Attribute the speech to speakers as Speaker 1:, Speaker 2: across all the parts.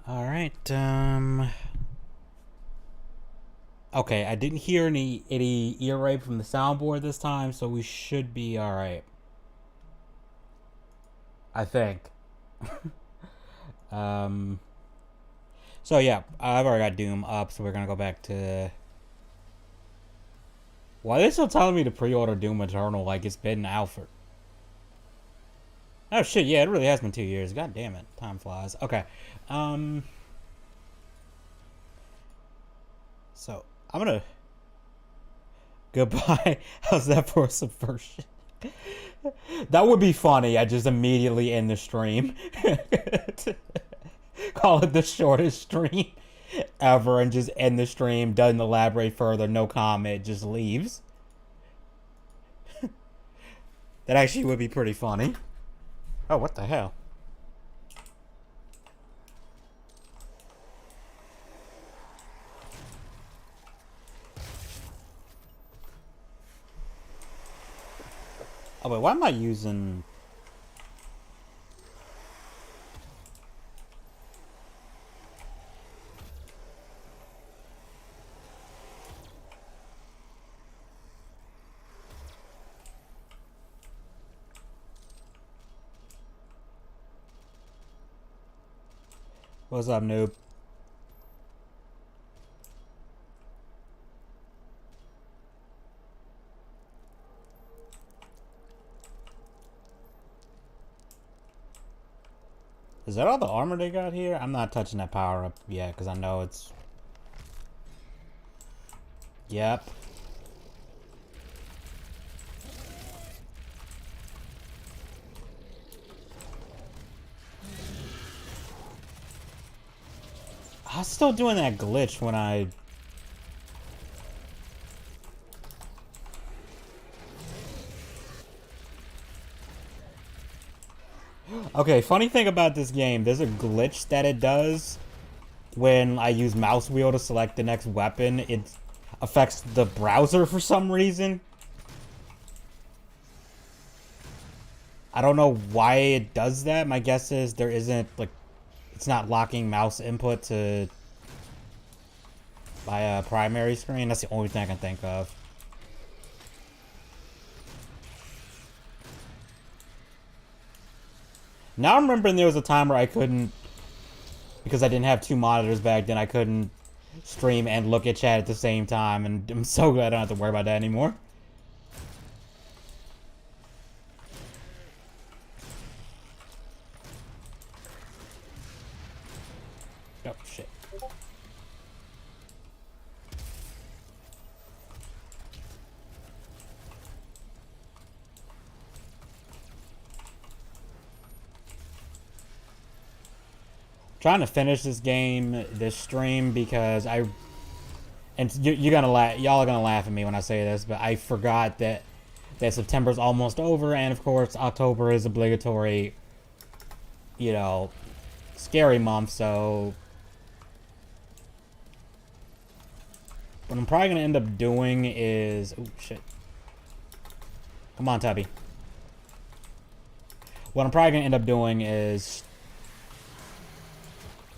Speaker 1: Alright, okay, I didn't hear any ear rape from the soundboard this time, so we should be alright. I think. So yeah, I've already got Doom up, so we're gonna go back to... Why are they still telling me to pre-order Doom Eternal like it's been out for... Oh shit, yeah, it really has been 2 years. God damn it. Time flies. Okay. So, I'm gonna... Goodbye. How's that for a subversion? That would be funny. I just immediately end the stream. Call it the shortest stream ever and just end the stream, doesn't elaborate further, no comment, just leaves. That actually would be pretty funny. Oh, what the hell? Oh, wait, why am I using... What's up, noob? Is that all the armor they got here? I'm not touching that power up yet because I know it's... Yep. I was still doing that glitch when I... Okay, funny thing about this game, there's a glitch that it does when I use mouse wheel to select the next weapon. It affects the browser for some reason. I don't know why it does that. My guess is there isn't, like, it's not locking mouse input to my primary screen. That's the only thing I can think of. Now I'm remembering there was a time where I couldn't, because I didn't have two monitors back then, I couldn't stream and look at chat at the same time, and I'm so glad I don't have to worry about that anymore. Oh, shit. Trying to finish this game, this stream, because and you're gonna laugh, y'all are gonna laugh at me when I say this, but I forgot that September's almost over, and of course October is obligatory, you know, scary month. So what I'm probably gonna end up doing is, oh shit, come on, Tubby. What I'm probably gonna end up doing is...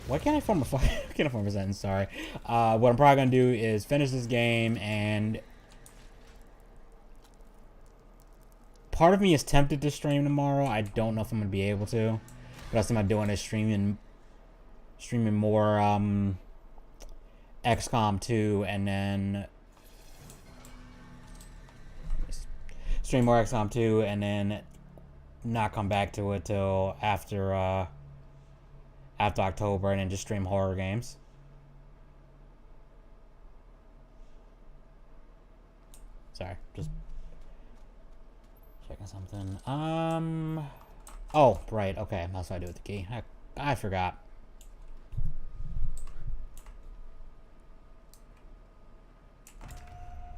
Speaker 1: Why can't I form a sentence? Sorry. What I'm probably gonna do is finish this game, and part of me is tempted to stream tomorrow. I don't know if I'm gonna be able to. But that's what I'm doing is streaming more XCOM 2, and then stream more XCOM 2, and then not come back to it till after October and then just stream horror games. Sorry, just checking something. Oh, right. Okay, that's what I do with the key. I forgot.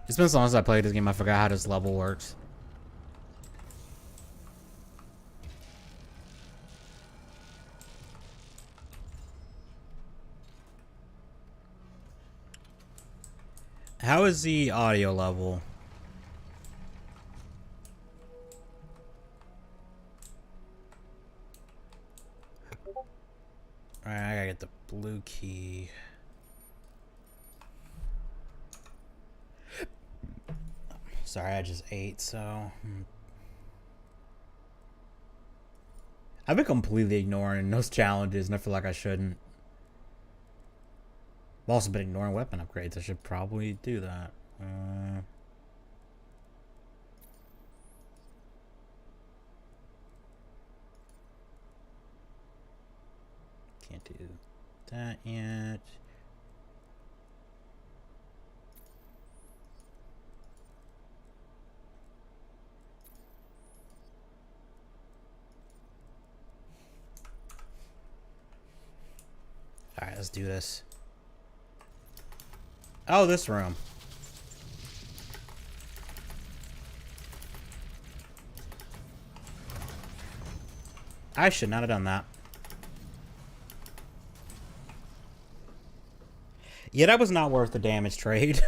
Speaker 1: It's been so long since I played this game, I forgot how this level works. How is the audio level? Alright, I gotta get the blue key. Sorry, I just ate, so... I've been completely ignoring those challenges, and I feel like I shouldn't. I've also been ignoring weapon upgrades. I should probably do that. Can't do that yet. Alright, let's do this. Oh, this room. I should not have done that. Yeah, that was not worth the damage trade.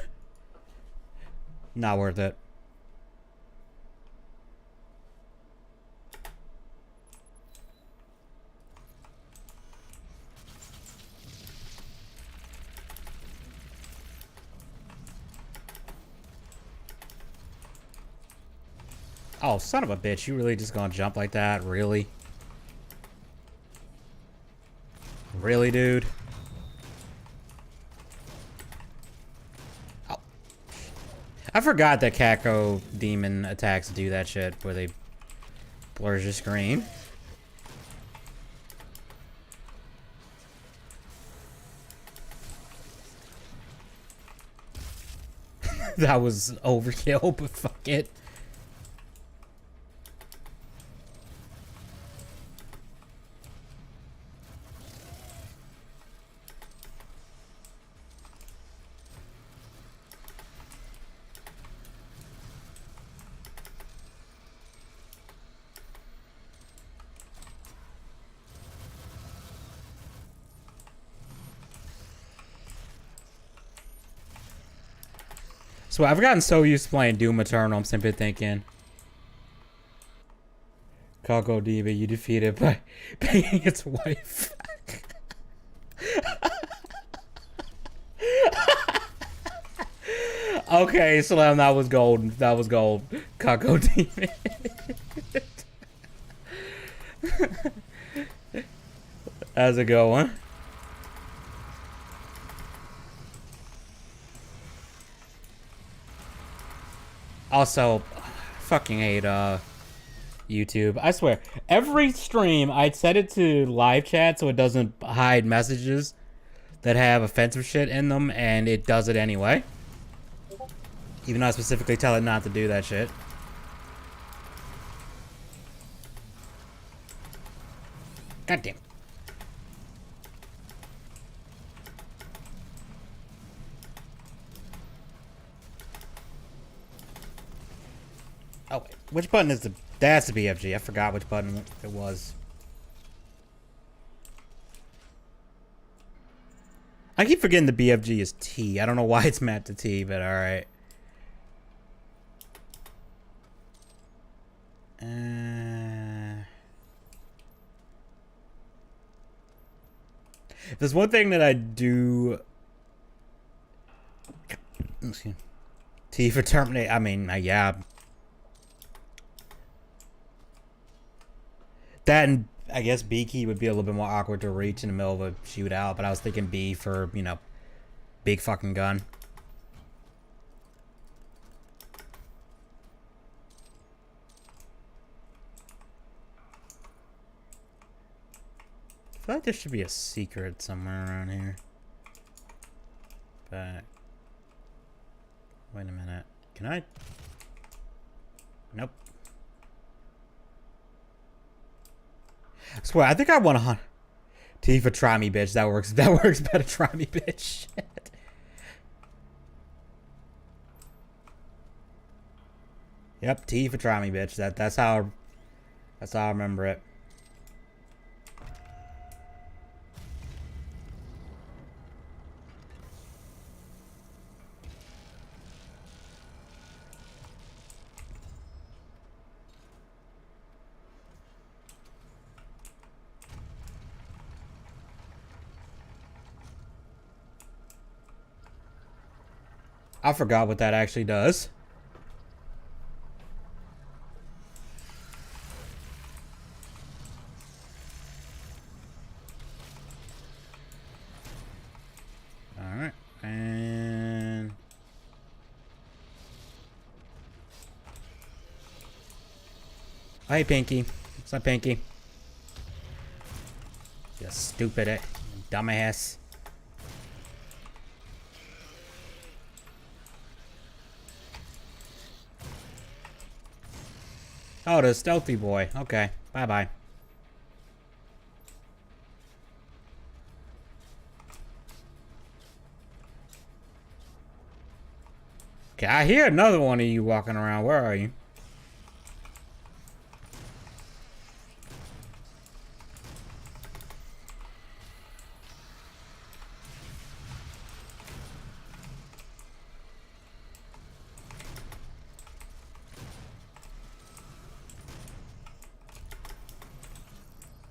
Speaker 1: Not worth it. Oh, son of a bitch. You really just gonna jump like that? Really? Really, dude? Oh. I forgot that Kako demon attacks do that shit where they blurs your screen. That was overkill, but fuck it. So I've gotten so used to playing Doom Eternal, I'm simply thinking, Kako Demon, you defeated by paying its wife. Okay, Slam, that was gold. That was gold. Kako Demon. How's it going? Also, fucking hate YouTube. I swear, every stream I'd set it to live chat so it doesn't hide messages that have offensive shit in them, and it does it anyway. Even though I specifically tell it not to do that shit. God damn. Oh, wait. Which button is the... That's the BFG. I forgot which button it was. I keep forgetting the BFG is T. I don't know why it's mapped to T, but alright. There's one thing that I do... T for terminate. I mean, yeah. That and I guess B key would be a little bit more awkward to reach in the middle of a shootout, but I was thinking B for, you know, big fucking gun. feel like there should be a secret somewhere around here. But wait a minute. Can I? Nope. I swear, I think I want to Tifa, try me, bitch. That works. That works better. Try me, bitch. Yep, Tifa, try me, bitch. That's how I remember it. I forgot what that actually does. Alright, and... Oh, hey, Pinky. What's up, Pinky? You stupid dumbass. Oh, the stealthy boy. Okay, bye-bye. Okay, I hear another one of you walking around. Where are you?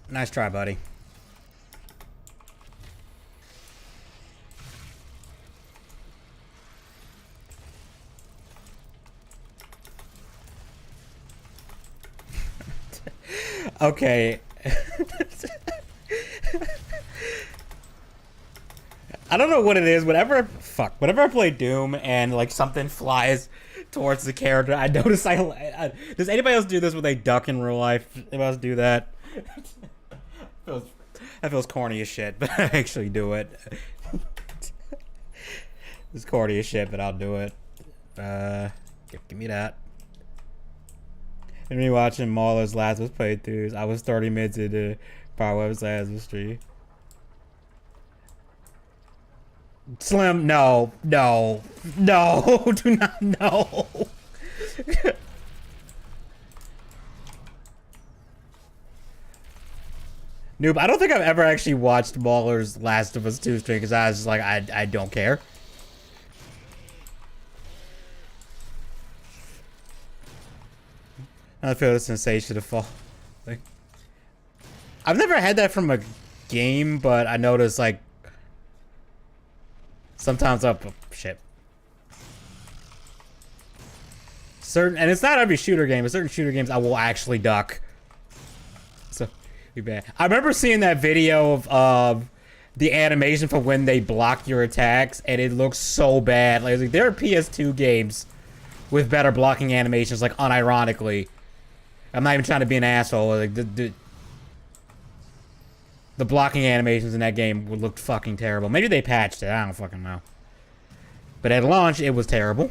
Speaker 1: Nice try, buddy. Okay. I don't know what it is. Whenever I play Doom and like something flies towards the character, I notice I does anybody else do this when they duck in real life? Anybody else do that? That feels corny as shit, but I actually do it. It's corny as shit, but I'll do it. Give me that. And me watching Mauler's Last of Us playthroughs, I was 30 minutes into Power Last of Us stream. Slim, no, do not, no. Noob, I don't think I've ever actually watched Mauler's Last of Us 2 stream because I was just like, I don't care. I feel the sensation of fall. Like, I've never had that from a game, but I notice like sometimes oh shit. And it's not every shooter game, but certain shooter games I will actually duck. So be bad. I remember seeing that video of the animation for when they block your attacks, and it looks so bad. Like there are PS2 games with better blocking animations, like unironically. I'm not even trying to be an asshole. Like the blocking animations in that game looked fucking terrible. Maybe they patched it. I don't fucking know. But at launch, it was terrible.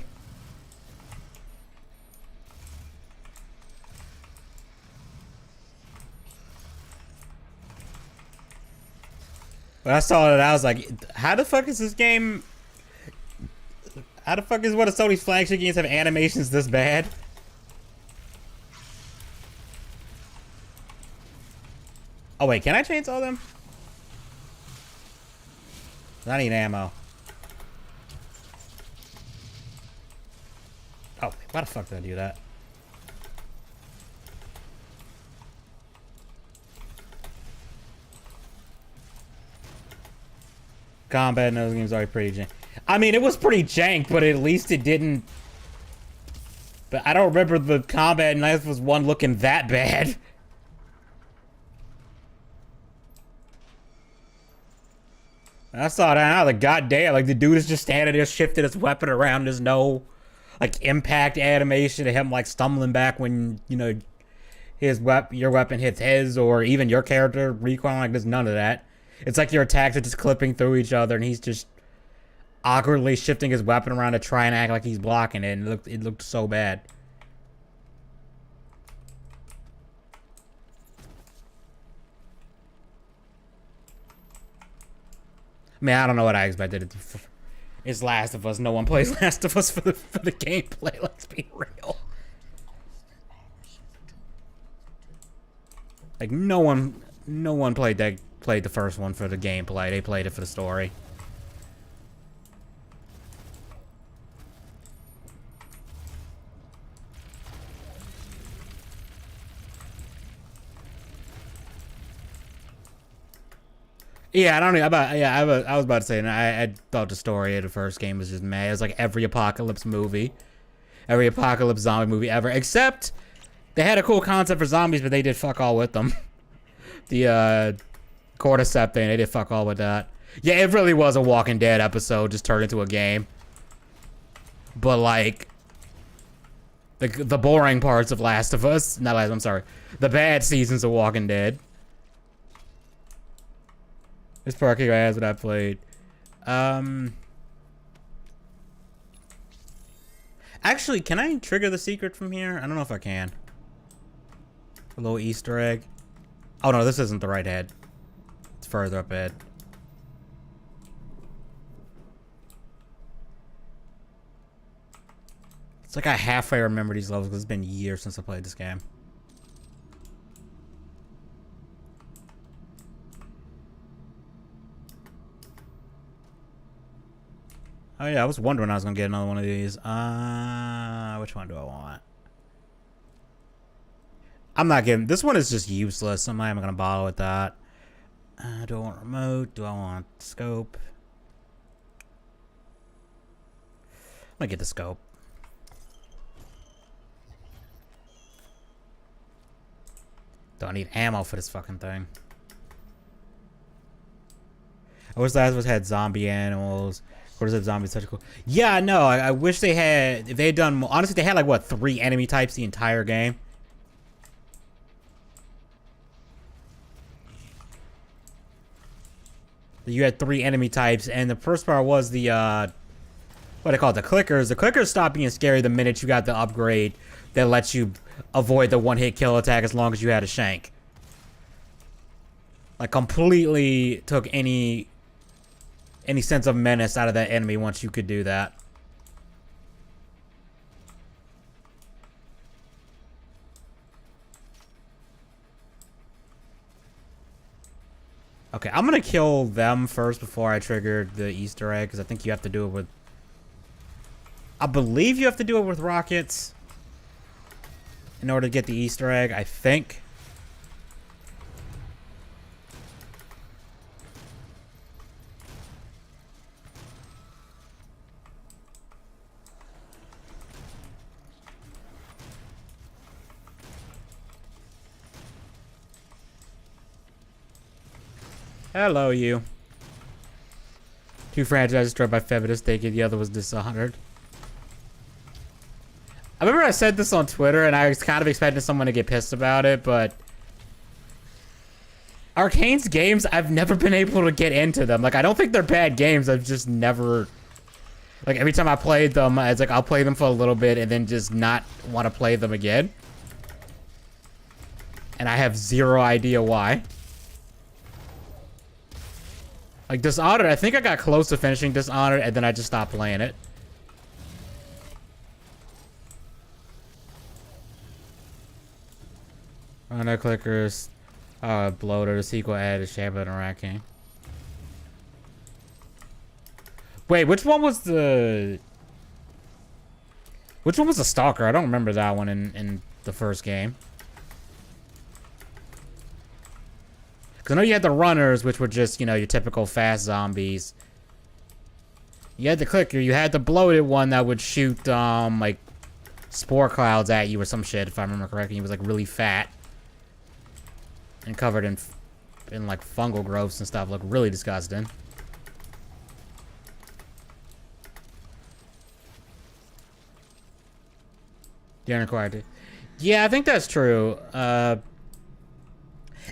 Speaker 1: When I saw it, I was like, how the fuck is this game... How the fuck is one of Sony's flagship games have animations this bad? Oh wait, can I chainsaw them? I need ammo. Oh, why the fuck did I do that? Combat in those games are pretty jank. I mean, it was pretty jank, but at least it didn't... But I don't remember the combat in Last of Us 1 looking that bad. I saw that, I was like, goddamn, like the dude is just standing there shifting his weapon around. There's no, like, impact animation of him, like, stumbling back when, you know, your weapon hits his or even your character recoil. Like there's none of that. It's like your attacks are just clipping through each other, and he's just awkwardly shifting his weapon around to try and act like he's blocking it, and it looked so bad. I mean, I don't know what I expected. It's Last of Us. No one plays Last of Us for the gameplay. Let's be real. Like no one played the first one for the gameplay. They played it for the story. Yeah, I don't know about. Yeah, I was about to say, and I thought the story of the first game was just mad. It was like every apocalypse movie, every apocalypse zombie movie ever, except they had a cool concept for zombies, but they did fuck all with them. The cordyceps thing, they did fuck all with that. Yeah, it really was a Walking Dead episode just turned into a game. But like, the boring parts of Last of Us, not Last. I'm sorry, the bad seasons of Walking Dead. This parking guy has what I played. Actually, can I trigger the secret from here? I don't know if I can. A little Easter egg. Oh no, this isn't the right head. It's further up ahead. It's like I halfway remember these levels because it's been years since I played this game. Oh yeah, I was wondering when I was gonna get another one of these. Which one do I want? I'm not getting... This one is just useless. I'm not even gonna bother with that. Do I want remote? Do I want scope? I'm gonna get the scope. Don't need ammo for this fucking thing. I wish Last of Us had zombie animals. What is it? Zombies such cool. Yeah, no, I wish they had. If they had done, honestly, they had like what 3 enemy types the entire game. You had 3 enemy types, and the first part was the what they call it, the clickers. The clickers stopped being scary the minute you got the upgrade that lets you avoid the one-hit kill attack as long as you had a shank. Like completely took any sense of menace out of that enemy once you could do that. Okay, I'm gonna kill them first before I trigger the Easter egg, because I think you have to do it with... I believe you have to do it with rockets in order to get the Easter egg, I think. Hello, you. 2 franchises destroyed by Fevidus taking, the other was Dishonored. I remember I said this on Twitter, and I was kind of expecting someone to get pissed about it, but... Arcane's games, I've never been able to get into them. Like, I don't think they're bad games, I've just never... Like, every time I played them, it's like, I'll play them for a little bit and then just not want to play them again. And I have zero idea why. Like, Dishonored, I think I got close to finishing Dishonored, and then I just stopped playing it. No clickers. Bloater, the sequel added Shabbat and Racking. Wait, which one was the... Which one was the Stalker? I don't remember that one in the first game. Because I know you had the Runners, which were just, you know, your typical fast zombies. You had the Clicker. You had the bloated one that would shoot, like, spore clouds at you or some shit, if I remember correctly. He was, like, really fat. And covered in like, fungal growths and stuff. Looked really disgusting. The Unrequited. Yeah, I think that's true.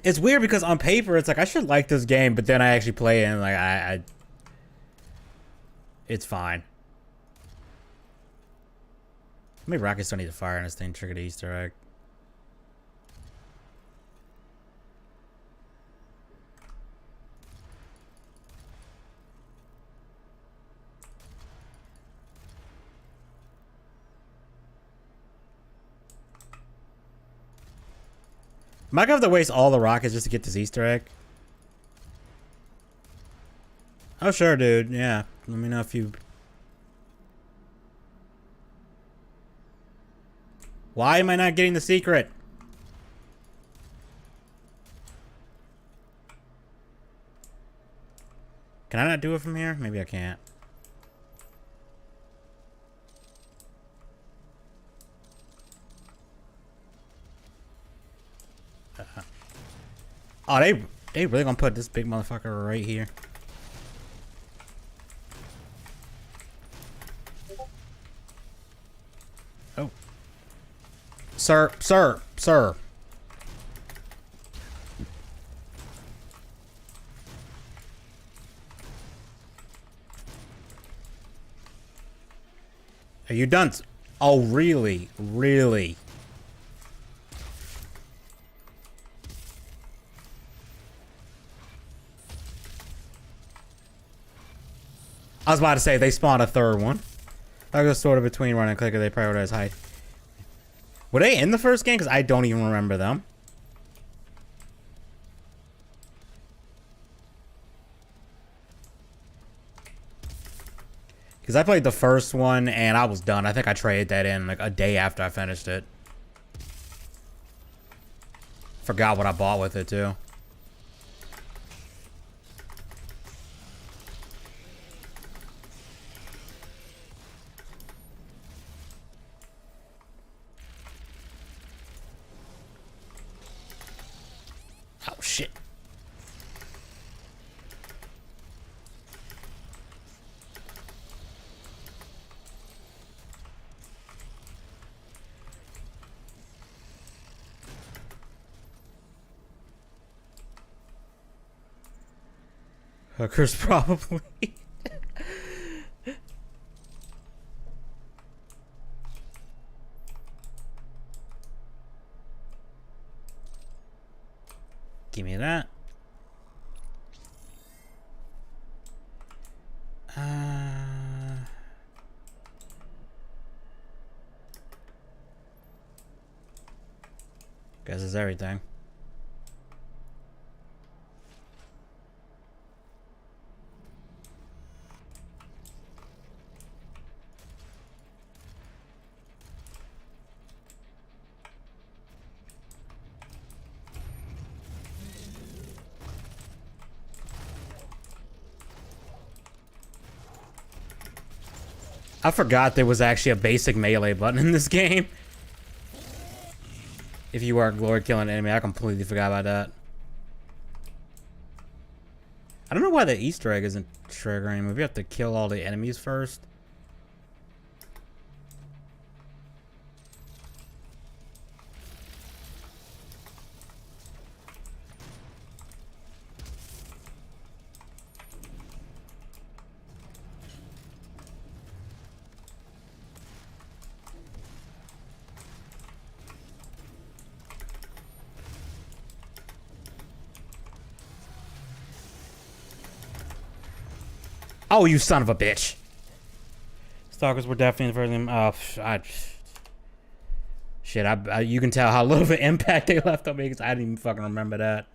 Speaker 1: It's weird because on paper it's like I should like this game, but then I actually play it and like it's fine. Maybe rockets don't need to fire on this thing. Trigger the Easter egg. Am I gonna have to waste all the rockets just to get this Easter egg? Oh sure, dude. Yeah. Let me know if you. Why am I not getting the secret? Can I not do it from here? Maybe I can't. Oh, they really gonna put this big motherfucker right here. Oh. Sir. Are you done? Oh, really? Really? I was about to say, they spawned a third one. I was sort of between run and click, or they prioritize height. Were they in the first game? Because I don't even remember them. Because I played the first one, and I was done. I think I traded that in like a day after I finished it. Forgot what I bought with it, too. Oh, shit. Hookers, probably. Give me that. Guess it's everything. I forgot there was actually a basic melee button in this game. If you are glory killing an enemy, I completely forgot about that. I don't know why the Easter egg isn't triggering. Maybe we have to kill all the enemies first. Oh, you son of a bitch. Stalkers were definitely the first. Shit, you can tell how little of an impact they left on me because I didn't even fucking remember that.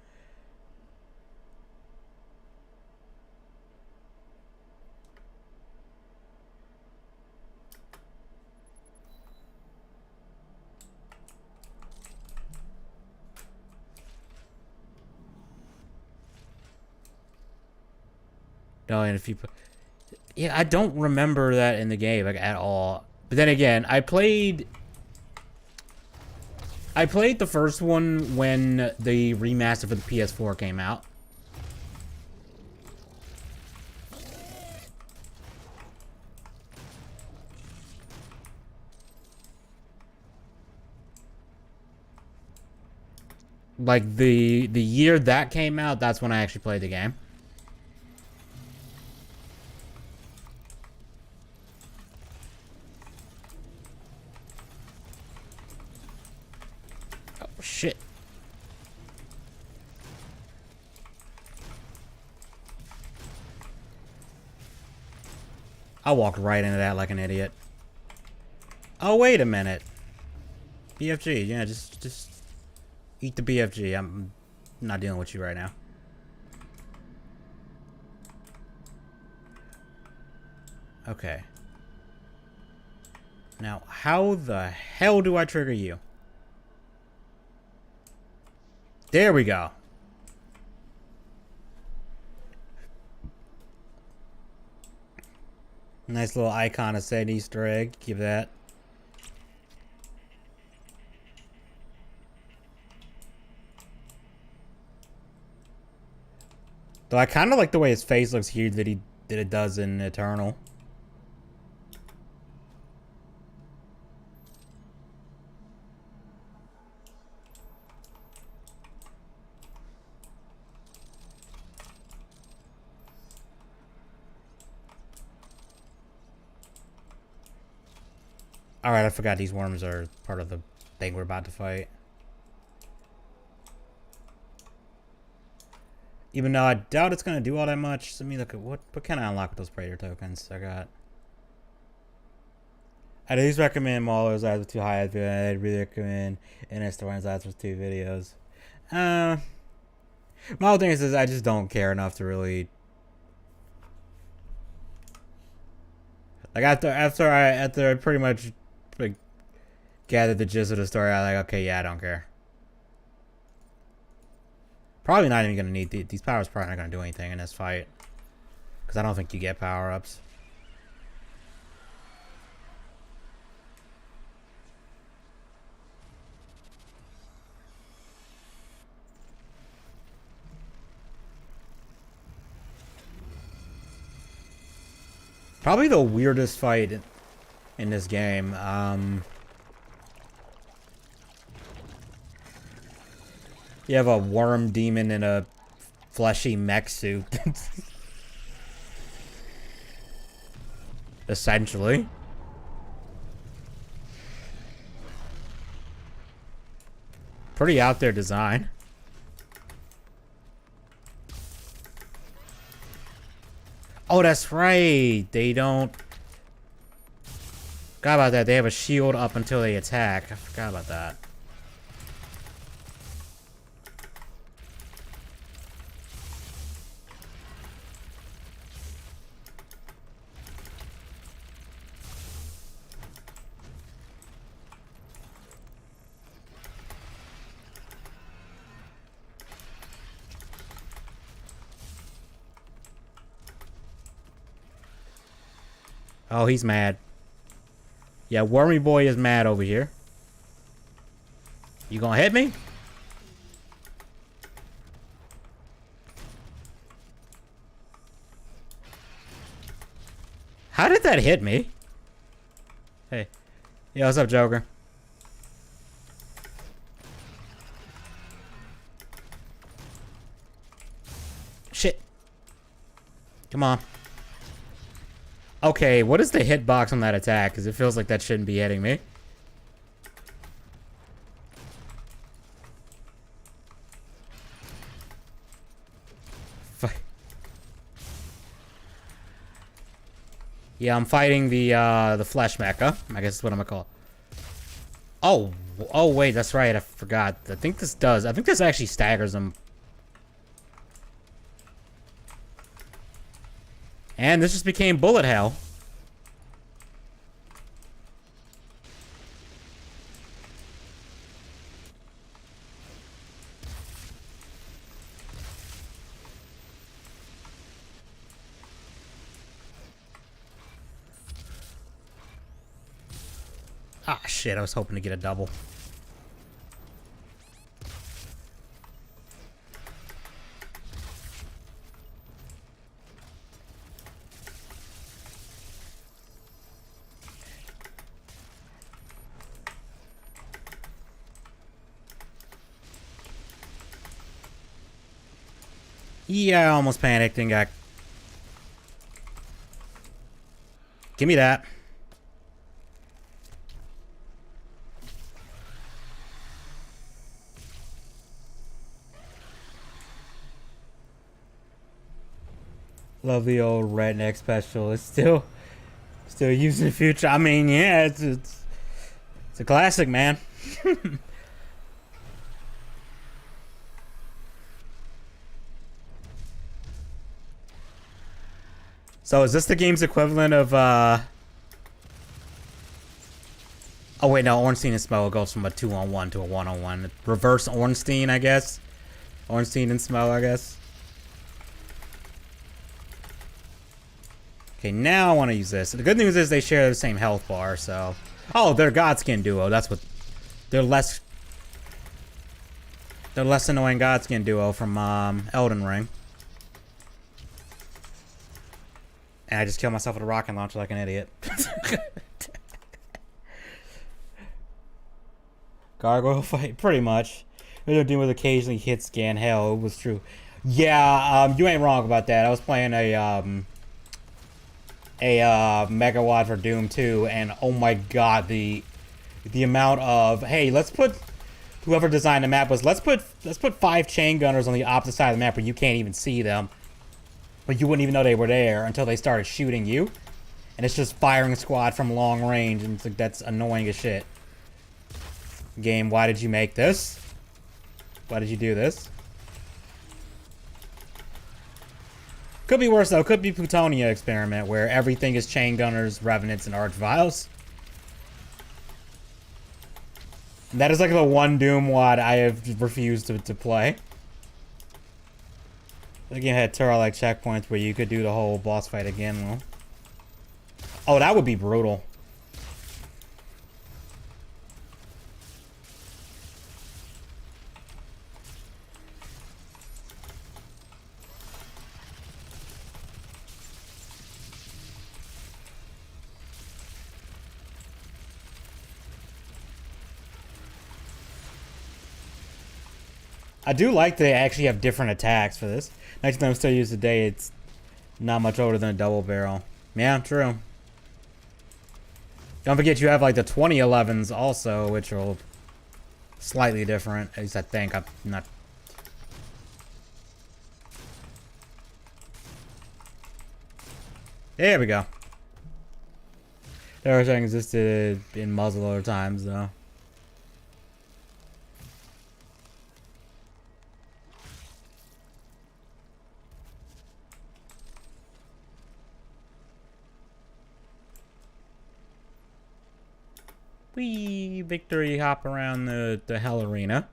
Speaker 1: No, and if you put... Yeah, I don't remember that in the game, like, at all. But then again, I played the first one when the remaster for the PS4 came out. Like the year that came out, that's when I actually played the game. Oh shit. I walked right into that like an idiot. Oh wait a minute. BFG, yeah, just eat the BFG. I'm not dealing with you right now. Okay. Now, how the hell do I trigger you? There we go. Nice little icon of said Easter egg. Give that. Though I kind of like the way his face looks here that it does in Eternal. Alright, I forgot these worms are part of the thing we're about to fight. Even though I doubt it's going to do all that much. Let me look at what can I unlock with those Praetor tokens I got. I do recommend Mauler's ads with 2 high ads. I'd really recommend NS Thorn's ads with 2 videos. My whole thing is I just don't care enough to really... Like, after I pretty much like gathered the gist of the story, I'm like, okay, yeah, I don't care. Probably not even gonna need these powers. Probably not gonna do anything in this fight because I don't think you get power ups. Probably the weirdest fight in this game. You have a worm demon in a fleshy mech suit. Essentially. Pretty out there design. Oh, that's right. They don't... Forgot about that. They have a shield up until they attack. I forgot about that. Oh, he's mad. Yeah, Wormy Boy is mad over here. You gonna hit me? How did that hit me? Hey. Yo, what's up, Joker? Shit. Come on. Okay, what is the hitbox on that attack? Because it feels like that shouldn't be hitting me. Yeah, I'm fighting the flesh mecha. I guess that's what I'm gonna call it. Oh wait, that's right. I forgot. I think this actually staggers them. And this just became bullet hell. Ah, shit. I was hoping to get a double. Yeah, I almost panicked and got... Give me that. Love the old redneck special. It's still used in the future. I mean, yeah, it's a classic, man. So is this the game's equivalent of oh wait, no, Ornstein and Smough goes from a 2-on-1 to a 1-on-1. Reverse Ornstein, I guess. Ornstein and Smough, I guess. Okay, now I want to use this. The good news is they share the same health bar, so... Oh, they're Godskin duo. That's what... They're less annoying Godskin duo from Elden Ring. And I just killed myself with a rocket launcher like an idiot. Gargoyle fight, pretty much. They're dealing with occasionally hit scan. Hell, it was true. Yeah, you ain't wrong about that. I was playing a Megawatt for Doom 2, and oh my god, the amount of, hey, let's put, whoever designed the map was, let's put 5 chain gunners on the opposite side of the map where you can't even see them, but you wouldn't even know they were there until they started shooting you, and it's just firing squad from long range, and it's like, that's annoying as shit. Game, why did you make this? Why did you do this? Could be worse though. Could be Plutonia experiment where everything is chain gunners, revenants, and archviles. That is like the one Doom WOD I have refused to play. The game had Turok-like checkpoints where you could do the whole boss fight again. Well, oh, that would be brutal. I do like they actually have different attacks for this. Next time I'm still used today, it's not much older than a double barrel. Yeah, true. Don't forget you have like the 2011s also, which are slightly different. At least I think. I'm not. There we go. Everything existed in muzzleloader times though. Wee victory hop around the hell arena.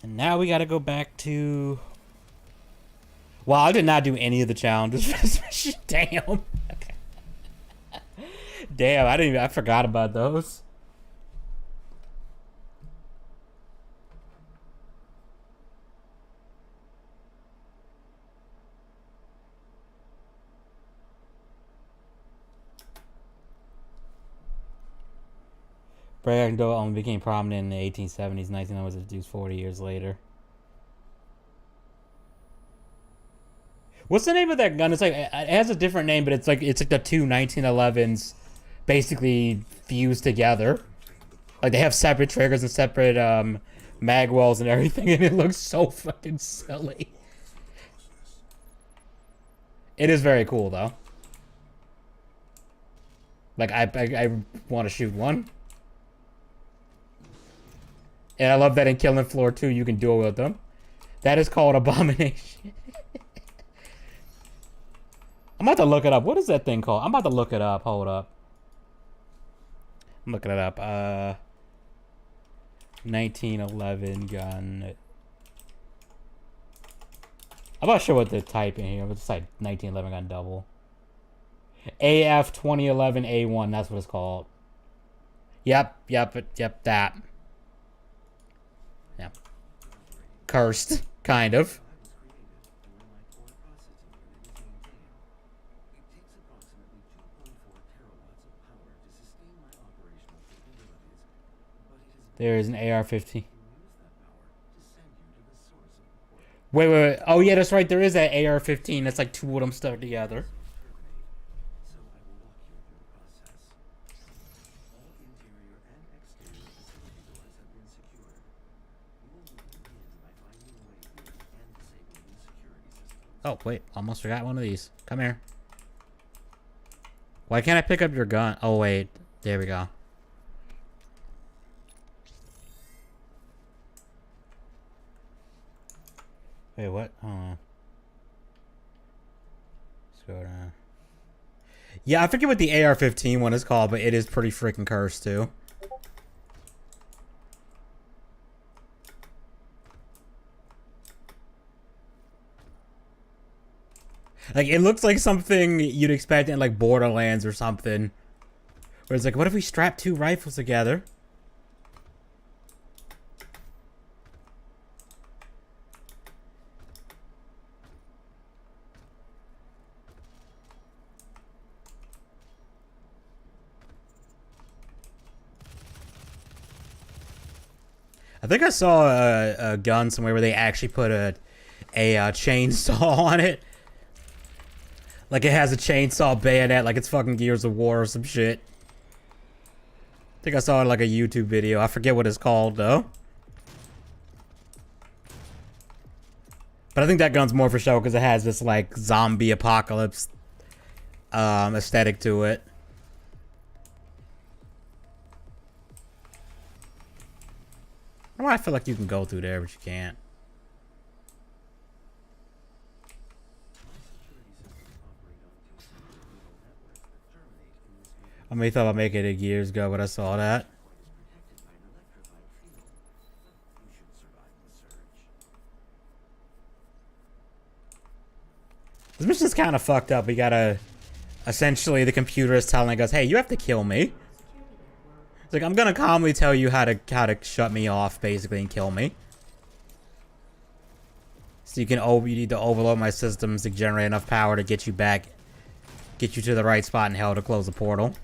Speaker 1: And now we gotta go back to... Well, I did not do any of the challenges for this mission. Damn. Damn, I forgot about those. Bragdon only became prominent in the 1870s. 1900 was introduced 40 years later. What's the name of that gun? It's like it has a different name, but it's like the two 1911s basically fused together. Like they have separate triggers and separate mag wells and everything, and it looks so fucking silly. It is very cool though. Like I want to shoot one. And I love that in Killing Floor 2 you can duel with them. That is called Abomination. I'm about to look it up. What is that thing called? I'm about to look it up. Hold up. I'm looking it up. 1911 gun. I'm not sure what to type in here. Let's type 1911 gun double. AF 2011 A1. That's what it's called. Yep, that. Yep. Cursed, kind of. There is an AR-15. Wait. Oh, yeah, that's right. There is that AR-15. That's like two of them stuck together. Oh, wait. Almost forgot one of these. Come here. Why can't I pick up your gun? Oh, wait. There we go. Wait, what? Hold on. Let's go down. Yeah, I forget what the AR-15 one is called, but it is pretty freaking cursed, too. Like, it looks like something you'd expect in, like, Borderlands or something. Where it's like, what if we strap two rifles together? I think I saw a gun somewhere where they actually put a chainsaw on it. Like it has a chainsaw bayonet, like it's fucking Gears of War or some shit. I think I saw it in like a YouTube video. I forget what it's called though. But I think that gun's more for show because it has this like zombie apocalypse aesthetic to it. I feel like you can go through there, but you can't. I may thought about making it years ago, but I saw that. This mission's kind of fucked up. We gotta... Essentially, the computer is telling us, hey, you have to kill me. It's like, I'm gonna calmly tell you how to shut me off, basically, and kill me. So you need to overload my systems to generate enough power to get you back, get you to the right spot in hell to close the portal.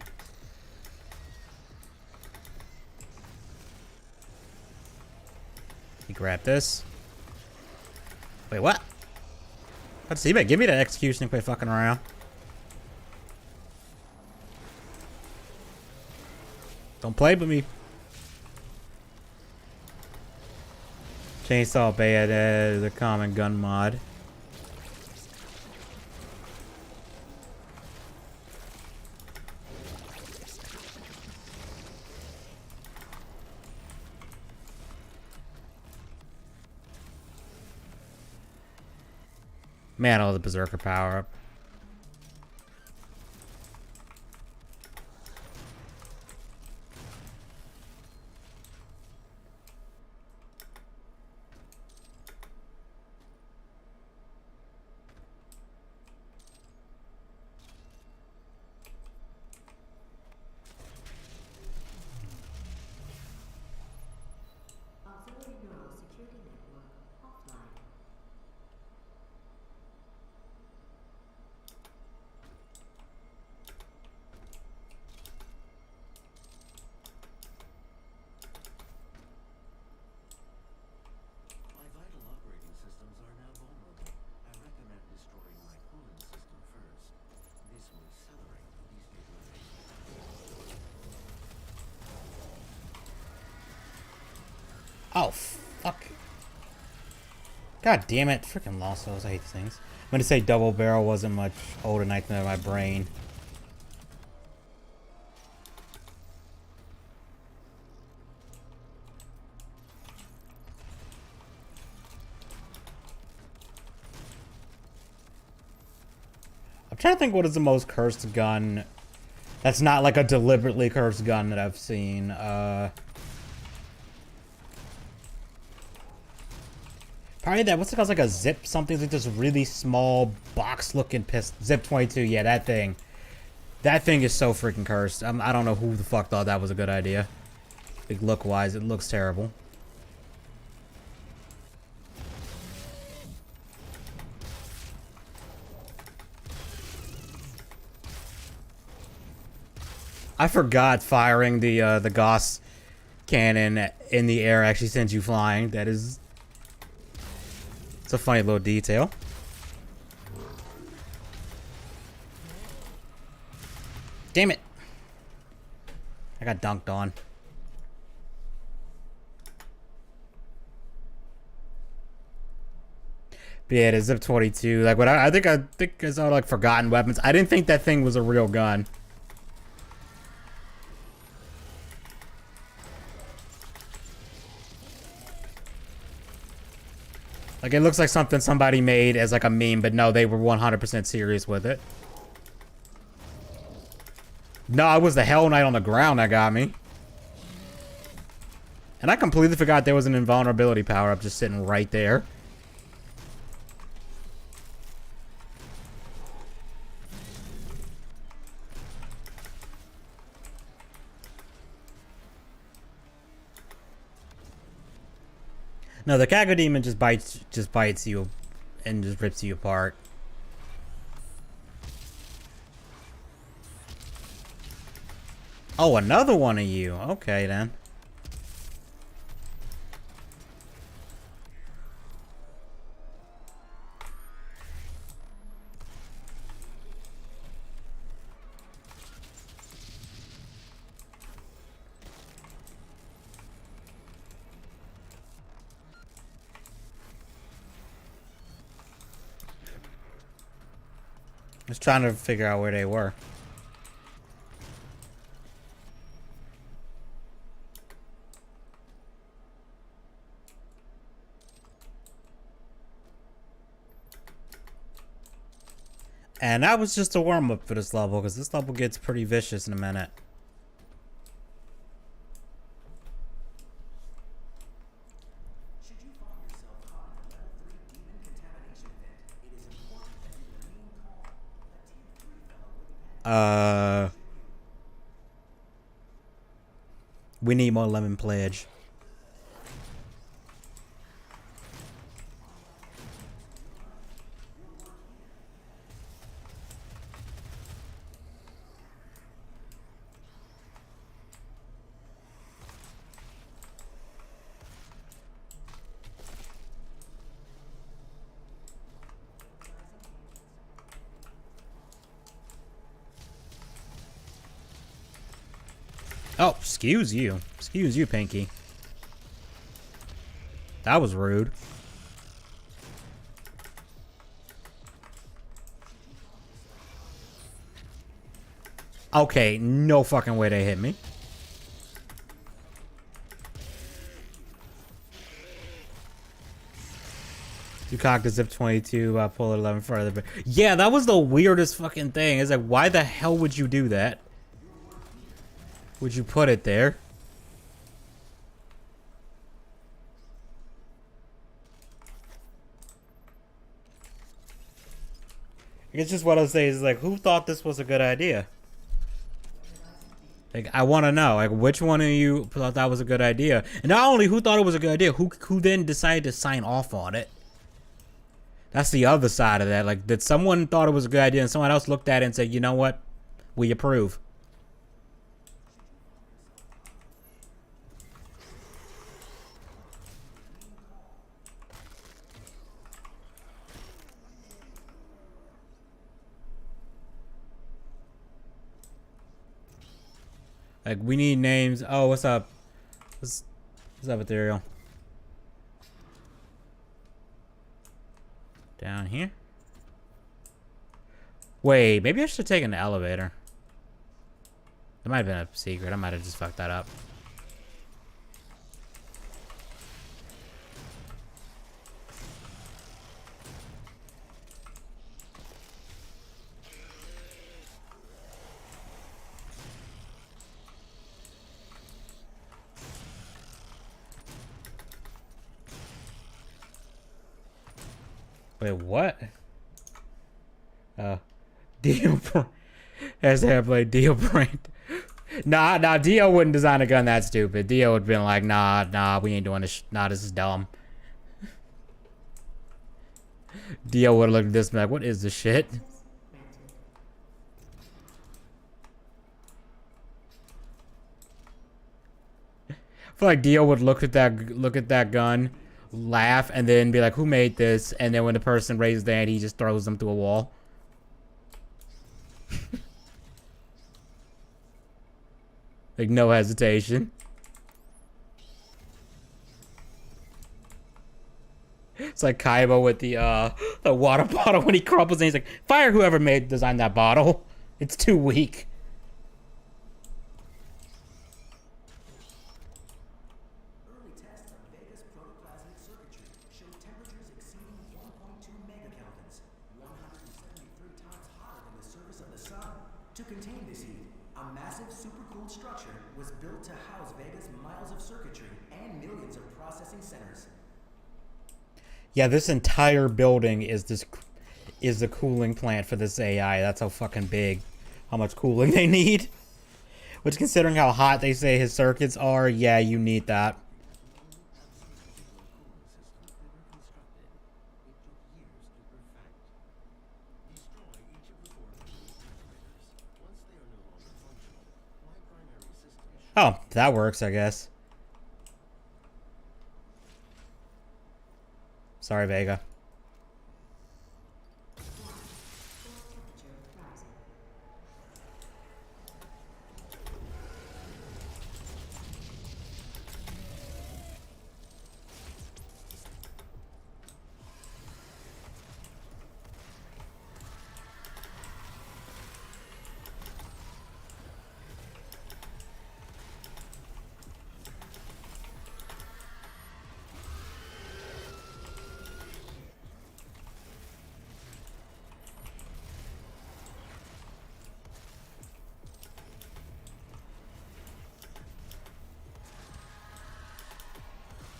Speaker 1: You grab this. Wait, what? Let's see, man. Give me that execution and quit fucking around. Don't play with me. Chainsaw bayonet is a common gun mod. Man, I love the Berserker power up. Oh, fuck. God damn it. Freaking lost those. I hate these things. I'm going to say double barrel wasn't much older than my brain. I'm trying to think what is the most cursed gun that's not like a deliberately cursed gun that I've seen. Probably that, what's it called, like a Zip something, it's like this really small box looking pistol. Zip 22, yeah, that thing. That thing is so freaking cursed. I don't know who the fuck thought that was a good idea. Like, look-wise, it looks terrible. I forgot firing the Gauss cannon in the air actually sends you flying. That is... It's a funny little detail. Damn it. I got dunked on. But yeah, the Zip 22. Like, what I think I saw, like, forgotten weapons. I didn't think that thing was a real gun. Like, it looks like something somebody made as, like, a meme, but no, they were 100% serious with it. No, it was the Hell Knight on the ground that got me. And I completely forgot there was an invulnerability power-up just sitting right there. No, the Cacodemon just bites you and just rips you apart. Oh, another one of you. Okay, then. Just trying to figure out where they were. And that was just a warm-up for this level, because this level gets pretty vicious in a minute. We need more lemon pledge. Oh, excuse you. Excuse you, Pinky. That was rude. Okay, no fucking way they hit me. You cocked the Zip 22, pull it 11 further. Yeah, that was the weirdest fucking thing. It's like, why the hell would you do that? Would you put it there? It's just what I say is like, who thought this was a good idea? Like, I want to know, like, which one of you thought that was a good idea? And not only who thought it was a good idea, who then decided to sign off on it? That's the other side of that. Like, did someone thought it was a good idea and someone else looked at it and said, you know what? We approve. Like, we need names. Oh, what's up? What's up, Ethereal? Down here? Wait, maybe I should have taken the elevator. That might have been a secret. I might have just fucked that up. Wait, what? Deal. Has to have played Dio Brain. Nah, Dio wouldn't design a gun that stupid. Dio would have been like, nah, we ain't doing this. Nah, this is dumb. Dio would have looked at this and be like, what is this shit? I feel like Dio would look at that gun, laugh, and then be like, who made this? And then when the person raises their hand, he just throws them through a wall. Like, no hesitation. It's like Kaiba with the water bottle when he crumbles and he's like, fire whoever designed that bottle. It's too weak.
Speaker 2: Early tests of Vega's protoplasmic circuitry showed temperatures exceeding 1.2 megakelvins, 173 times hotter than the surface of the sun. To contain this heat, a massive supercooled structure was built to house Vega's miles of circuitry and millions of processing centers.
Speaker 1: Yeah, this entire building is the cooling plant for this AI. That's how fucking big, how much cooling they need. Which, considering how hot they say his circuits are, yeah, you need that. Oh, that works, I guess. Sorry, Vega.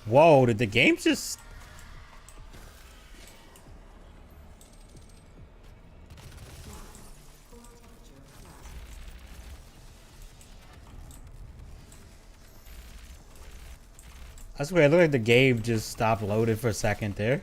Speaker 1: Whoa, did the game just... I swear, it looked like the game just stopped loading for a second there.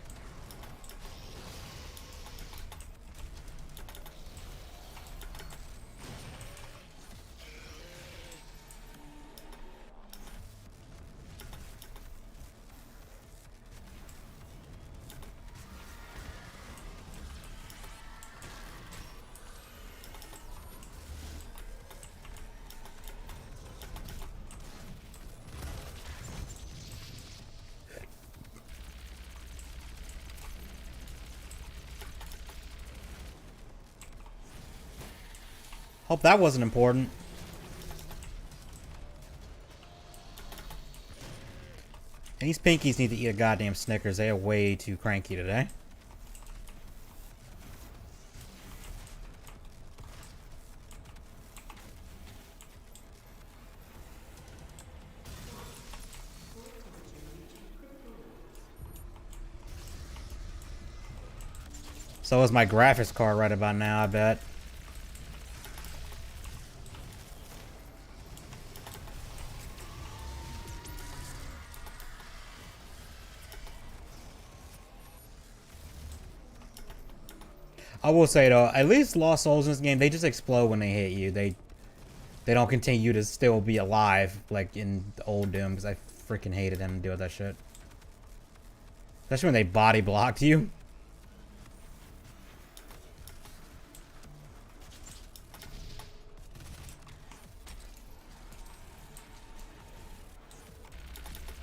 Speaker 1: Hope that wasn't important. And these pinkies need to eat a goddamn Snickers. They are way too cranky today. So is my graphics card right about now, I bet. I will say though, at least Lost Souls in this game, they just explode when they hit you. They don't continue to still be alive like in the old Doom, because I freaking hated them to deal with that shit. Especially when they body blocked you.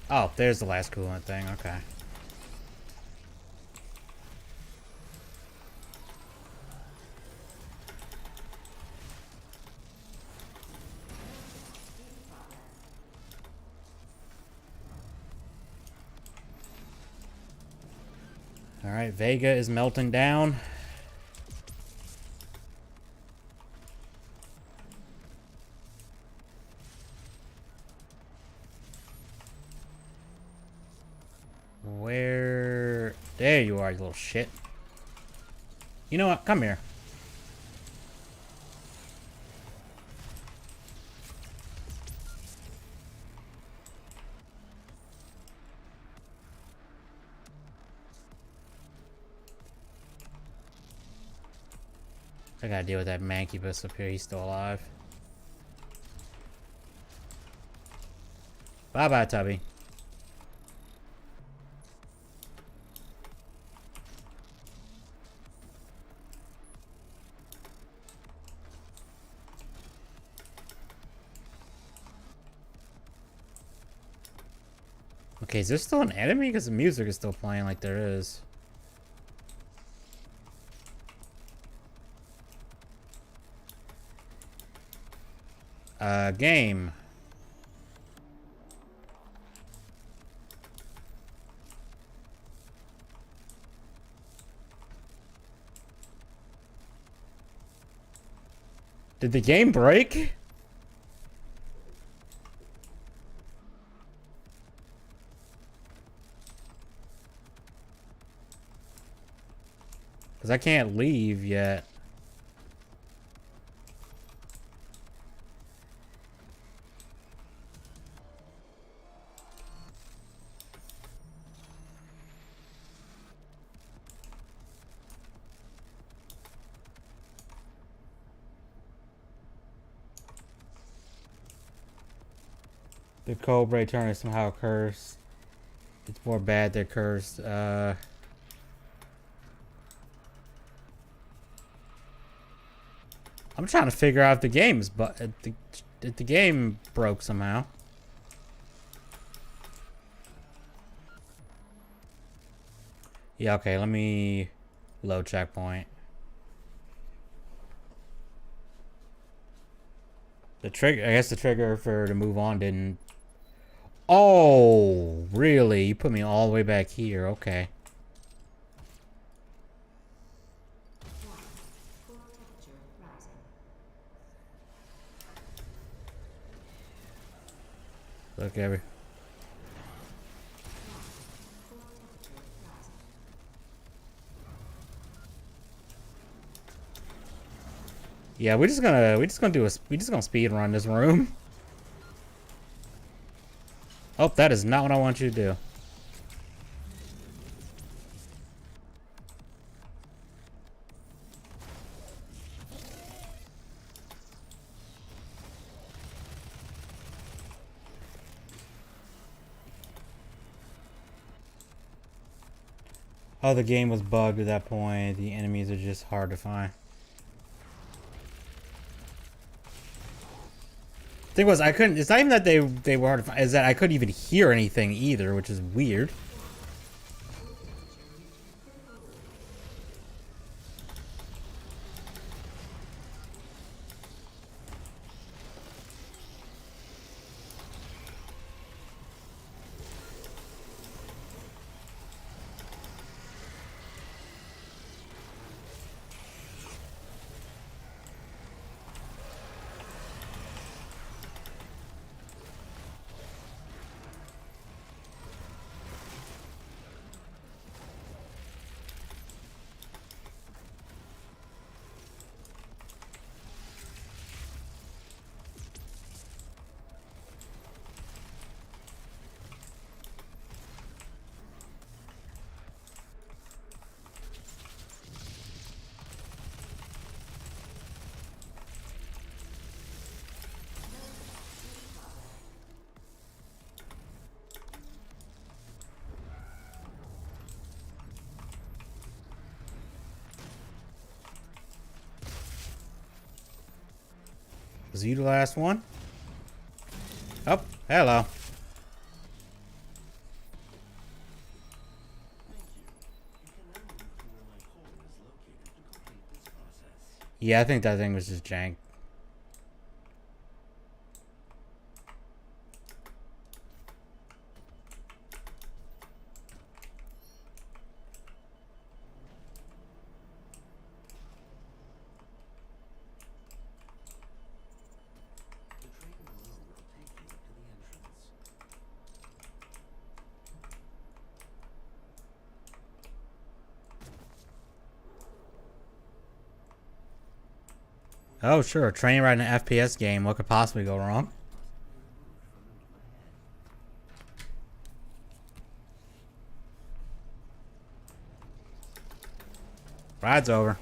Speaker 1: Oh, there's the last coolant thing, okay. Alright, Vega is melting down. Where... There you are, you little shit. You know what? Come here. I gotta deal with that Mancubus up here. He's still alive. Bye-bye, Tubby. Okay, is there still an enemy? Because the music is still playing like there is. Game. Did the game break? Because I can't leave yet. The Cobra turn is somehow cursed. It's more bad they're cursed. I'm trying to figure out if the game's if the game broke somehow. Yeah, okay, let me load checkpoint. The trigger, I guess the trigger for to move on didn't. Oh, really? You put me all the way back here. Okay. Look, every. Yeah, we're just gonna speed run this room. Oh, that is not what I want you to do. Oh, the game was bugged at that point. The enemies are just hard to find. Thing was, I couldn't. It's not even that they were hard to find. Is that I couldn't even hear anything either, which is weird. Was you the last one? Oh, hello. Yeah, I think that thing was just jank. Oh, sure. Train ride in an FPS game. What could possibly go wrong? Ride's over.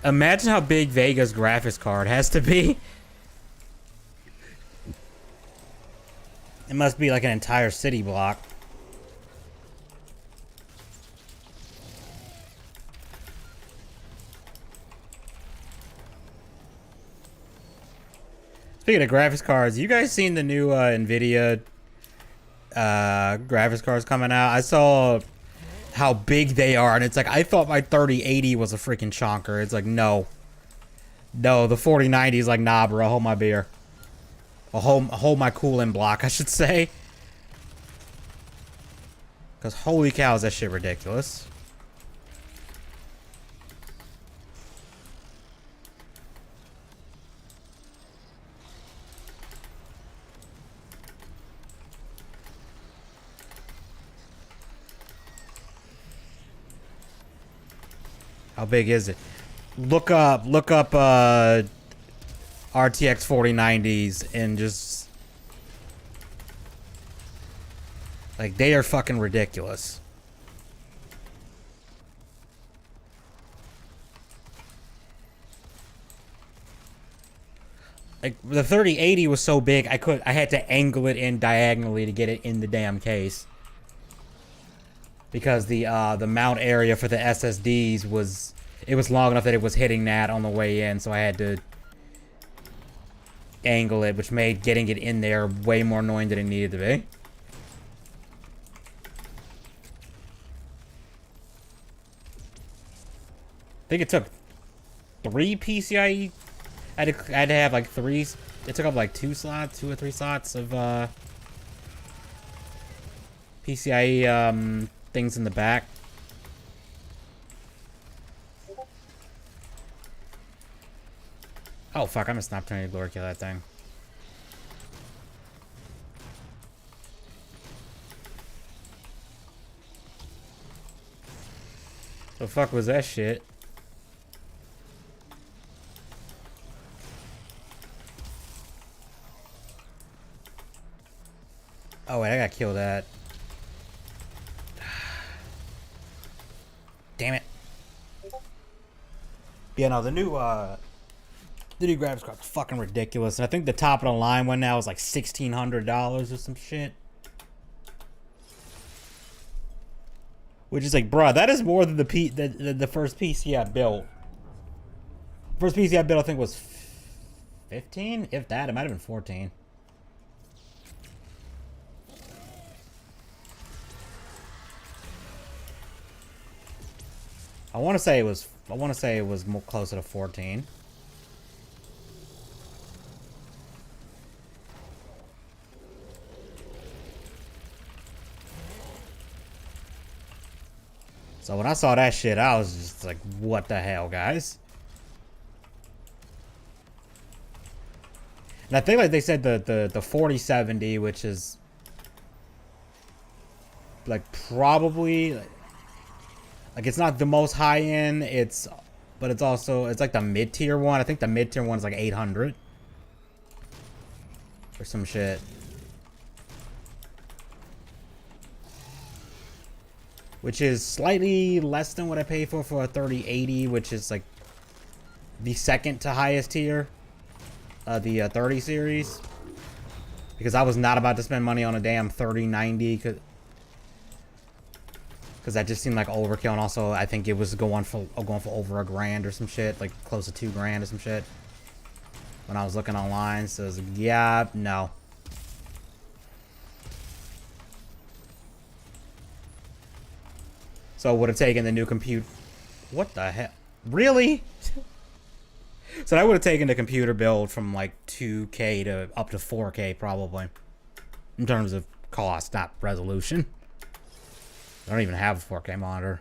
Speaker 1: Imagine how big Vega's graphics card has to be. It must be like an entire city block. Speaking of graphics cards, you guys seen the new NVIDIA graphics cards coming out? I saw how big they are, and it's like, I thought my 3080 was a freaking chonker. It's like, no. No, the 4090 is like, nah, bro, hold my beer. Or hold my cooling block, I should say. Because holy cow, is that shit ridiculous. How big is it? Look up RTX 4090s and just like, they are fucking ridiculous. Like, the 3080 was so big, I had to angle it in diagonally to get it in the damn case. Because the mount area for the SSDs was long enough that it was hitting that on the way in, so I had to angle it, which made getting it in there way more annoying than it needed to be. I think it took 3 PCIe. I had to have like 3. It took up like 2 or 3 slots of PCIe things in the back. Oh fuck, I missed an opportunity to glory kill that thing. The fuck was that shit? Oh wait, I gotta kill that. Damn it. Yeah, no, the new graphics card's fucking ridiculous. And I think the top of the line one now is like $1,600 or some shit. Which is like, bruh, that is more than the first PC I built. First PC I built, I think, was 15? If that, it might have been 14. I want to say it was more closer to 14. So when I saw that shit, I was just like, what the hell, guys? And I think, like they said, the 4070, which is like probably like it's not the most high end, but it's also, it's like the mid-tier one. I think the mid-tier one is like 800 or some shit. Which is slightly less than what I paid for a 3080, which is like the second to highest tier. The 30 series. Because I was not about to spend money on a damn 3090. Because that just seemed like overkill. And also, I think it was going for over $1,000 or some shit. Like close to $2,000 or some shit. When I was looking online. So I was like, yeah, no. So would have taken the new compute. What the hell? Really? So that would have taken the computer build from like 2K to up to 4K probably. In terms of cost, not resolution. I don't even have a 4K monitor.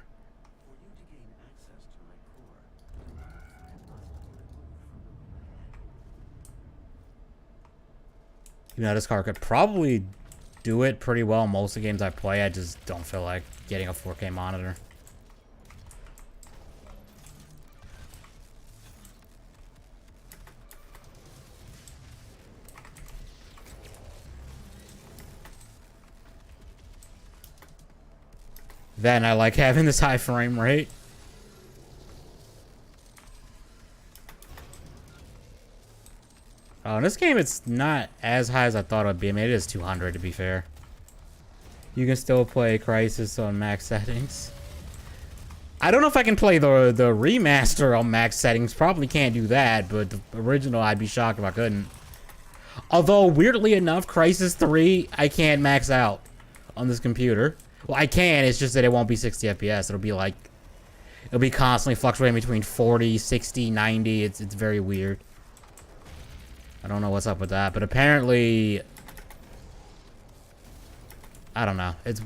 Speaker 1: You know, this card could probably do it pretty well in most of the games I play. I just don't feel like getting a 4K monitor. Then I like having this high frame rate. Oh, in this game, it's not as high as I thought it would be. I mean, it is 200 to be fair. You can still play Crysis on max settings. I don't know if I can play the remaster on max settings. Probably can't do that, but the original, I'd be shocked if I couldn't. Although, weirdly enough, Crysis 3, I can't max out on this computer. Well, I can, it's just that it won't be 60 FPS. It'll be constantly fluctuating between 40, 60, 90. It's very weird. I don't know what's up with that, but apparently... I don't know. There's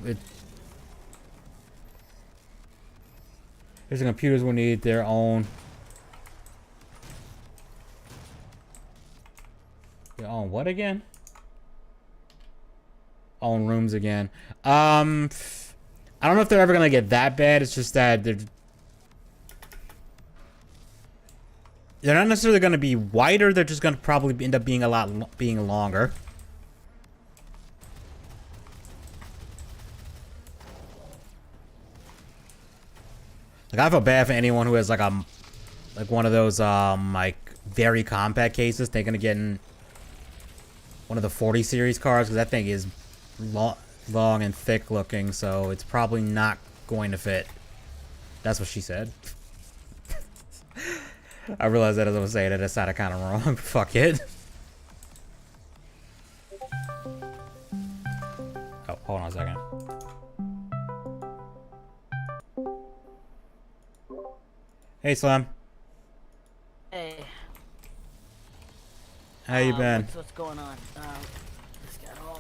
Speaker 1: the computers will need their own... Their own what again? Own rooms again. I don't know if they're ever gonna get that bad. It's just that they're not necessarily gonna be wider. They're just gonna probably end up being being longer. Like, I feel bad for anyone who has like one of those like very compact cases. They're gonna get in one of the 40 series cars because that thing is long and thick looking, so it's probably not going to fit. That's what she said. I realized that as I was saying it, it sounded kind of wrong. Fuck it. Oh, hold on a second. Hey, Slim.
Speaker 3: Hey.
Speaker 1: How you been?
Speaker 3: What's going on? Just got home.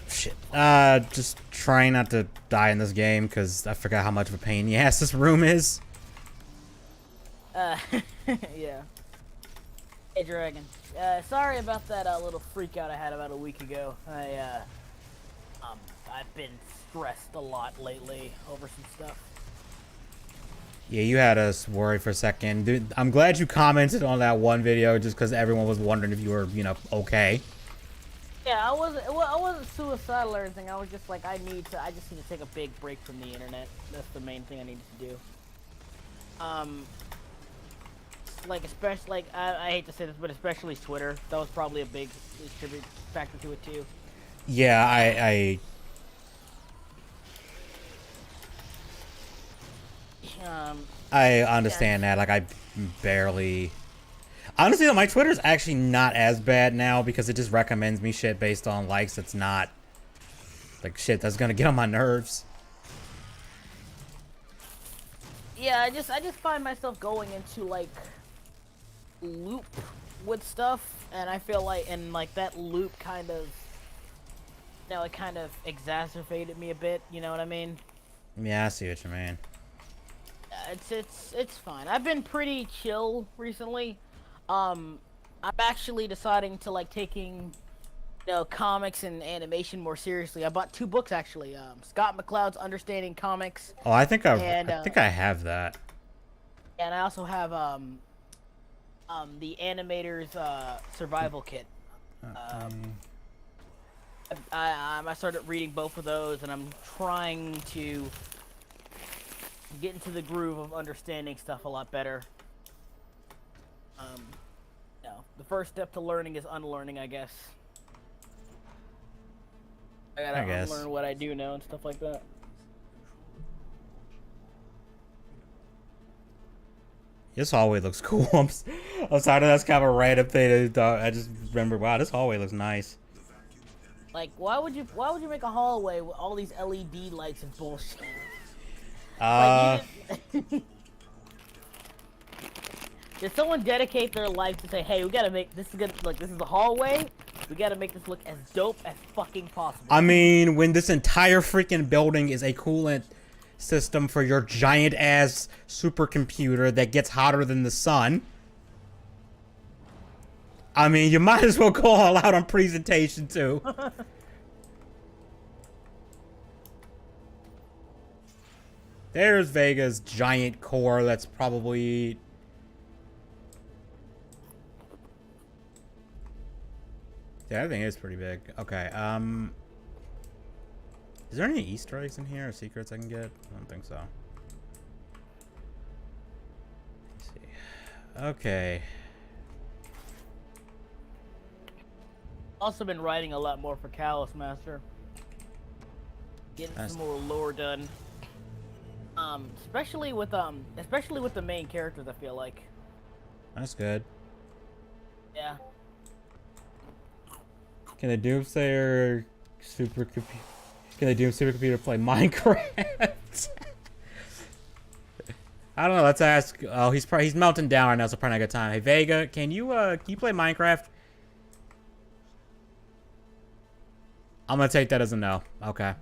Speaker 1: Shit. Just trying not to die in this game because I forgot how much of a pain in the ass this room is.
Speaker 3: Yeah. Hey, Dragon. Sorry about that little freak out I had about a week ago. I've been stressed a lot lately over some stuff.
Speaker 1: Yeah, you had us worried for a second. Dude, I'm glad you commented on that one video just because everyone was wondering if you were, you know, okay.
Speaker 3: Yeah, I wasn't suicidal or anything. I was just like, I just need to take a big break from the internet. That's the main thing I needed to do. Like, especially, like, I hate to say this, but especially Twitter. That was probably a big factor to it, too.
Speaker 1: Yeah, I understand that. Like, I barely... Honestly, though, my Twitter's actually not as bad now because it just recommends me shit based on likes that's not... Like, shit that's gonna get on my nerves.
Speaker 3: Yeah, I just find myself going into, like, loop with stuff, and I feel like, and, like, that loop kind of... You know, it kind of exacerbated me a bit, you know what I mean?
Speaker 1: Yeah, I see what you mean.
Speaker 3: It's fine. I've been pretty chill recently. I'm actually deciding to like taking, you know, comics and animation more seriously. I bought 2 books actually. Scott McCloud's Understanding Comics.
Speaker 1: Oh, I think I have that.
Speaker 3: And I also have the Animator's Survival Kit. I started reading both of those, and I'm trying to get into the groove of understanding stuff a lot better. No, the first step to learning is unlearning, I guess. I gotta unlearn what I do know and stuff like that.
Speaker 1: This hallway looks cool. I'm sorry, that's kind of a random thing. I just remember, wow, this hallway looks nice.
Speaker 3: Like, why would you make a hallway with all these LED lights and bullshit? Did someone dedicate their life to say, hey, we gotta make this this is the hallway, we gotta make this look as dope as fucking possible?
Speaker 1: I mean, when this entire freaking building is a coolant system for your giant ass supercomputer that gets hotter than the sun, I mean, you might as well go all out on presentation too. There's Vega's giant core that's probably... Yeah, that thing is pretty big. Okay, is there any Easter eggs in here or secrets I can get? I don't think so. Let's see. Okay.
Speaker 3: Also been writing a lot more for Callous Master. Getting
Speaker 1: Nice.
Speaker 3: some more lore done. Especially with the main characters, I feel like.
Speaker 1: That's good.
Speaker 3: Yeah.
Speaker 1: Can the Doomsayer supercomputer? Can the Doom supercomputer play Minecraft? I don't know. Let's ask. Oh, he's melting down right now, so probably not a good time. Hey Vega, can you play Minecraft? I'm gonna take that as a no. Okay.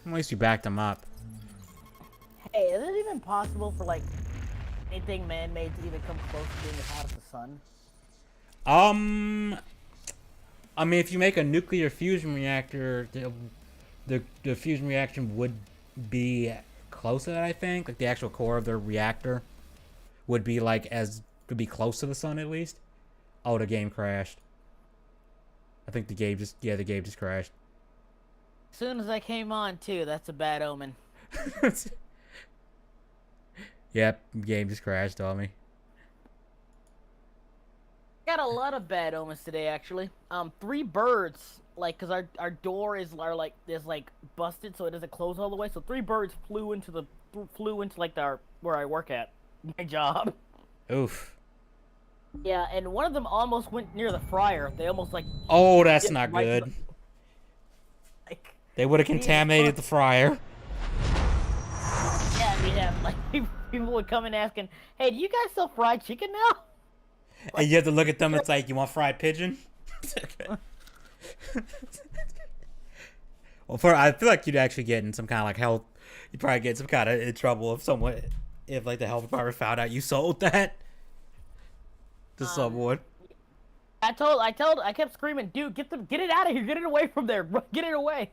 Speaker 1: At least you backed him up.
Speaker 3: Hey, is it even possible for like anything man-made to even come close to being as hot as the sun?
Speaker 1: I mean, if you make a nuclear fusion reactor, the fusion reaction would be close to that. I think, like the actual core of the reactor would be would be close to the sun at least. Oh, the game crashed. I think the game just crashed.
Speaker 3: As soon as I came on too, that's a bad omen.
Speaker 1: Yep, game just crashed on me.
Speaker 3: Got a lot of bad omens today, actually. 3 birds, like, cause our door is busted, so it doesn't close all the way. So 3 birds flew into like where I work at, my job.
Speaker 1: Oof.
Speaker 3: Yeah, and one of them almost went near the fryer. They almost like.
Speaker 1: Oh, that's
Speaker 3: hit
Speaker 1: not
Speaker 3: right
Speaker 1: good.
Speaker 3: to the- like.
Speaker 1: They would have contaminated the fryer.
Speaker 3: Yeah, we have like people would come in asking, "Hey, do you guys sell fried chicken now?"
Speaker 1: And you have to look at them. It's like, you want fried pigeon? Well, I feel like you'd actually get in some kind of like health. You'd probably get some kind of in trouble if like the health department found out you sold that to someone.
Speaker 3: I kept screaming, "Dude, get it out of here! Get it away from there! Get it away!"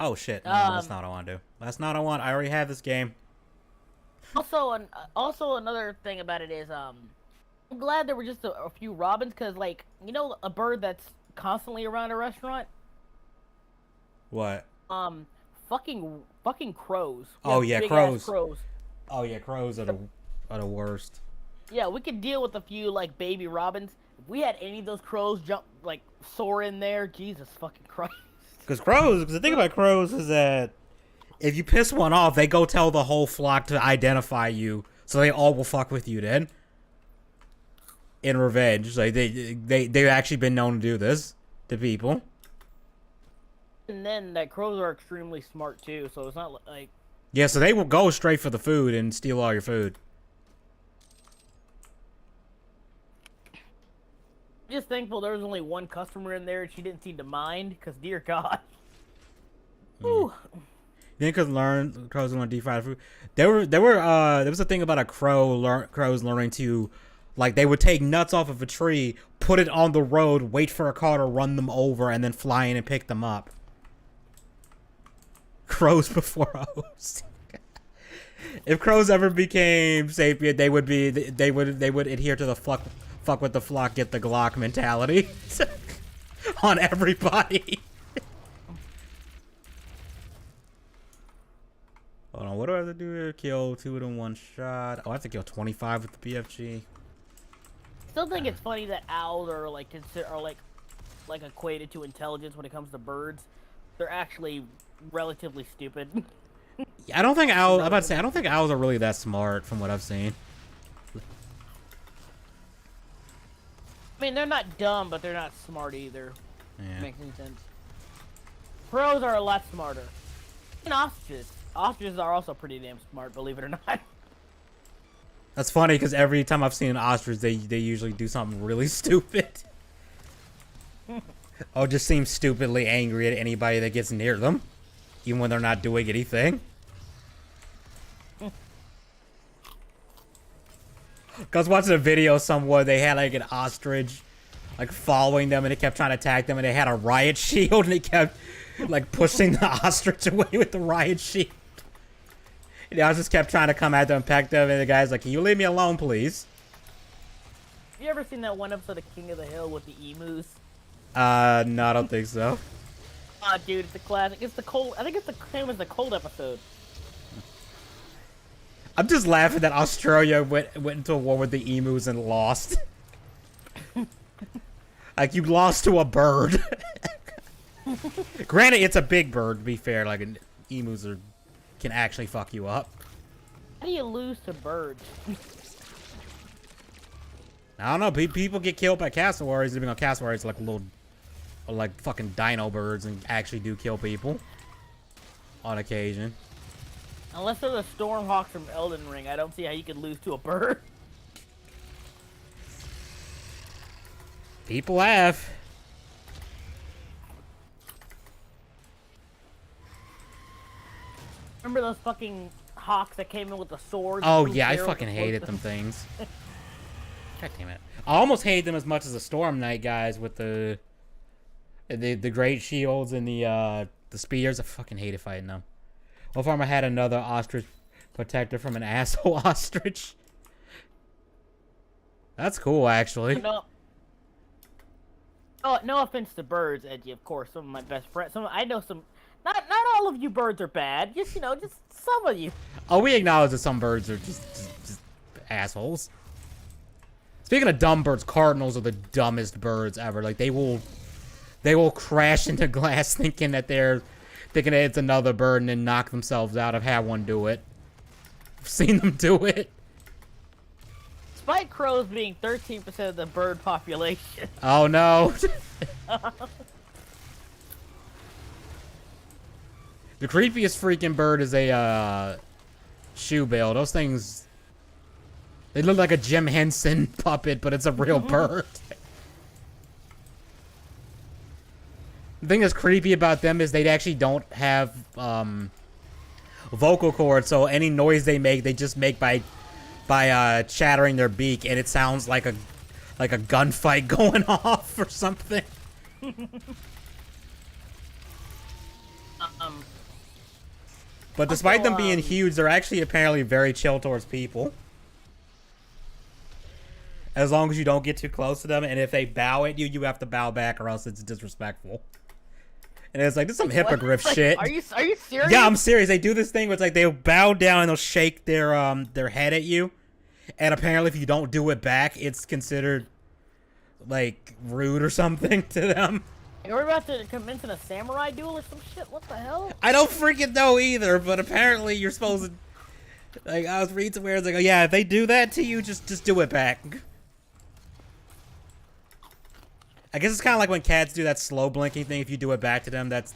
Speaker 1: Oh shit! No, that's not what I want to do. That's not what I want. I already have this game.
Speaker 3: Also another thing about it is I'm glad there were just a few robins, because like, you know, a bird that's constantly around a restaurant.
Speaker 1: What?
Speaker 3: Fucking crows.
Speaker 1: Oh yeah,
Speaker 3: big-ass
Speaker 1: crows.
Speaker 3: Crows.
Speaker 1: Oh yeah, crows are the worst.
Speaker 3: Yeah, we could deal with a few like baby robins. If we had any of those crows soar in there, Jesus fucking Christ.
Speaker 1: Because the thing about crows is that if you piss one off, they go tell the whole flock to identify you, so they all will fuck with you then. In revenge, like they've actually been known to do this to people.
Speaker 3: And then that crows are extremely smart too, so it's not like.
Speaker 1: Yeah, so they will go straight for the food and steal all your food.
Speaker 3: Just thankful there was only one customer in there and she didn't seem to mind, because dear God. Ooh.
Speaker 1: Then could learn crows learn to deep fry food. There was a thing about crows learning to, like, they would take nuts off of a tree, put it on the road, wait for a car to run them over, and then fly in and pick them up. Crows before hoes. If crows ever became sapient, they would adhere to the fuck with the flock, get the Glock mentality on everybody. Hold on, what do I have to do here? Kill 2 in one shot. Oh, I have to kill 25 with the BFG.
Speaker 3: Still think it's funny that owls are like equated to intelligence when it comes to birds. They're actually relatively stupid.
Speaker 1: I don't think owls. I'm about to say I don't think owls are really that smart from what I've seen.
Speaker 3: I mean, they're not dumb, but they're not smart either.
Speaker 1: Yeah.
Speaker 3: Makes any sense. Crows are a lot smarter. And ostriches. Ostriches are also pretty damn smart, believe it or not.
Speaker 1: That's funny because every time I've seen an ostrich, they usually do something really stupid. Or just seem stupidly angry at anybody that gets near them, even when they're not doing anything. I was watching a video somewhere, they had like an ostrich like following them and it kept trying to attack them and they had a riot shield and it kept like pushing the ostrich away with the riot shield. And the ostrich kept trying to come at them and peck them and the guy's like, "Can you leave me alone, please?"
Speaker 3: Have you ever seen that one episode of King of the Hill with the emus?
Speaker 1: No, I don't think so.
Speaker 3: Ah, dude, it's a classic. It's the cold. I think it's the same as the cold episode.
Speaker 1: I'm just laughing that Australia went into a war with the emus and lost. Like, you lost to a bird. Granted, it's a big bird, to be fair. Like, emus can actually fuck you up.
Speaker 3: How do you lose to birds?
Speaker 1: I don't know. People get killed by cassowaries. Living on cassowaries, like little, like fucking dino birds, and actually do kill people on occasion.
Speaker 3: Unless they're the Stormhawks from Elden Ring, I don't see how you could lose to a bird.
Speaker 1: People have.
Speaker 3: Remember those fucking hawks that came in with the swords?
Speaker 1: Oh
Speaker 3: and
Speaker 1: yeah, I
Speaker 3: arrows
Speaker 1: fucking
Speaker 3: that
Speaker 1: hated
Speaker 3: float
Speaker 1: them things. God damn it! I almost hate them as much as the Storm Knight guys with the great shields and the spears. I fucking hated fighting them. What if I had another ostrich protector from an asshole ostrich? That's cool, actually.
Speaker 3: No. Oh, no offense to birds, Edgy. Of course, some of my best friends. I know some. Not all of you birds are bad. Just just some of you.
Speaker 1: Oh, we acknowledge that some birds are just assholes. Speaking of dumb birds, cardinals are the dumbest birds ever. Like they will crash into glass thinking that it's another bird and then knock themselves out. I've had one do it. I've seen them do it.
Speaker 3: Despite crows being 13% of the bird population.
Speaker 1: Oh no. The creepiest freaking bird is a shoebill. Those things, they look like a Jim Henson puppet, but it's a real bird. The thing that's creepy about them is they actually don't have vocal cords, so any noise they make, they just make by chattering their beak, and it sounds like a gunfight going off or something. But despite them being huge, they're actually apparently very chill towards people. As long as you don't get too close to them, and if they bow at you, you have to bow back or else it's disrespectful. And it's like, this is some hippogriff shit.
Speaker 3: Are you serious?
Speaker 1: Yeah, I'm serious. They do this thing where it's like they'll bow down and they'll shake their head at you. And apparently if you don't do it back, it's considered like rude or something to them.
Speaker 3: We're about to commence in a samurai duel or some shit. What the hell?
Speaker 1: I don't freaking know either, but apparently you're supposed to. Like, I was reading somewhere, it's like, oh yeah, if they do that to you, just do it back. I guess it's kind of like when cats do that slow blinking thing. If you do it back to them, that's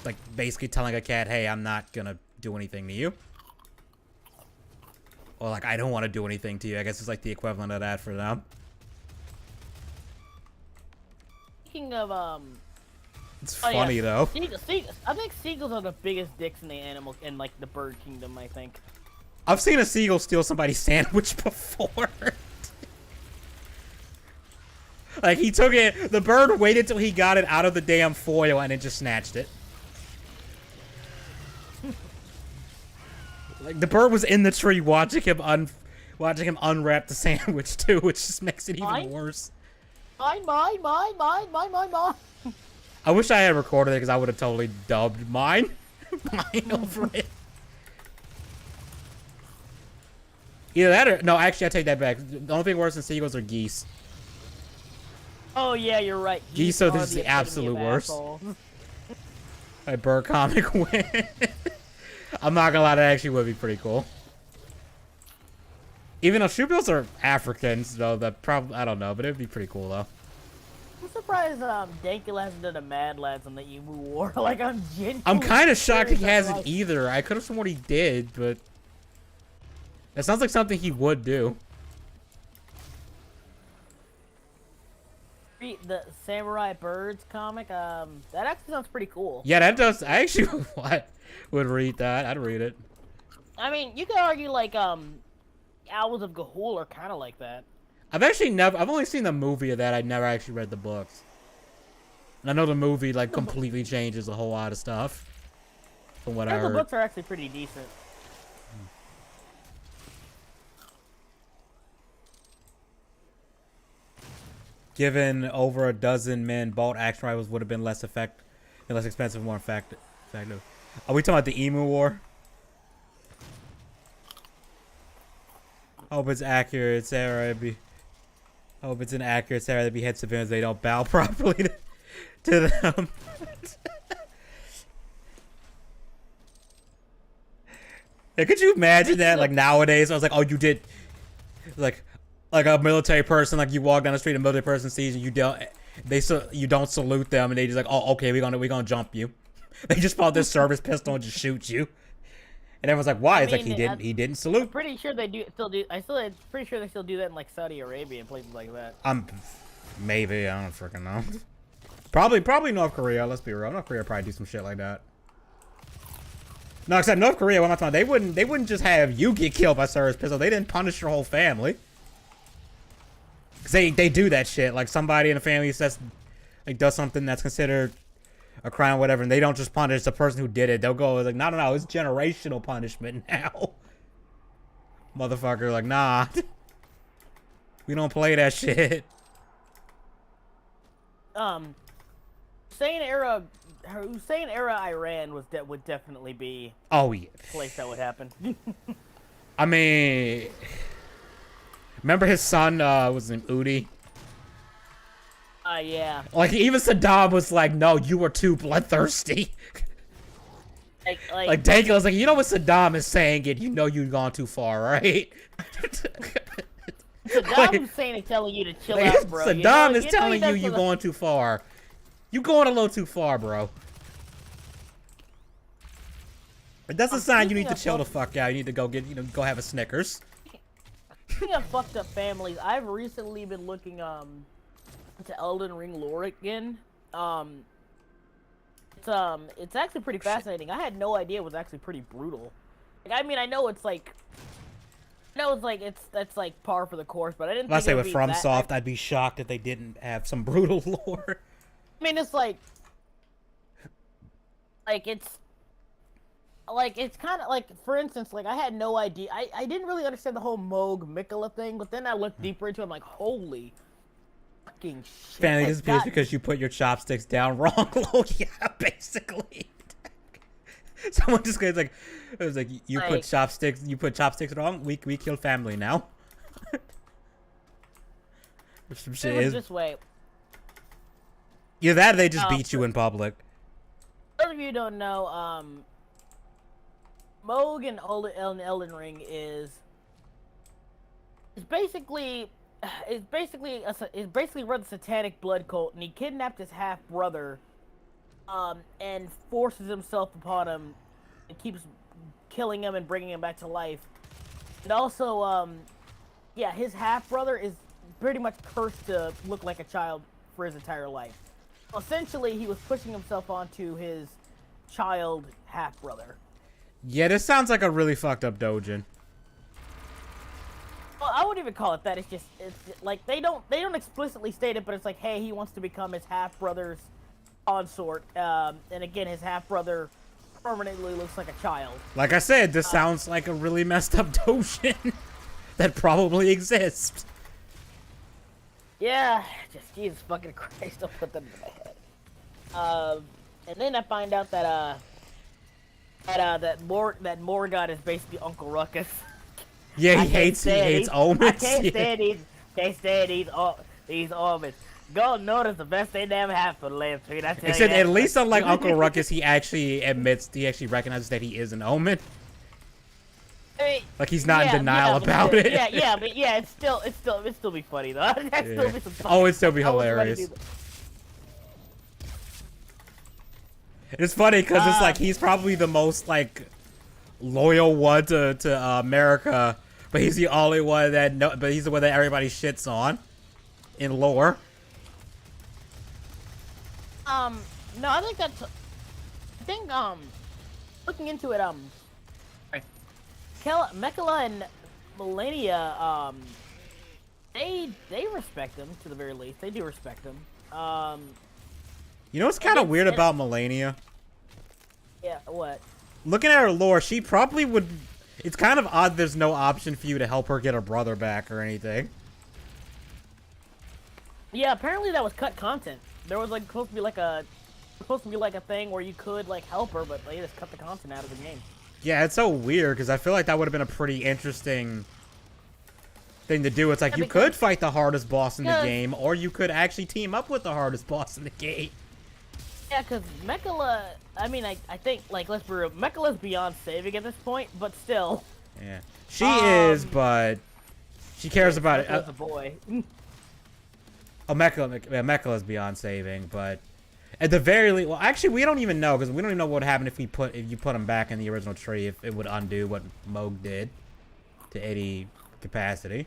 Speaker 1: like basically telling a cat, hey, I'm not gonna do anything to you. Or like, I don't want to do anything to you. I guess it's like the equivalent of that for them.
Speaker 3: Speaking of
Speaker 1: It's funny though.
Speaker 3: I think seagulls are the biggest dicks in the animal in like the bird kingdom. I think.
Speaker 1: I've seen a seagull steal somebody's sandwich before. Like, he took it, the bird waited till he got it out of the damn foil and then just snatched it. Like, the bird was in the tree watching him unwrap the sandwich too, which just makes it even worse.
Speaker 3: Mine.
Speaker 1: I wish I had recorded it because I would have totally dubbed mine over it. Either that or... No, actually, I take that back. The only thing worse than seagulls are geese.
Speaker 3: Oh, yeah, you're right.
Speaker 1: Geese are the absolute worst. A bird comic win. I'm not gonna lie, that actually would be pretty cool. Even though shoebills are Africans, though, that probably... I don't know, but it'd be pretty cool, though.
Speaker 3: I'm surprised Dankel hasn't done a Mad Lads on the Emu War. Like, I'm genuinely...
Speaker 1: I'm kind of shocked he hasn't either. I could have sworn he did, but... That sounds like something he would do.
Speaker 3: The Samurai Birds comic, that actually sounds pretty cool.
Speaker 1: Yeah, that does... I actually would read that. I'd read it.
Speaker 3: I mean, you could argue, like, Owls of Ga'Hoole are kind of like that.
Speaker 1: I've only seen the movie of that. I never actually read the books. And I know the movie, like, completely changes a whole lot of stuff. From what I heard.
Speaker 3: The books are actually pretty decent.
Speaker 1: Given over a dozen men, bolt action rifles would have been less expensive and more effective. Are we talking about the Emu War? Hope it's accurate, Sarah. Hope it's an accurate Sarah that behead civilians. They don't bow properly to them. Yeah, could you imagine that? Like nowadays, I was like, oh, you did, like a military person, like you walk down the street, a military person sees you, you don't salute them, and they just like, oh, okay, we're gonna jump you. They just pull out their service pistol and just shoot you. And everyone's like, why? It's like he didn't salute.
Speaker 3: I'm pretty sure they still do. Pretty sure they still do that in like Saudi Arabia and places like that.
Speaker 1: Maybe, I don't freaking know. Probably North Korea. Let's be real. North Korea probably do some shit like that. No, except North Korea. What am I talking about? They wouldn't just have you get killed by service pistol. They didn't punish your whole family. Cause they do that shit. Like somebody in the family says, like does something that's considered a crime, or whatever, and they don't just punish the person who did it. They'll go like, no, it's generational punishment now. Motherfucker, like, nah, we don't play that shit.
Speaker 3: Hussein era Iran would definitely be
Speaker 1: Oh yeah,
Speaker 3: a place that would happen.
Speaker 1: I mean, remember his son was named Udi?
Speaker 3: Yeah.
Speaker 1: Like even Saddam was like, no, you were too bloodthirsty. Like Dangle was like, you know what Saddam is saying, it, you know you've gone too far, right?
Speaker 3: Saddam Hussein is telling you to chill out, bro.
Speaker 1: Saddam is telling you you're going too far. You going a little too far, bro. That's a sign you need to chill the fuck out. You need to go go have a Snickers.
Speaker 3: Speaking of fucked up families, I've recently been looking into Elden Ring lore again. It's actually pretty fascinating. I had no idea it was actually pretty brutal. Like, I mean, I know it's like, that's like par for the course, but I didn't.
Speaker 1: If I say with FromSoft, I'd be shocked if they didn't have some brutal lore.
Speaker 3: I mean, it's it's kind of like, for instance, like I had no idea. I didn't really understand the whole Moog Mikola thing, but then I looked deeper into it. I'm like, holy fucking shit.
Speaker 1: Fanny, this is because you put your chopsticks down wrong. Yeah, basically. Someone just goes like, it was like you put chopsticks wrong. We kill family now. Some shit is
Speaker 3: this way.
Speaker 1: Either that or they just beat you in public.
Speaker 3: For those of you who don't know, Moog and Elden Ring is basically run the satanic blood cult, and he kidnapped his half brother, and forces himself upon him, and keeps killing him and bringing him back to life. And also, yeah, his half brother is pretty much cursed to look like a child for his entire life. Essentially, he was pushing himself onto his child half brother.
Speaker 1: Yeah, this sounds like a really fucked up doujin.
Speaker 3: Well, I wouldn't even call it that. It's like they don't explicitly state it, but it's like, hey, he wants to become his half brother's consort. And again, his half brother permanently looks like a child.
Speaker 1: Like I said, this sounds like a really messed up doujin that probably exists.
Speaker 3: Yeah, just Jesus fucking Christ, don't put that in my head. And then I find out that that Morgoth is basically Uncle Ruckus.
Speaker 1: Yeah, he hates omens.
Speaker 3: I can't stand these omens. God knows it's the best they never have for the last three.
Speaker 1: Except at least unlike Uncle Ruckus, he actually recognizes that he is an omen.
Speaker 3: I mean,
Speaker 1: like he's not in denial about it.
Speaker 3: But it's still be funny though.
Speaker 1: It'd still be hilarious. It's funny because it's like he's probably the most like loyal one to America, but he's the only one but he's the one that everybody shits on in lore.
Speaker 3: No, I think looking into it, Mikola and Malenia, they respect him to the very least. They do respect him.
Speaker 1: You know what's kind of weird about Malenia?
Speaker 3: Yeah, what?
Speaker 1: Looking at her lore, she probably would. It's kind of odd there's no option for you to help her get her brother back or anything.
Speaker 3: Yeah, apparently that was cut content. There was supposed to be like a thing where you could like help her, but they just cut the content out of the game.
Speaker 1: Yeah, it's so weird because I feel like that would have been a pretty interesting thing to do. It's like
Speaker 3: Yeah,
Speaker 1: you
Speaker 3: because-
Speaker 1: could fight the hardest boss in the
Speaker 3: because-
Speaker 1: game, or you could actually team up with the hardest boss in the game.
Speaker 3: Yeah, because Mechala, I mean, I think, like, let's be real, Mechala's beyond saving at this point, but still.
Speaker 1: Yeah, she is, but she cares about it.
Speaker 3: Mechala's a boy.
Speaker 1: Oh, Mecha is beyond saving, but at the very least, well, actually, we don't even know because we don't even know what would happen if you put him back in the original tree. If it would undo what Moog did to 80 capacity.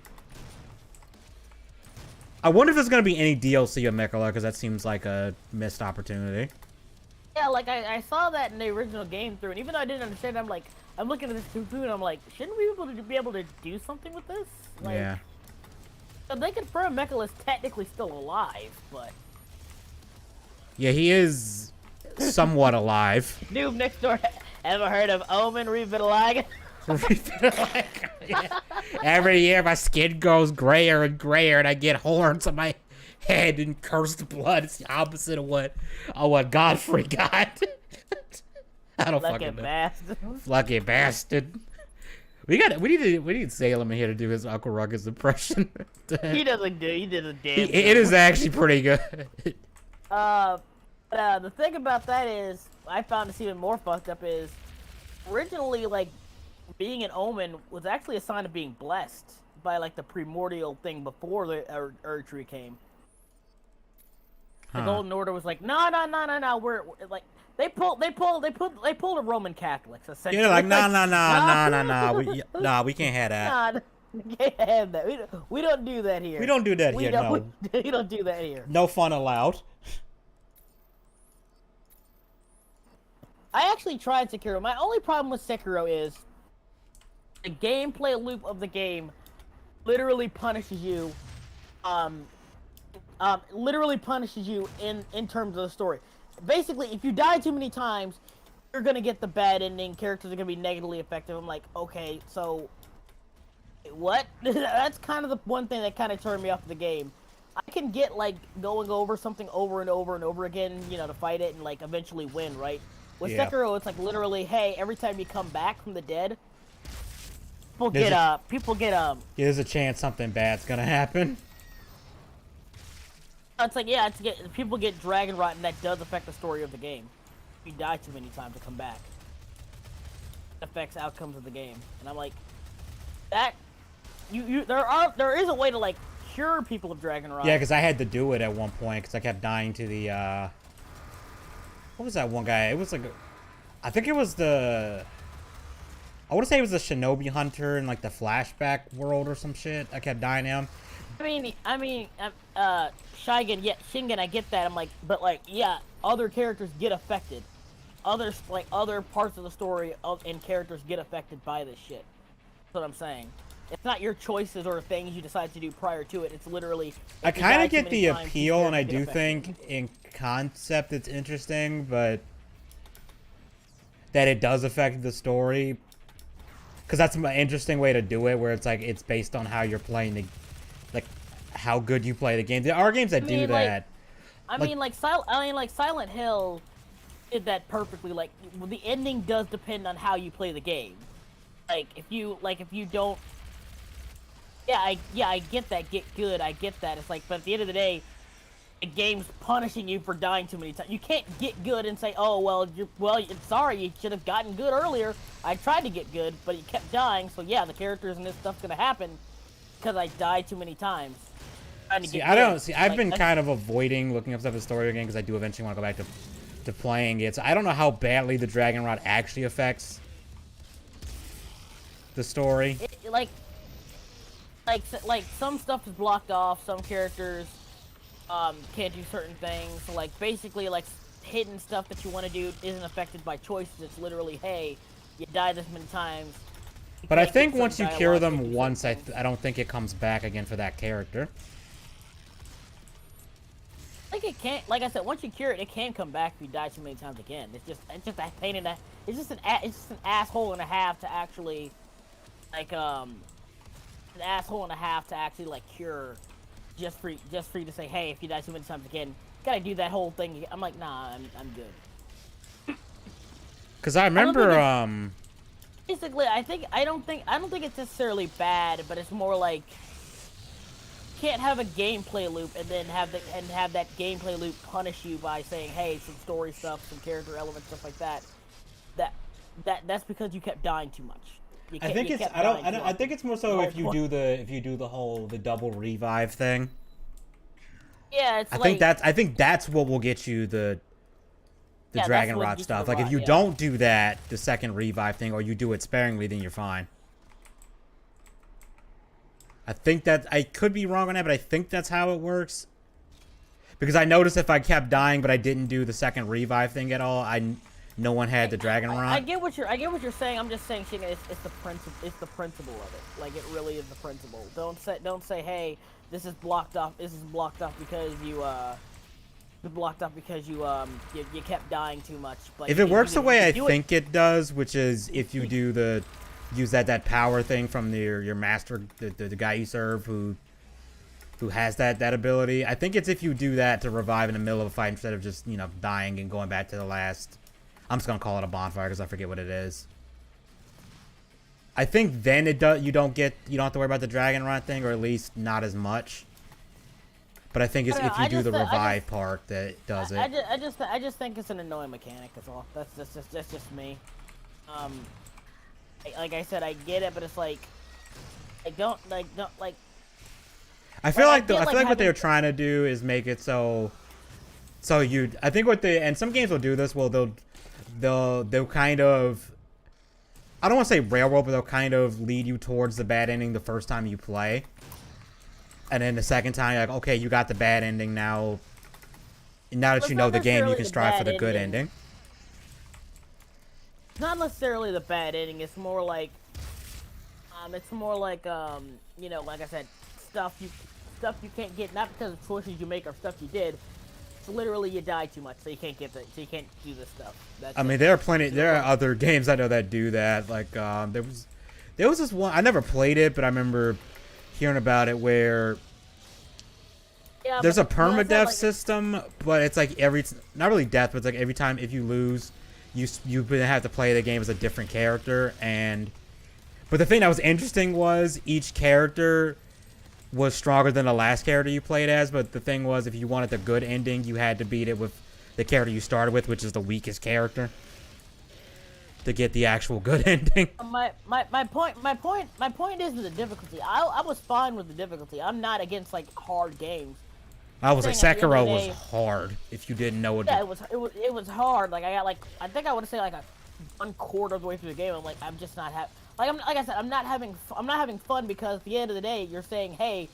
Speaker 1: I wonder if there's gonna be any DLC of Mecha because that seems like a missed opportunity.
Speaker 3: Yeah, like, I saw that in the original game through, and even though I didn't understand, I'm like, I'm looking at this through, and I'm like, shouldn't we be able to do something with this? Like,
Speaker 1: Yeah.
Speaker 3: so they confirm Mechala's technically still alive, but...
Speaker 1: Yeah, he is somewhat alive.
Speaker 3: Noob next door, ever heard of Omen Revitalize?
Speaker 1: Yeah. Every year my skin goes grayer and grayer and I get horns on my head and cursed blood. It's the opposite of what Godfrey got. I don't
Speaker 3: Lucky
Speaker 1: fucking know.
Speaker 3: bastard.
Speaker 1: Lucky bastard. We need Salem in here to do his Uncle Ruckus impression.
Speaker 3: He did a damn
Speaker 1: It is actually pretty good.
Speaker 3: The thing about that is, I found this even more fucked up is, originally, like, being an Omen was actually a sign of being blessed by, like, the primordial thing before the Erdtree came. The
Speaker 1: Huh.
Speaker 3: Golden Order was like, no, we're like, they pulled a Roman Catholics, essentially.
Speaker 1: You're like, no, we can't have that.
Speaker 3: Nah, we can't have that. We don't do that here.
Speaker 1: We don't do that here, no.
Speaker 3: We don't do that here.
Speaker 1: No fun allowed.
Speaker 3: I actually tried Sekiro. My only problem with Sekiro is the gameplay loop of the game literally punishes you. Literally punishes you in terms of the story. Basically, if you die too many times, you're gonna get the bad ending. Characters are gonna be negatively affected. I'm like, okay, so what? That's kind of the one thing that kind of turned me off the game. I can get like going over something over and over and over again, you know, to fight it and like eventually win, right? With
Speaker 1: Yeah.
Speaker 3: Sekiro, it's like literally, hey, every time you come back from the dead, people get
Speaker 1: There's a chance something bad's gonna happen.
Speaker 3: it's like, yeah, people get dragon rot, and that does affect the story of the game. If you die too many times to come back, it affects outcomes of the game. And I'm like, that there is a way to like cure people of dragon rot.
Speaker 1: Yeah, because I had to do it at one point because I kept dying to the, what was that one guy? It was like, I think it was I want to say it was the Shinobi Hunter in like the flashback world or some shit. I kept dying to him.
Speaker 3: Shingen, yeah, Shingen, I get that. I'm like, but like, yeah, other characters get affected. Other parts of the story and characters get affected by this shit. That's what I'm saying. It's not your choices or things you decide to do prior to it. It's literally.
Speaker 1: I kind of get the
Speaker 3: times,
Speaker 1: appeal, and I
Speaker 3: characters
Speaker 1: do
Speaker 3: get
Speaker 1: think in concept it's interesting, but that it does affect the story. Because that's an interesting way to do it, where it's like it's based on how you're playing the, like, how good you play the game. There are games that do that.
Speaker 3: Silent Hill did that perfectly. Like, the ending does depend on how you play the game. Like, if you don't. I get that. Get good. I get that. It's like, but at the end of the day, the game's punishing you for dying too many times. You can't get good and say, "Oh, well, sorry, you should have gotten good earlier. I tried to get good, but you kept dying. So yeah, the characters and this stuff's gonna happen because I died too many times."
Speaker 1: I've been kind of avoiding looking up stuff in the story again because I do eventually want to go back to playing it. So I don't know how badly the Dragon Rod actually affects the story.
Speaker 3: Like some stuff is blocked off. Some characters can't do certain things. So like basically like hidden stuff that you want to do isn't affected by choices. It's literally, hey, you died this many times.
Speaker 1: But I
Speaker 3: can't
Speaker 1: think
Speaker 3: get
Speaker 1: once you
Speaker 3: certain
Speaker 1: cure
Speaker 3: dialogue, can't
Speaker 1: them
Speaker 3: do
Speaker 1: once,
Speaker 3: certain things.
Speaker 1: I don't think it comes back again for that character.
Speaker 3: Like it can't. Like I said, once you cure it, it can come back if you die too many times again. It's just a pain in the. It's just an asshole and a half to actually, like an asshole and a half to actually like cure, just for you to say, hey, if you die too many times again, gotta do that whole thing again. I'm like, nah, I'm good.
Speaker 1: Because I remember,
Speaker 3: Basically, I don't think it's necessarily bad, but it's more like can't have a gameplay loop and then have that gameplay loop punish you by saying, hey, some story stuff, some character elements, stuff like that. That's because you kept dying too much.
Speaker 1: I think it's I think it's more so if you do the double revive thing.
Speaker 3: Yeah, it's
Speaker 1: I think that's what will get you the dragon rot stuff. Like if you don't do that, the second revive thing, or you do it sparingly, then you're fine. I think that I could be wrong on that, but I think that's how it works. Because I noticed if I kept dying, but I didn't do the second revive thing at all, no one had the dragon rot.
Speaker 3: I get what you're saying. I'm just saying, Shinga, it's the principle of it. Like it really is the principle. Don't say, hey, this is blocked off. This is blocked off because you you kept dying too much. But
Speaker 1: if it works the way I think it does, which is if you do use that power thing from your master, the guy you serve who has that ability. I think it's if you do that to revive in the middle of a fight instead of just dying and going back to the last. I'm just gonna call it a bonfire because I forget what it is. I think then you don't have to worry about the dragon rot thing, or at least not as much. But I think it's if you do the revive part that does it.
Speaker 3: I just think it's an annoying mechanic. That's all. That's just me. Like I said, I get it, but it's like I feel like what they were trying to do is make it so I think and some games will do this. Well, they'll kind of, I don't want to say railroad, but they'll kind of lead you towards the bad ending the first time you play. And then the second time, you're like, okay, you got the bad ending now. Now that you know the game, you can strive for the good ending. Not necessarily the bad ending. It's more like, like I said, stuff you can't get, not because of choices you make or stuff you did. It's literally you die too much, so you can't do this stuff.
Speaker 1: There are other games I know that do that. Like there was this one, I never played it, but I remember hearing about it where there's a permadeath system, but it's like not really death, but it's like every time if you lose, you have to play the game as a different character. But the thing that was interesting was each character was stronger than the last character you played as. But the thing was, if you wanted the good ending, you had to beat it with the character you started with, which is the weakest character, to get the actual good ending.
Speaker 3: My point isn't the difficulty. I was fine with the difficulty. I'm not against like hard games.
Speaker 1: I was like, Sekiro was hard if you didn't know what.
Speaker 3: Yeah, it was hard. Like I got I think I would say like a 1/4 of the way through the game. I'm like, I'm just not like I said, I'm not having fun because at the end of the day, you're saying, hey,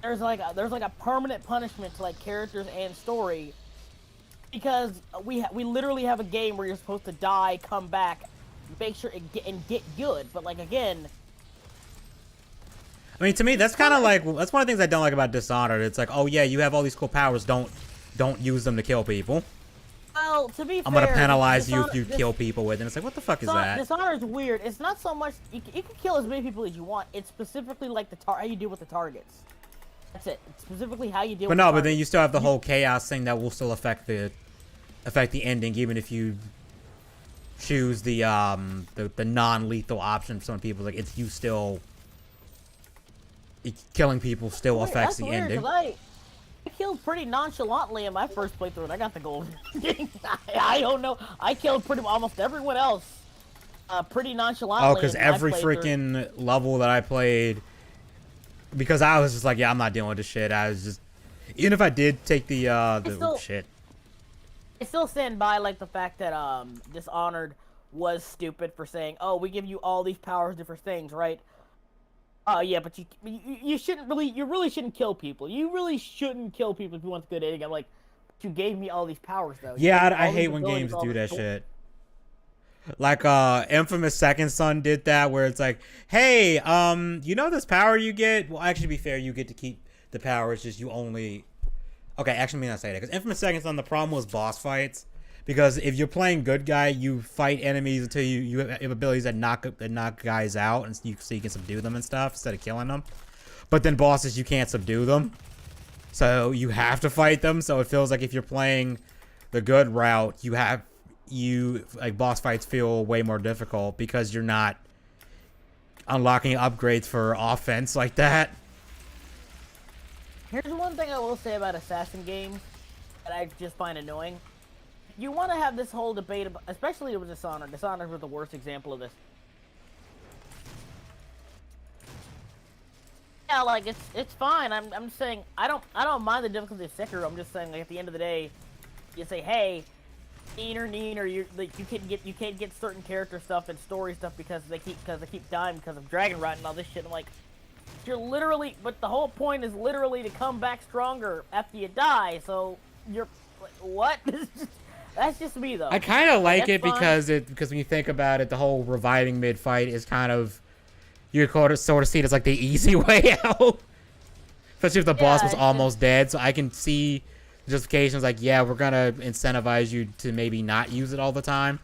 Speaker 3: there's like a permanent punishment to like characters and story because we literally have a game where you're supposed to die, come back, make sure and get good. But like again.
Speaker 1: I mean, to me, that's kind of like, that's one of the things I don't like about Dishonored. It's like, oh yeah, you have all these cool powers, don't use them to kill people.
Speaker 3: Well, to be fair,
Speaker 1: I'm gonna penalize you if you kill people with it. And it's like, what the fuck is that?
Speaker 3: Dishonored's weird. It's not so much, you can kill as many people as you want. It's specifically like how you deal with the targets. That's it. It's specifically how you deal with the targets.
Speaker 1: But then you still have the whole chaos thing that will still affect the ending, even if you choose the non-lethal option. Some people, like, it's you still... killing people still affects the ending.
Speaker 3: I killed pretty nonchalantly in my first playthrough, and I got the gold. I don't know. I killed almost everyone else pretty nonchalantly.
Speaker 1: Oh, because every freaking level that I played, because I was just like, yeah, I'm not dealing with this shit. I was just, even if I did take shit.
Speaker 3: I still stand by like the fact that Dishonored was stupid for saying, oh, we give you all these powers, different things, right? Oh yeah, but you really shouldn't kill people. You really shouldn't kill people if you want the good ending. I'm like, but you gave me all these powers though.
Speaker 1: Yeah, I hate when games do that shit. Like Infamous Second Son did that, where it's like, hey, you know this power you get? Well, actually, to be fair, you get to keep the power. It's just you only. Okay, actually, let me not say that, because Infamous Second Son, the problem was boss fights. Because if you're playing good guy, you fight enemies until you have abilities that knock guys out, and so you can subdue them and stuff instead of killing them. But then bosses, you can't subdue them, so you have to fight them. So it feels like if you're playing the good route, like boss fights feel way more difficult because you're not unlocking upgrades for offense like that.
Speaker 3: Here's one thing I will say about assassin games that I just find annoying. You want to have this whole debate, about, especially with Dishonored. Dishonored was the worst example of this. Yeah, like it's fine. I'm saying I don't mind the difficulty of Sekiro. I'm just saying like at the end of the day, you say hey, neener, you like you can't get certain character stuff and story stuff because they keep dying because of dragon rot and all this shit. I'm like, you're literally, but the whole point is literally to come back stronger after you die. So you're like, what? That's just me though.
Speaker 1: I kind of like
Speaker 3: That's
Speaker 1: it
Speaker 3: fine.
Speaker 1: because when you think about it, the whole reviving mid fight is kind of you could sort of see it as like the easy way out. Especially if the boss was
Speaker 3: it's
Speaker 1: almost dead, so I can see justifications like, yeah, we're gonna incentivize you to maybe not use it all the time.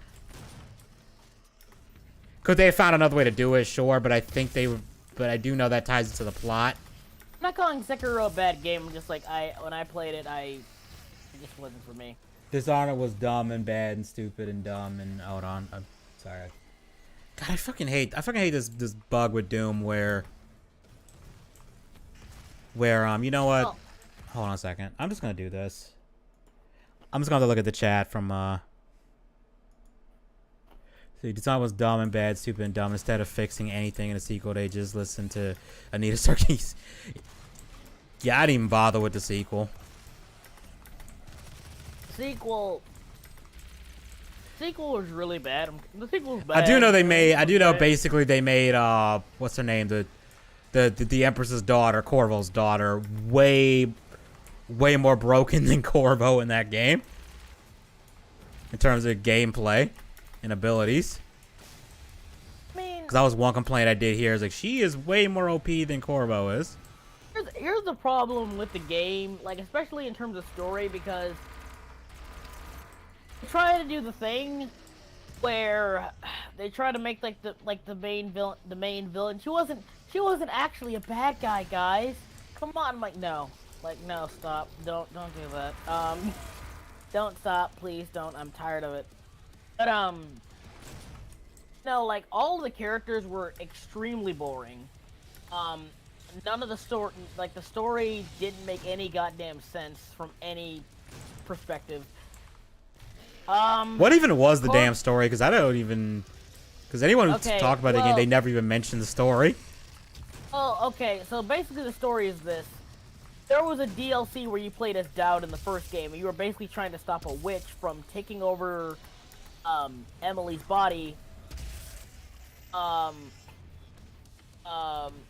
Speaker 1: Could they have found another way to do it? Sure, but I think they would. But I do know that ties into the plot.
Speaker 3: I'm not calling Sekiro a bad game. I'm just like when I played it, it just wasn't for me.
Speaker 1: Dishonored was dumb and bad and stupid and dumb and hold on. I'm sorry. God, I fucking hate this bug with Doom where you know what?
Speaker 3: Oh.
Speaker 1: Hold on a second. I'm just gonna do this. I'm just gonna look at the chat from see, Dishonored was dumb and bad, stupid and dumb. Instead of fixing anything in the sequel, they just listened to Anita Sarkeesian. Yeah, I didn't even bother with the sequel.
Speaker 3: Sequel was really bad. The sequel was bad.
Speaker 1: I do know they made. I do know
Speaker 3: Okay.
Speaker 1: basically they made. What's her name? The Empress's daughter, Corvo's daughter, way more broken than Corvo in that game. In terms of gameplay and abilities.
Speaker 3: I mean,
Speaker 1: Because that was one complaint I did here. Is like she is way more OP than Corvo is.
Speaker 3: here's the problem with the game, like especially in terms of story, because they try to do the thing where they try to make like the main villain. She wasn't actually a bad guy, guys. Come on, no, stop, don't do that. Don't stop, please don't. I'm tired of it. But no, like all of the characters were extremely boring. None of the story, like the story, didn't make any goddamn sense from any perspective.
Speaker 1: What even was the
Speaker 3: Cor-
Speaker 1: damn story? Because I don't even. Because anyone who
Speaker 3: Okay,
Speaker 1: talked about the game,
Speaker 3: well-
Speaker 1: they never even mentioned the story.
Speaker 3: Oh, okay. So basically, the story is this: there was a DLC where you played as Dowd in the first game, and you were basically trying to stop a witch from taking over Emily's body.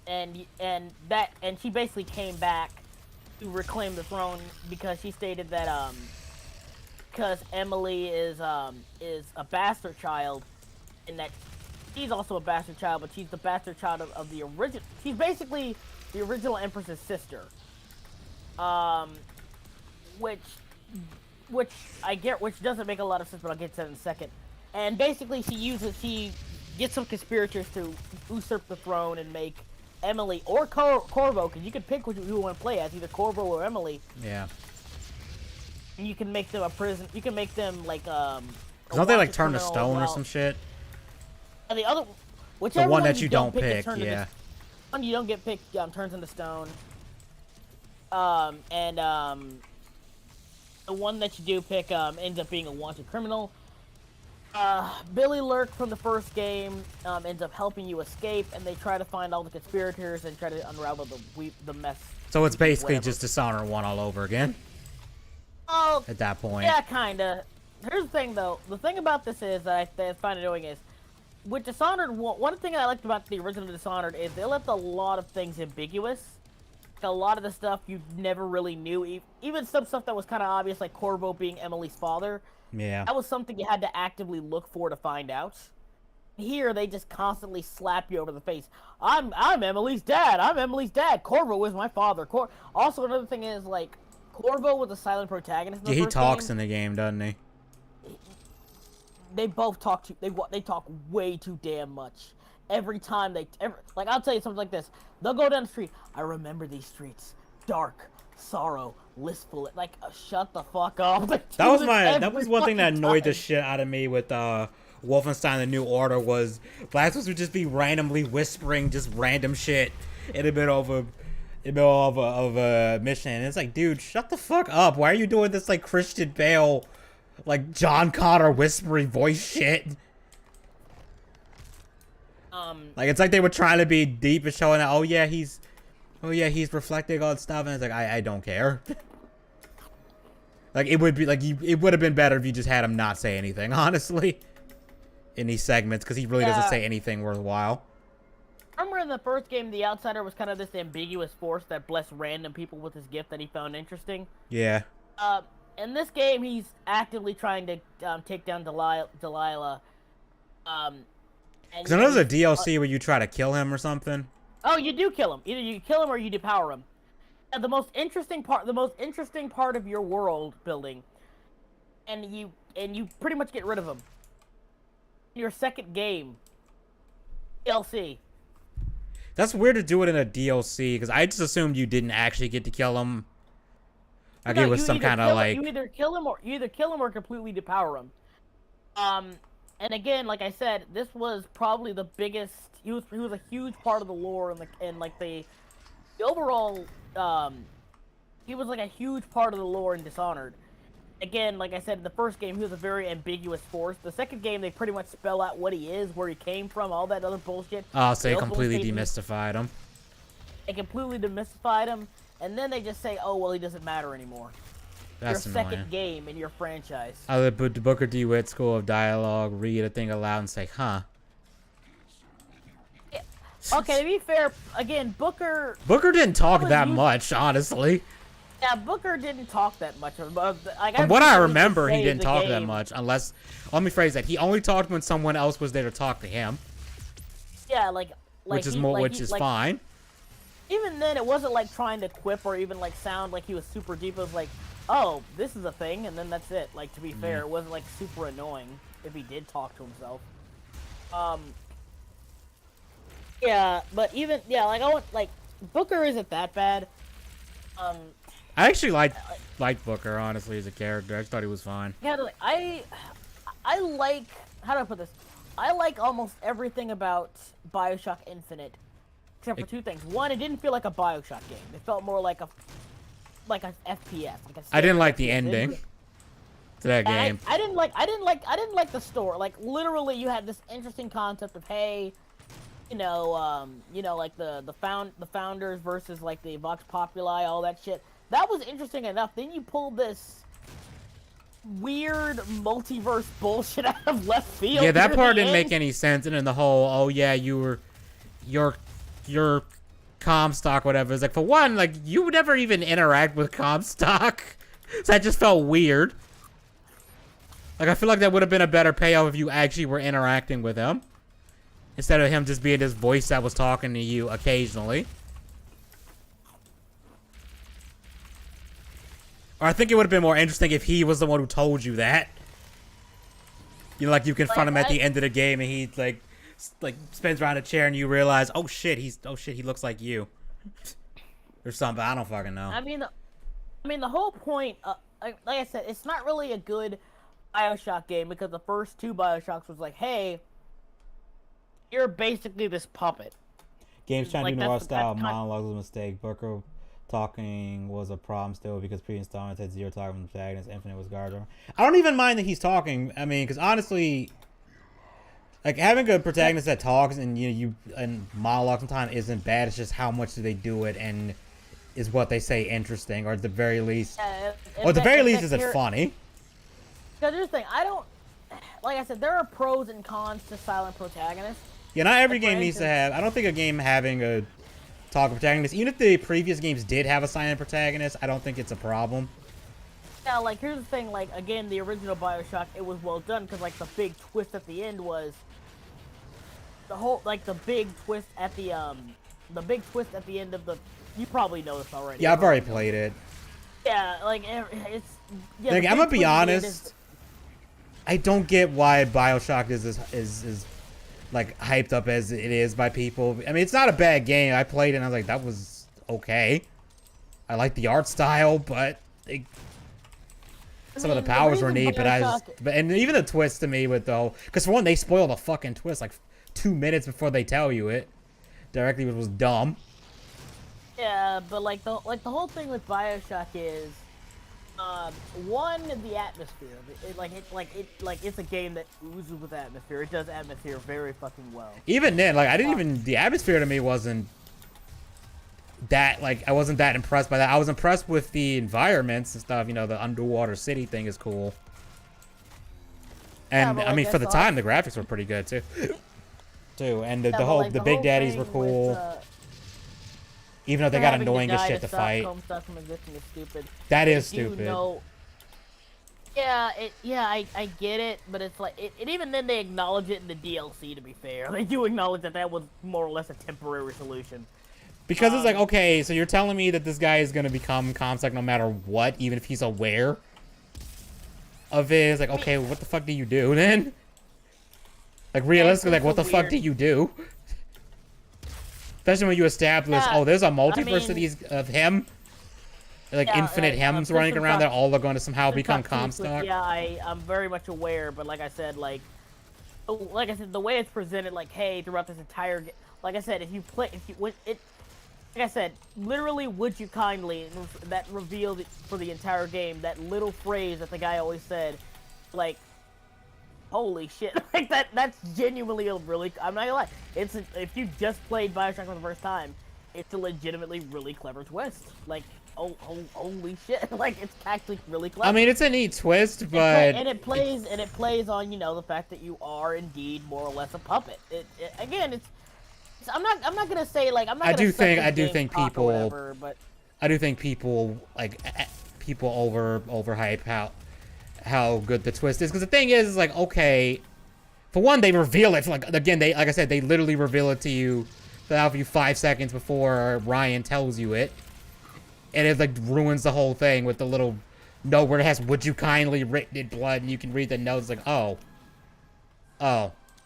Speaker 3: And she basically came back to reclaim the throne because she stated that because Emily is a bastard child, and that she's also a bastard child, but she's the bastard child of the original. She's basically the original Empress's sister. Which I get, which doesn't make a lot of sense, but I'll get to that in a second. And basically, she gets some conspirators to usurp the throne and make Emily or Corvo, because you can pick which you want to play as, either Corvo or Emily.
Speaker 1: Yeah.
Speaker 3: And you can make them a prison. You can make them like
Speaker 1: Don't they like turn to
Speaker 3: criminal
Speaker 1: stone or
Speaker 3: well.
Speaker 1: some shit?
Speaker 3: And the other, whichever
Speaker 1: The one that you don't
Speaker 3: gets
Speaker 1: pick,
Speaker 3: turned into-
Speaker 1: yeah.
Speaker 3: one you don't get picked turns into stone. The one that you do pick ends up being a wanted criminal. Billy Lurk from the first game ends up helping you escape, and they try to find all the conspirators and try to unravel the mess.
Speaker 1: So it's basically
Speaker 3: Whatever.
Speaker 1: just Dishonored 1 all over again
Speaker 3: Oh,
Speaker 1: at that point.
Speaker 3: yeah, kinda. Here's the thing, though. The thing about this is that I find annoying is, with Dishonored, one thing I liked about the original Dishonored is they left a lot of things ambiguous. Like, a lot of the stuff you never really knew, even some stuff that was kind of obvious, like Corvo being Emily's father.
Speaker 1: Yeah.
Speaker 3: That was something you had to actively look for to find out. Here, they just constantly slap you over the face. I'm Emily's dad. I'm Emily's dad. Corvo is my father. Also, another thing is, like, Corvo was a silent protagonist in the
Speaker 1: Yeah, he
Speaker 3: first
Speaker 1: talks
Speaker 3: game.
Speaker 1: in the game, doesn't he?
Speaker 3: They both talk they talk way too damn much. Every time like, I'll tell you something like this. They'll go down the street. I remember these streets. Dark, sorrow, blissful. Like, shut the fuck up. Like,
Speaker 1: That was
Speaker 3: do this
Speaker 1: that was
Speaker 3: every
Speaker 1: one thing that
Speaker 3: fucking
Speaker 1: annoyed the
Speaker 3: time.
Speaker 1: shit out of me with Wolfenstein: The New Order was Blasphemous would just be randomly whispering just random shit in the middle of in the middle of a mission, and it's like, dude, shut the fuck up. Why are you doing this like Christian Bale, like John Connor whispery voice shit? Like, it's like they were trying to be deep and showing that, oh yeah, he's reflecting on stuff, and it's like, I don't care. Like, it would be like it would have been better if you just had him not say anything, honestly, in these segments, because he really doesn't say anything worthwhile.
Speaker 3: Remember in the first game, the Outsider was kind of this ambiguous force that blessed random people with his gift that he found interesting.
Speaker 1: Yeah.
Speaker 3: In this game, he's actively trying to take down Delilah.
Speaker 1: Because I know there's a DLC where you try to kill him or something.
Speaker 3: Oh, you do kill him. Either you kill him or you depower him. And the most interesting part of your world building, and you pretty much get rid of him. Your second game, DLC.
Speaker 1: That's weird to do it in a DLC, because I just assumed you didn't actually get to kill him. Like, it was some kind of like...
Speaker 3: You either kill him or completely depower him. And again, like I said, this was probably the biggest... He was a huge part of the lore and the overall... he was like a huge part of the lore in Dishonored. Again, like I said, in the first game, he was a very ambiguous force. The second game, they pretty much spell out what he is, where he came from, all that other bullshit.
Speaker 1: Oh, so they completely demystified him.
Speaker 3: They completely demystified him, and then they just say, oh, well, he doesn't matter anymore.
Speaker 1: That's
Speaker 3: your
Speaker 1: annoying.
Speaker 3: second game in your franchise.
Speaker 1: I let Booker D. Witt School of Dialogue read a thing aloud and say, huh.
Speaker 3: Yeah. Okay, to be fair, again, Booker
Speaker 1: didn't talk that much, honestly.
Speaker 3: Yeah, Booker didn't talk that much. Like,
Speaker 1: From what I remember, he didn't talk that much, unless... Let me phrase that. He only talked when someone else was there to talk to him.
Speaker 3: Yeah, which
Speaker 1: is fine.
Speaker 3: Even then, it wasn't like trying to quip or even like sound like he was super deep. It was like, oh, this is a thing, and then that's it. Like, to be fair, it wasn't like super annoying if he did talk to himself. Yeah, but even like Booker isn't that bad.
Speaker 1: I actually liked Booker, honestly, as a character. I just thought he was fine.
Speaker 3: Yeah, I like, how do I put this? I like almost everything about BioShock Infinite, except for two things. One, it didn't feel like a BioShock game. It felt more like an FPS.
Speaker 1: I didn't like the ending to that game.
Speaker 3: I didn't like the story. Like, literally, you had this interesting concept of, hey, like the founders versus like the Vox Populi, all that shit. That was interesting enough. Then you pulled this weird multiverse bullshit out of left field.
Speaker 1: Yeah, that part didn't make any sense. And then the whole, oh yeah, your Comstock, whatever. It's like, for one, like, you would never even interact with Comstock. So that just felt weird. Like, I feel like that would have been a better payoff if you actually were interacting with him, instead of him just being this voice that was talking to you occasionally. Or I think it would have been more interesting if he was the one who told you that. You know, like, you confront him at the end of the game and he, like spins around a chair and you realize, oh shit, he looks like you. Or something, I don't fucking know.
Speaker 3: I mean, the whole point, like I said, it's not really a good BioShock game, because the first two BioShocks was like, hey, you're basically this puppet.
Speaker 1: Games trying to do noir style monologues was a mistake. Booker talking was a problem still, because previous installments had zero talking from the protagonist. Infinite was garbage. I don't even mind that he's talking. I mean, because honestly, like, having a protagonist that talks and and monologues sometimes isn't bad. It's just how much do they do it, and is what they say interesting, or at the very least, is it funny?
Speaker 3: Because here's the thing, like I said, there are pros and cons to silent protagonists.
Speaker 1: Yeah, not every game needs to have. I don't think a game having a talking protagonist, even if the previous games did have a silent protagonist, I don't think it's a problem.
Speaker 3: Yeah, like, here's the thing, like, again, the original BioShock, it was well done, because, like, the big twist at the end was the big twist at the end of the, you probably know this already.
Speaker 1: Yeah, I've already played it.
Speaker 3: Yeah, like, it's, yeah.
Speaker 1: Like, I'm gonna be honest, I don't get why BioShock is like hyped up as it is by people. I mean, it's not a bad game. I played it and I was like, that was okay. I like the art style, but some of the powers were neat. And even the twist to me because for one, they spoiled the fucking twist like 2 minutes before they tell you it directly, which was dumb.
Speaker 3: Yeah, but like the whole thing with BioShock is, one, the atmosphere. It's a game that oozes with atmosphere. It does atmosphere very fucking well.
Speaker 1: Even then, like I didn't even the atmosphere to me wasn't that like I wasn't that impressed by that. I was impressed with the environments and stuff. You know, the underwater city thing is cool. And
Speaker 3: but,
Speaker 1: I
Speaker 3: like,
Speaker 1: mean,
Speaker 3: I
Speaker 1: for the
Speaker 3: saw-
Speaker 1: time, the graphics were pretty good too. And
Speaker 3: Yeah,
Speaker 1: the
Speaker 3: but,
Speaker 1: whole
Speaker 3: like,
Speaker 1: the
Speaker 3: the
Speaker 1: big
Speaker 3: whole
Speaker 1: daddies were
Speaker 3: thing
Speaker 1: cool.
Speaker 3: with,
Speaker 1: even though they got
Speaker 3: having
Speaker 1: annoying as
Speaker 3: die
Speaker 1: shit to
Speaker 3: stop
Speaker 1: fight.
Speaker 3: Comstock from existing is stupid.
Speaker 1: That is
Speaker 3: They do
Speaker 1: stupid.
Speaker 3: know- I get it, but it's like it even then they acknowledge it in the DLC. To be fair, they do acknowledge that was more or less a temporary solution.
Speaker 1: Because it's like, okay, so you're telling me that this guy is gonna become Comstock no matter what, even if he's aware of it. It's like, okay, what the fuck do you do then? Like realistically, like what the fuck do you do? Especially when you establish,
Speaker 3: Yeah,
Speaker 1: oh, there's a multiverse
Speaker 3: I mean-
Speaker 1: of these of him, like
Speaker 3: Yeah,
Speaker 1: infinite
Speaker 3: like,
Speaker 1: hems
Speaker 3: there's
Speaker 1: running
Speaker 3: some
Speaker 1: around
Speaker 3: stuff-
Speaker 1: that all are going to somehow become
Speaker 3: Some toxins with-
Speaker 1: Comstock.
Speaker 3: Yeah, I'm very much aware, but like I said, the way it's presented, like, hey, throughout this entire, like I said, like I said, literally, would you kindly, that revealed it for the entire game, that little phrase that the guy always said, like, holy shit, like that's genuinely a really, I'm not gonna lie, if you just played BioShock for the first time, it's a legitimately really clever twist, like, holy shit, like, it's actually really clever.
Speaker 1: I mean, it's a neat twist, but
Speaker 3: And it plays on, you know, the fact that you are indeed more or less a puppet. I'm not gonna say like I'm not.
Speaker 1: I
Speaker 3: gonna
Speaker 1: do
Speaker 3: suck
Speaker 1: think-
Speaker 3: this
Speaker 1: I do
Speaker 3: game
Speaker 1: think
Speaker 3: cock or
Speaker 1: people-
Speaker 3: whatever, but
Speaker 1: I do think people overhype how good the twist is, because the thing is like, okay, for one, they reveal it, like, again, like I said, they literally reveal it to you about you 5 seconds before Ryan tells you it, and it like ruins the whole thing with the little note where it has "would you kindly" written in blood, and you can read the notes like, oh,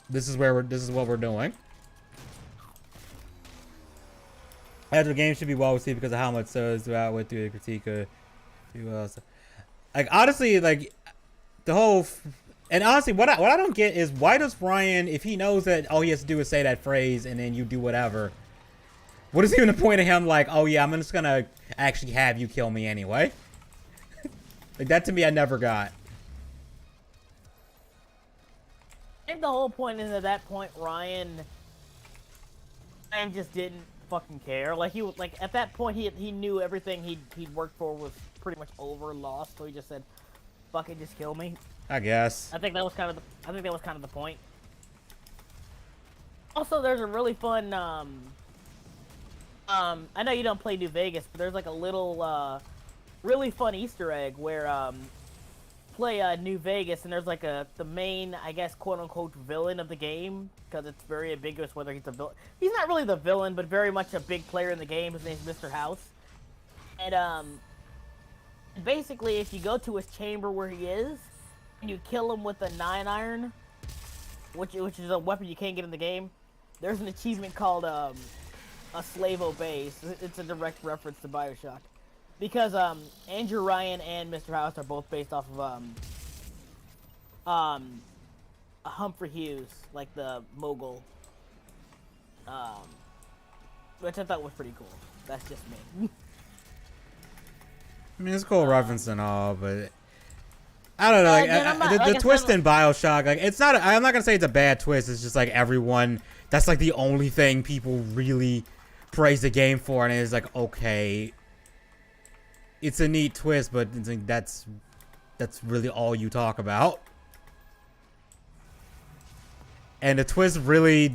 Speaker 1: this is what we're doing. After the game should be well received because of how much so is throughout with the critique of who else. Like honestly, like the whole and honestly, what I don't get is why does Ryan, if he knows that all he has to do is say that phrase and then you do whatever, what is even the point of him like, oh yeah, I'm just gonna actually have you kill me anyway? Like that to me, I never got.
Speaker 3: I think the whole point is at that point Ryan just didn't fucking care. Like he was like at that point he knew everything he'd worked for was pretty much over, lost, so he just said, "Fuck it, just kill me."
Speaker 1: I guess.
Speaker 3: I think that was kind of the point. Also, there's a really fun I know you don't play New Vegas, but there's like a little really fun Easter egg where play New Vegas and there's like the main, I guess, quote unquote villain of the game, because it's very ambiguous whether he's a villain. He's not really the villain, but very much a big player in the game. His name's Mr. House. And basically if you go to his chamber where he is and you kill him with a 9-iron, which is a weapon you can't get in the game, there's an achievement called a slave obeys. It's a direct reference to BioShock. Because Andrew Ryan and Mr. House are both based off of Humphrey Hughes, like the mogul. Which I thought was pretty cool. That's just me.
Speaker 1: I mean, it's a cool reference and all, but I don't know. Like,
Speaker 3: again, I'm not-
Speaker 1: the
Speaker 3: like I
Speaker 1: twist
Speaker 3: said-
Speaker 1: in BioShock, like, it's not. I'm not gonna say it's a bad twist. It's just like everyone. That's like the only thing people really praise the game for, and it's like, okay, it's a neat twist, but it's like, that's really all you talk about. And the twist really,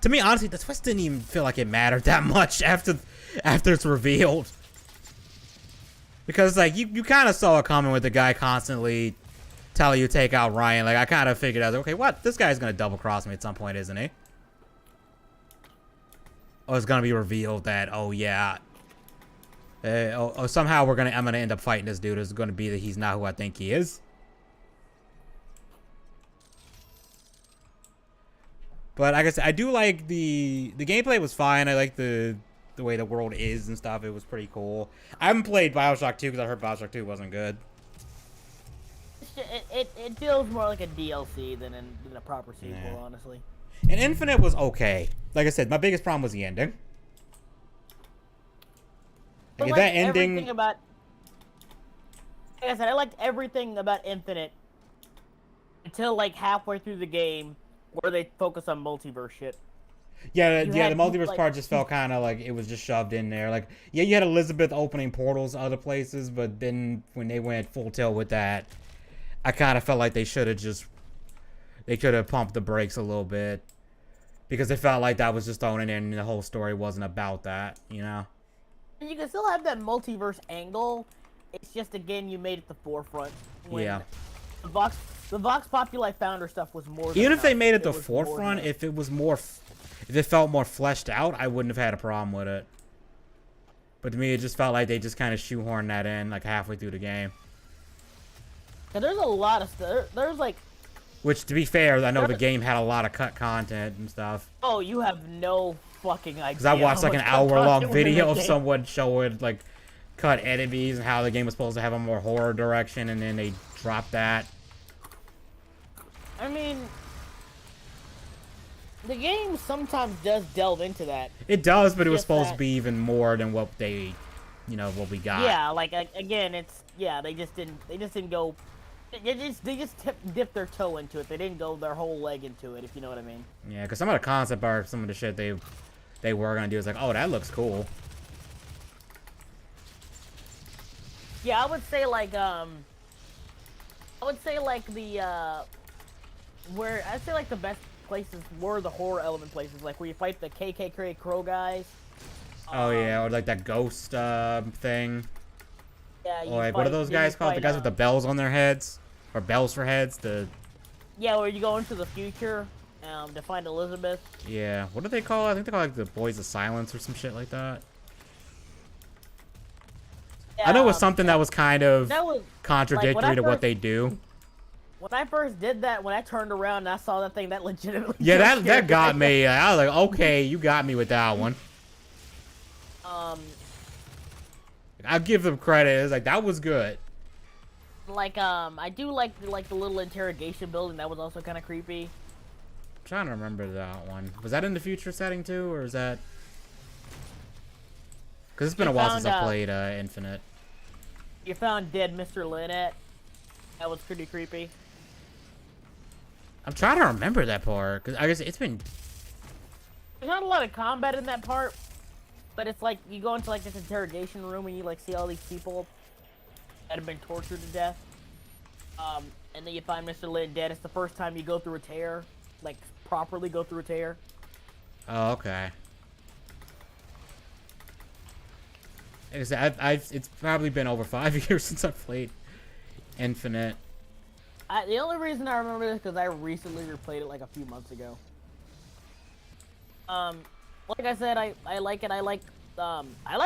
Speaker 1: to me, honestly, the twist didn't even feel like it mattered that much after it's revealed. Because, like, you kind of saw it coming with the guy constantly telling you to take out Ryan. Like, I kind of figured out, okay, what? This guy's going to double cross me at some point, isn't he? Or it's going to be revealed that, oh, yeah. Somehow I'm going to end up fighting this dude. It's going to be that he's not who I think he is. But, like I said, I do like the gameplay was fine. I like the way the world is and stuff. It was pretty cool. I haven't played BioShock 2 because I heard BioShock 2 wasn't good.
Speaker 3: It feels more like a DLC than a proper sequel,
Speaker 1: Yeah.
Speaker 3: honestly.
Speaker 1: And Infinite was okay. Like I said, my biggest problem was the ending.
Speaker 3: I
Speaker 1: Like, if
Speaker 3: liked
Speaker 1: that ending,
Speaker 3: everything about. Like I said, I liked everything about Infinite until like halfway through the game, where they focus on multiverse shit.
Speaker 1: yeah,
Speaker 3: You
Speaker 1: yeah, the
Speaker 3: had
Speaker 1: multiverse
Speaker 3: like,
Speaker 1: part just felt kind of like it was just shoved in there. Like, yeah, you had Elizabeth opening portals to other places, but then when they went full tilt with that, I kind of felt like they should have just, they could have pumped the brakes a little bit. Because it felt like that was just thrown in there and the whole story wasn't about that, you know?
Speaker 3: you can still have that multiverse angle. It's just again you made it the forefront. When
Speaker 1: Yeah.
Speaker 3: The Vox Populi founder stuff was more. Than
Speaker 1: Even if they
Speaker 3: enough.
Speaker 1: made it the
Speaker 3: was more than
Speaker 1: forefront,
Speaker 3: enough.
Speaker 1: if it was more, if it felt more fleshed out, I wouldn't have had a problem with it. But to me, it just felt like they just kind of shoehorned that in like halfway through the game.
Speaker 3: And there's a lot of stuff. There's like,
Speaker 1: Which, to be fair, I know the game had a lot of cut content and stuff.
Speaker 3: oh, you have no fucking idea.
Speaker 1: Because I watched
Speaker 3: how
Speaker 1: like an
Speaker 3: much content
Speaker 1: hour-long
Speaker 3: was in that
Speaker 1: video of
Speaker 3: game.
Speaker 1: someone showing like cut enemies and how the game was supposed to have a more horror direction, and then they dropped that.
Speaker 3: I mean, the game sometimes does delve into that.
Speaker 1: It does, but it was
Speaker 3: Just
Speaker 1: supposed
Speaker 3: that-
Speaker 1: to be even more than what they, you know, what we got.
Speaker 3: Yeah, like again, it's they just didn't go. They just dipped their toe into it. They didn't go their whole leg into it, if you know what I mean.
Speaker 1: Yeah, because some of the concept art, some of the shit they were gonna do is like, oh, that looks cool.
Speaker 3: Yeah, I would say like the where I'd say like the best places were the horror element places, like where you fight the KKK Crow guys.
Speaker 1: Oh yeah, or like that ghost thing.
Speaker 3: Yeah, you
Speaker 1: Or like, what are those guys called? The guys with the bells on their heads, or bells for heads.
Speaker 3: Yeah, where you go into the future to find Elizabeth.
Speaker 1: Yeah, what do they call it? I think they call it like the Boys of Silence or some shit like that. I know it was something that was kind of
Speaker 3: That was
Speaker 1: contradictory to what
Speaker 3: first-
Speaker 1: they do.
Speaker 3: when I first did that. When I turned around and I saw that thing, that legitimately.
Speaker 1: Yeah,
Speaker 3: jumped
Speaker 1: that
Speaker 3: scared
Speaker 1: got
Speaker 3: me.
Speaker 1: me. I was like, okay, you got me with that one. I'll give them credit. It's like, that was good.
Speaker 3: Like I do like the little interrogation building. That was also kind of creepy.
Speaker 1: I'm trying to remember that one. Was that in the future setting too, or is that? Because it's been a while since I played Infinite.
Speaker 3: You found dead Mr. Lynette. That was pretty creepy.
Speaker 1: I'm trying to remember that part because I guess it's been.
Speaker 3: There's not a lot of combat in that part, but it's like you go into like this interrogation room and you like see all these people that have been tortured to death. And then you find Mr. Lynn dead. It's the first time you go through a tear, like properly go through a tear.
Speaker 1: Oh, okay. Like I said, it's probably been over 5 years since I've played Infinite.
Speaker 3: The only reason I remember this because I recently replayed it like a few months ago. Like I said, I like it. I like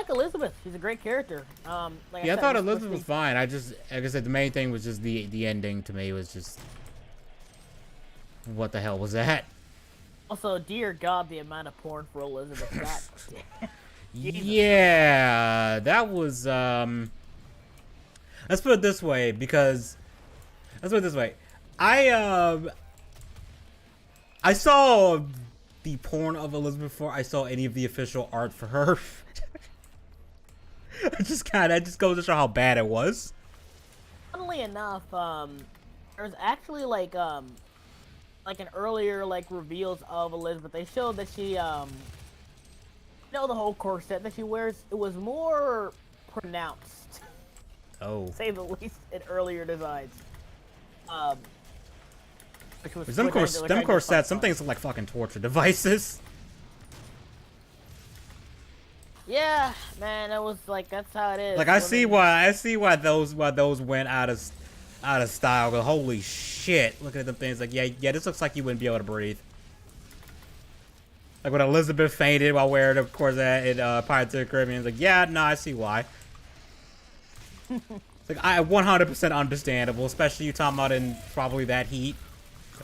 Speaker 3: Elizabeth. She's a great character. Like
Speaker 1: Yeah, I
Speaker 3: said,
Speaker 1: thought
Speaker 3: this
Speaker 1: Elizabeth was
Speaker 3: thing-
Speaker 1: fine. I just, like I said, the main thing was just the ending to me was just, what the hell was that?
Speaker 3: Also, dear God, the amount of porn for Elizabeth. God damn. Jesus.
Speaker 1: Yeah, that was, let's put it this way, because, let's put it this way. I saw the porn of Elizabeth before I saw any of the official art for her. It just goes to show how bad it was.
Speaker 3: Funnily enough, there's actually like an earlier like reveals of Elizabeth. They showed that she you know, the whole corset that she wears, it was more pronounced,
Speaker 1: Oh.
Speaker 3: to say the least, in earlier designs. Which was
Speaker 1: Them
Speaker 3: which I just
Speaker 1: corsets,
Speaker 3: found
Speaker 1: some
Speaker 3: funny.
Speaker 1: things look like fucking torture devices.
Speaker 3: Yeah, man, it was like that's how it is.
Speaker 1: Like I see
Speaker 3: Women-
Speaker 1: why those went out of style. 'Cause holy shit! Looking at them things, like yeah, this looks like you wouldn't be able to breathe. Like when Elizabeth fainted while wearing a corset in Pirates of the Caribbean, it's like yeah, no, I see why. It's like I 100% understandable, especially you talking about in probably that heat,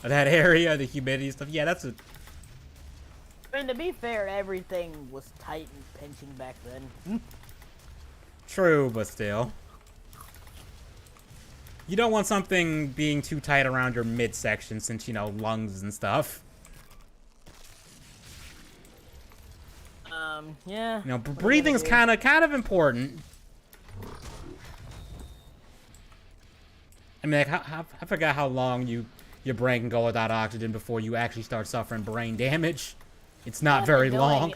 Speaker 1: that area, the humidity stuff. Yeah, that's a.
Speaker 3: I mean, to be fair, everything was tight and pinching back then.
Speaker 1: True, but still. You don't want something being too tight around your midsection since, you know, lungs and stuff.
Speaker 3: Yeah.
Speaker 1: You know,
Speaker 3: what are you
Speaker 1: breathing's
Speaker 3: gonna do?
Speaker 1: kind of important. I mean, like, I forgot how long your brain can go without oxygen before you actually start suffering brain damage. It's not
Speaker 3: That's
Speaker 1: very
Speaker 3: annoying.
Speaker 1: long.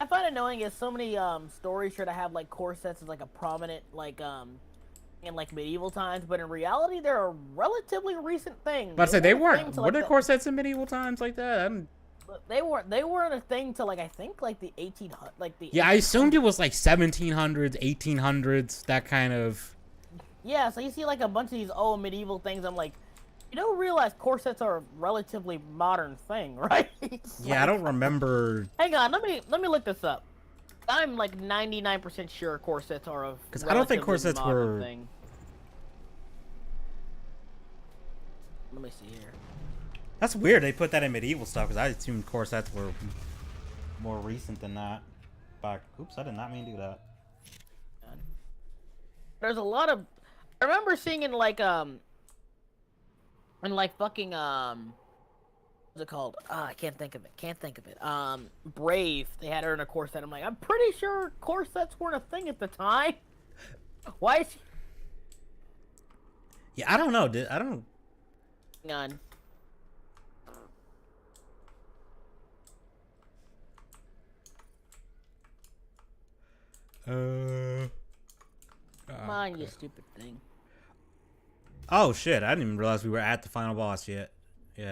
Speaker 3: I find it annoying is so many stories try to have like corsets as like a prominent like in like medieval times, but in reality they're a relatively recent thing.
Speaker 1: But I said they
Speaker 3: weren't a
Speaker 1: weren't.
Speaker 3: thing to,
Speaker 1: Were
Speaker 3: like,
Speaker 1: there corsets in medieval times like that?
Speaker 3: They weren't a thing to like I think like the 1800 like the
Speaker 1: Yeah, I assumed it was like 1700s, 1800s, that kind of.
Speaker 3: Yeah, so you see like a bunch of these old medieval things. I'm like, you don't realize corsets are a relatively modern thing, right?
Speaker 1: Yeah, I don't remember.
Speaker 3: Hang on, let me look this up. I'm like 99% sure corsets are a
Speaker 1: Because I don't think
Speaker 3: relatively
Speaker 1: corsets
Speaker 3: modern
Speaker 1: were.
Speaker 3: thing. Let me see here.
Speaker 1: That's weird. They put that in medieval stuff because I assumed corsets were more recent than that. But oops, I did not mean to do that.
Speaker 3: There's a lot of. I remember seeing in like fucking what's it called? I can't think of it. Brave. They had her in a corset. I'm like, I'm pretty sure corsets weren't a thing at the time. Why is she?
Speaker 1: Yeah, I don't know. I don't.
Speaker 3: Hang on. Come on, you stupid thing.
Speaker 1: Oh shit! I didn't even realize we were at the final boss yet.
Speaker 4: They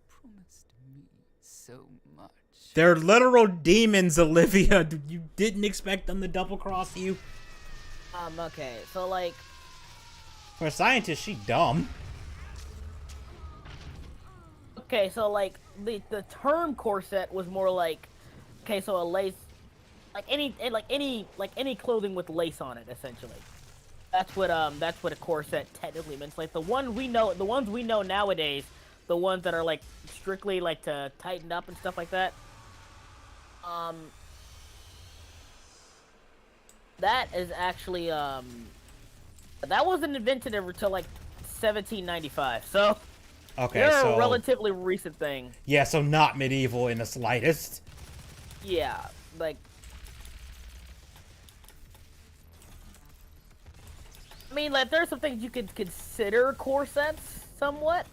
Speaker 4: promised me so much.
Speaker 1: They're literal demons, Olivia. You didn't expect them to double cross you.
Speaker 3: Okay, so like,
Speaker 1: For a scientist, she dumb.
Speaker 3: okay, so like the term corset was more like, okay, so a lace, like any clothing with lace on it, essentially. That's what a corset technically means. Like the ones we know nowadays, the ones that are like strictly like to tighten up and stuff like that. That is actually that wasn't invented until like 1795. So
Speaker 1: Okay,
Speaker 3: they're
Speaker 1: so
Speaker 3: a relatively recent thing.
Speaker 1: yeah, so not medieval in the slightest.
Speaker 3: Yeah, like. I mean, like, there's some things you could consider corsets somewhat.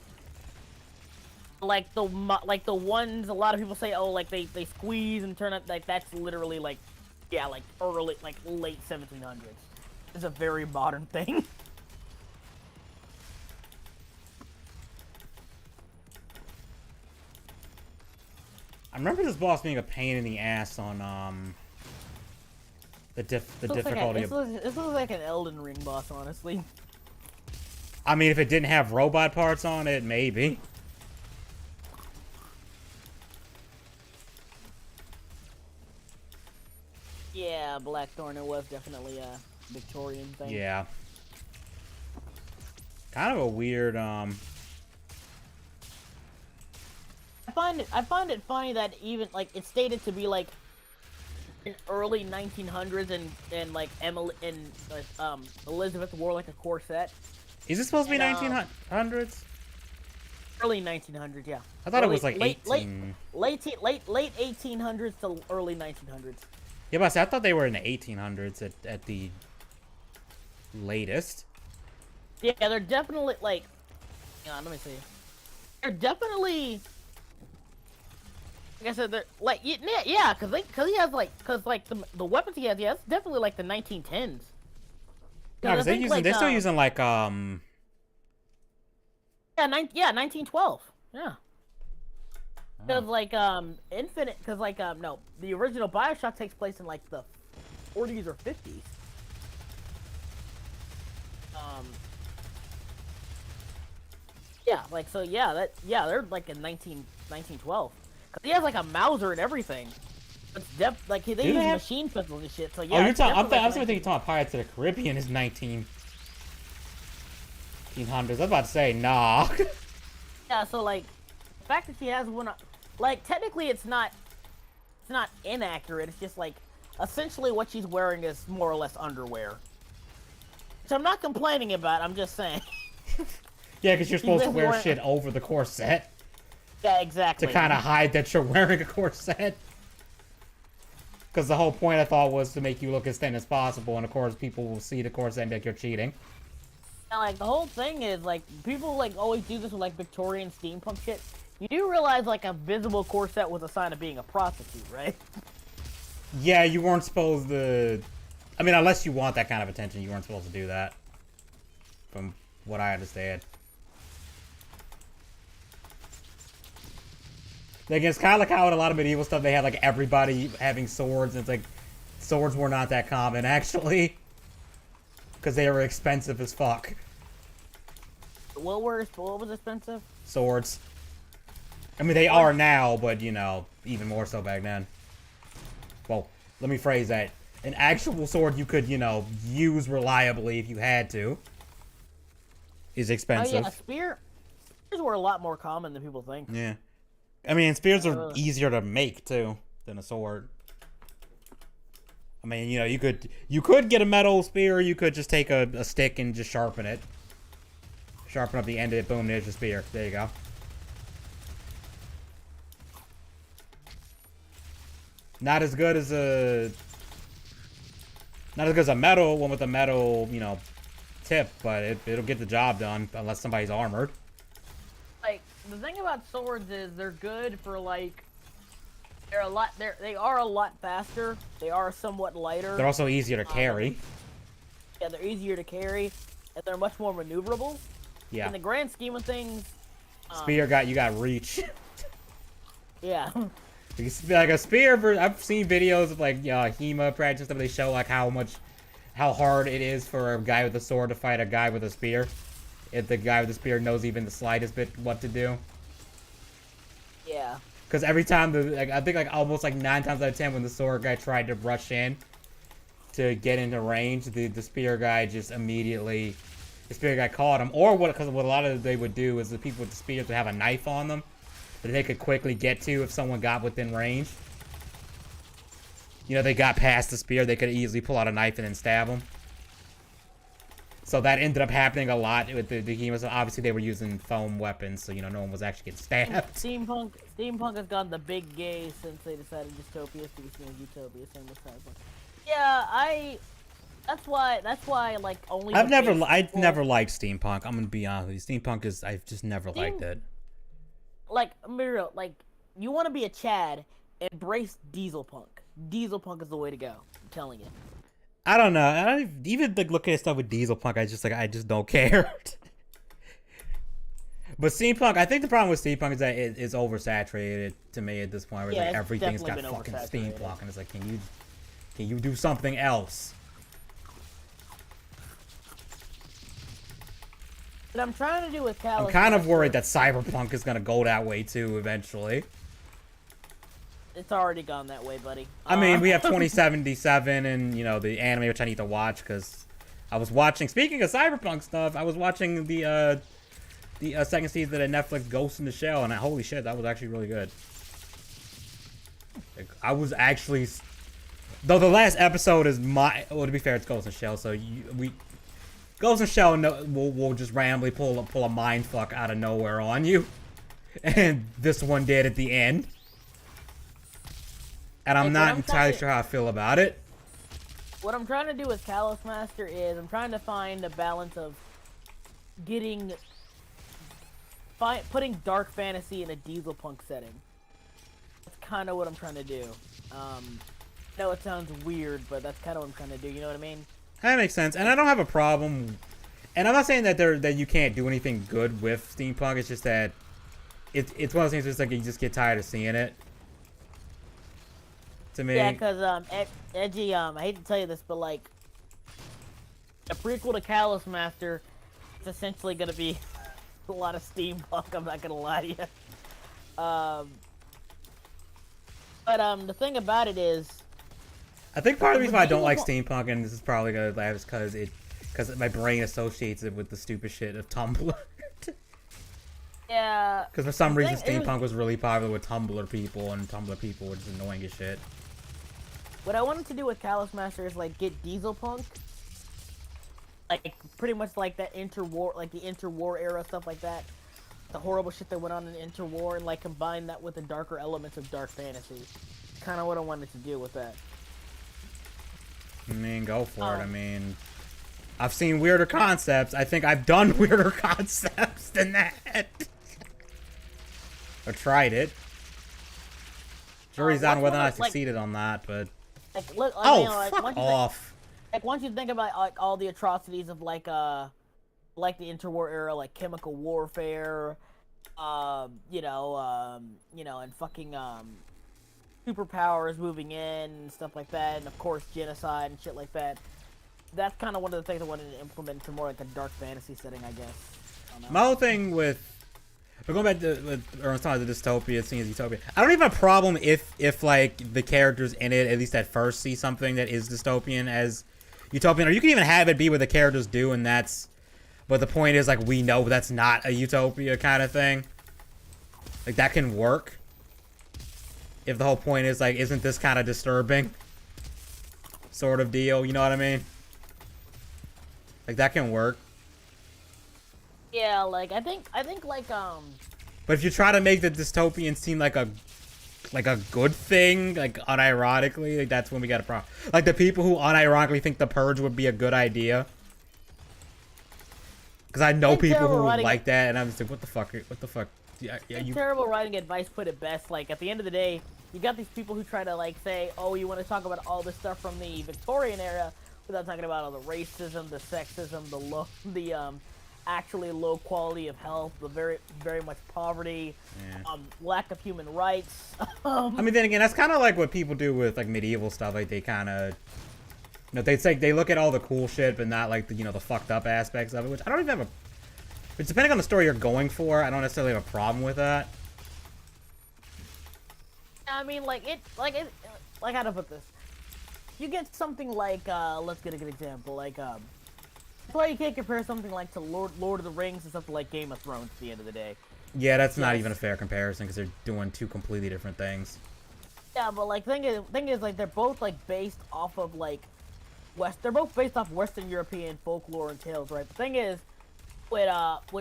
Speaker 3: Like the ones a lot of people say, oh, like they squeeze and turn up. Like that's literally like, yeah, like early, like late 1700s. It's a very modern thing.
Speaker 1: I remember this boss being a pain in the ass on the difficulty.
Speaker 3: This looks like an Elden Ring boss, honestly.
Speaker 1: I mean, if it didn't have robot parts on it, maybe.
Speaker 3: Yeah, Blackthorn, it was definitely a Victorian thing.
Speaker 1: Yeah. Kind of a weird
Speaker 3: I find it funny that even like it's stated to be like in early 1900s and like Emily and Elizabeth wore like a corset.
Speaker 1: Is it supposed to be
Speaker 3: And,
Speaker 1: 1900s?
Speaker 3: Early 1900s, yeah.
Speaker 1: I thought it
Speaker 3: Early-
Speaker 1: was like 18.
Speaker 3: late 1800s to early 1900s.
Speaker 1: Yeah, but I thought they were in the 1800s at the latest.
Speaker 3: Yeah, they're definitely like. Hang on, let me see. They're definitely. Like I said, they're like yeah, because he has like the weapons he has, yeah, it's definitely like the 1910s.
Speaker 1: No, because they're still using like
Speaker 3: Yeah, 1912. Yeah. Because like Infinite, because like no, the original BioShock takes place in like the 40s or 50s. Yeah, like so yeah, they're like in 1912. Cause he has like a Mauser and everyth's like they use
Speaker 1: have-
Speaker 3: machine pistols and shit. So yeah.
Speaker 1: Oh, you're
Speaker 3: it's
Speaker 1: talking.
Speaker 3: definitely
Speaker 1: I was
Speaker 3: like
Speaker 1: thinking about Pirates of the Caribbean is 1900s. I was about to say nah.
Speaker 3: Yeah, so like the fact that she has one, like technically it's not inaccurate. It's just like essentially what she's wearing is more or less underwear. So I'm not complaining about. I'm just saying.
Speaker 1: Yeah, because you're supposed to
Speaker 3: just
Speaker 1: wear
Speaker 3: wearing-
Speaker 1: shit over the corset.
Speaker 3: Yeah, exactly.
Speaker 1: to kind of hide that you're wearing a corset. Because the whole point I thought was to make you look as thin as possible, and of course people will see the corset and be like you're cheating.
Speaker 3: And, like, the whole thing is, like, people, like, always do this with, like, Victorian steampunk shit. You do realize, like, a visible corset was a sign of being a prostitute, right?
Speaker 1: Yeah, you weren't supposed to... I mean, unless you want that kind of attention, you weren't supposed to do that. From what I understand. Like, it's kind of like how in a lot of medieval stuff they had, like, everybody having swords, and it's like, swords were not that common, actually. Because they were expensive as fuck.
Speaker 3: What was expensive?
Speaker 1: Swords. I mean, they are now, but, you know, even more so back then. Well, let me phrase that. An actual sword you could, you know, use reliably if you had to is expensive.
Speaker 3: Oh, yeah, spears were a lot more common than people think.
Speaker 1: Yeah. I mean, spears are easier to make, too, than a sword. I mean, you know, you could get a metal spear, or you could just take a stick and just sharpen it. Sharpen up the end of it, boom, there's your spear. There you go. Not as good as a... Not as good as a metal one with a metal, you know, tip, but it'll get the job done, unless somebody's armored.
Speaker 3: Like, the thing about swords is they're good for, like... They are a lot faster. They are somewhat lighter.
Speaker 1: They're also easier to carry.
Speaker 3: Yeah, they're easier to carry, and they're much more maneuverable.
Speaker 1: Yeah.
Speaker 3: In the grand scheme of things...
Speaker 1: Spear you got reach.
Speaker 3: Yeah.
Speaker 1: Like a spear, I've seen videos of like HEMA practice stuff. They show like how hard it is for a guy with a sword to fight a guy with a spear. If the guy with the spear knows even the slightest bit what to do.
Speaker 3: Yeah.
Speaker 1: Because every time I think like almost like 9 times out of 10 when the sword guy tried to rush in to get into range, the spear guy just immediately the spear guy caught him. Or because what a lot of they would do is the people with the spears would have a knife on them that they could quickly get to if someone got within range. You know, they got past the spear, they could easily pull out a knife and then stab them. So that ended up happening a lot with the HEMA. Obviously, they were using foam weapons, so, you know, no one was actually getting stabbed.
Speaker 3: Steampunk has gone the big gay since they decided dystopia to be seen as utopia. Same with cyberpunk. Yeah, that's why, like, only...
Speaker 1: I've never liked steampunk. I'm gonna be honest with you. Steampunk is... I've just never liked it.
Speaker 3: Like, I'm be real, like, you want to be a Chad, embrace Dieselpunk. Dieselpunk is the way to go. I'm telling you.
Speaker 1: I don't know. I don't even like looking at stuff with Dieselpunk. I just don't care. But steampunk, I think the problem with steampunk is that it's oversaturated to me at this point. Where it's like everything's got fucking steampunk, and it's like, can you do something else?
Speaker 3: What I'm trying to do with Callus...
Speaker 1: I'm kind of worried that cyberpunk is gonna go that way too eventually.
Speaker 3: It's already gone that way, buddy.
Speaker 1: I mean, we have 2077 and, you know, the anime which I need to watch because I was watching... Speaking of cyberpunk stuff, I was watching the second season of Netflix Ghost in the Shell, and holy shit, that was actually really good. Like, I was actually... Though the last episode is my... Well, to be fair, it's Ghost in the Shell, so Ghost in the Shell will just randomly pull a mindfuck out of nowhere on you. And this one did at the end. And I'm not entirely sure how I feel about it.
Speaker 3: What I'm trying to do with Callus Master is I'm trying to find a balance of putting dark fantasy in a dieselpunk setting. That's kind of what I'm trying to do. I know it sounds weird, but that's kind of what I'm trying to do. You know what I mean?
Speaker 1: That makes sense, and I don't have a problem. And I'm not saying that you can't do anything good with steampunk. It's just that it's one of those things. Just like you just get tired of seeing it. To me.
Speaker 3: Yeah, because Edgy, I hate to tell you this, but like a prequel to Callus Master, it's essentially gonna be a lot of steampunk. I'm not gonna lie to you. But the thing about it is,
Speaker 1: I think part of the reason why I don't like steampunk, and this is probably gonna laugh, is because my brain associates it with the stupid shit of Tumblr.
Speaker 3: Yeah.
Speaker 1: Because for some reason steampunk was really popular with Tumblr people, and Tumblr people were just annoying as shit.
Speaker 3: What I wanted to do with Callus Master is like get dieselpunk, like pretty much like that interwar, like the interwar era stuff like that, the horrible shit that went on in Interwar and like combine that with the darker elements of dark fantasy. Kind of what I wanted to do with that.
Speaker 1: I mean, go for it. I mean, I've seen weirder concepts. I think I've done weirder concepts than that. Or tried it. Jury's on whether or not I succeeded on that, but...
Speaker 3: Like, look,
Speaker 1: fuck off.
Speaker 3: Like, once you think about, like, all the atrocities of, like the interwar era, like, chemical warfare, you know, and fucking, superpowers moving in and stuff like that, and of course genocide and shit like that. That's kind of one of the things I wanted to implement into more like a dark fantasy setting, I guess. I don't know.
Speaker 1: My whole thing with... We're going back to the dystopia, seeing as utopia. I don't even have a problem if like the characters in it, at least at first, see something that is dystopian as utopian, or you can even have it be what the characters do, and that's. But the point is, like, we know that's not a utopia kind of thing. Like, that can work. If the whole point is like, isn't this kind of disturbing? Sort of deal, you know what I mean? Like, that can work.
Speaker 3: Yeah, like I think like
Speaker 1: But if you try to make the dystopian seem like a good thing, like unironically, like that's when we got a problem. Like the people who unironically think the purge would be a good idea. Because I know people who like that, and I'm just like, what the fuck? Yeah,
Speaker 3: terrible writing advice put it best. Like at the end of the day, you got these people who try to like say, oh, you want to talk about all this stuff from the Victorian era without talking about all the racism, the sexism, the actually low quality of health, the very much poverty, lack of human rights.
Speaker 1: I mean, then again, that's kind of like what people do with like medieval stuff. Like they kind of, you know, they look at all the cool shit, but not like the, you know, the fucked up aspects of it. Which I don't even have a. But depending on the story you're going for, I don't necessarily have a problem with that.
Speaker 3: I mean, like how to put this? You get something like let's get a good example, like well, you can't compare something like to Lord of the Rings and something like Game of Thrones at the end of the day.
Speaker 1: Yeah, that's not even a fair comparison because they're doing two completely different things.
Speaker 3: Yeah, but like thing is like they're both like based off of like they're both based off Western European folklore and tales, right? The thing is with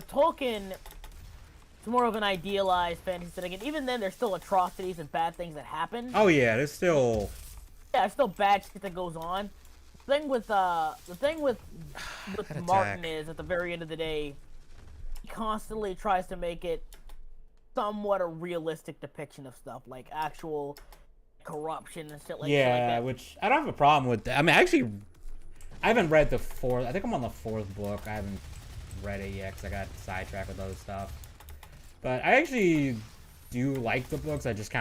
Speaker 3: Tolkien, it's more of an idealized fantasy setting, and even then there's still atrocities and bad things that happen.
Speaker 1: Oh yeah, there's still
Speaker 3: there's still bad shit that goes on. The thing with Martin is at the very end of the day, he constantly tries to make it somewhat a realistic depiction of stuff, like actual corruption and shit like that.
Speaker 1: Yeah, which I don't have a problem with that. I mean, actually, I haven't read the fourth. I think I'm on the fourth book. I haven't read it yet because I got sidetracked with other stuff. But I actually do like the books. I just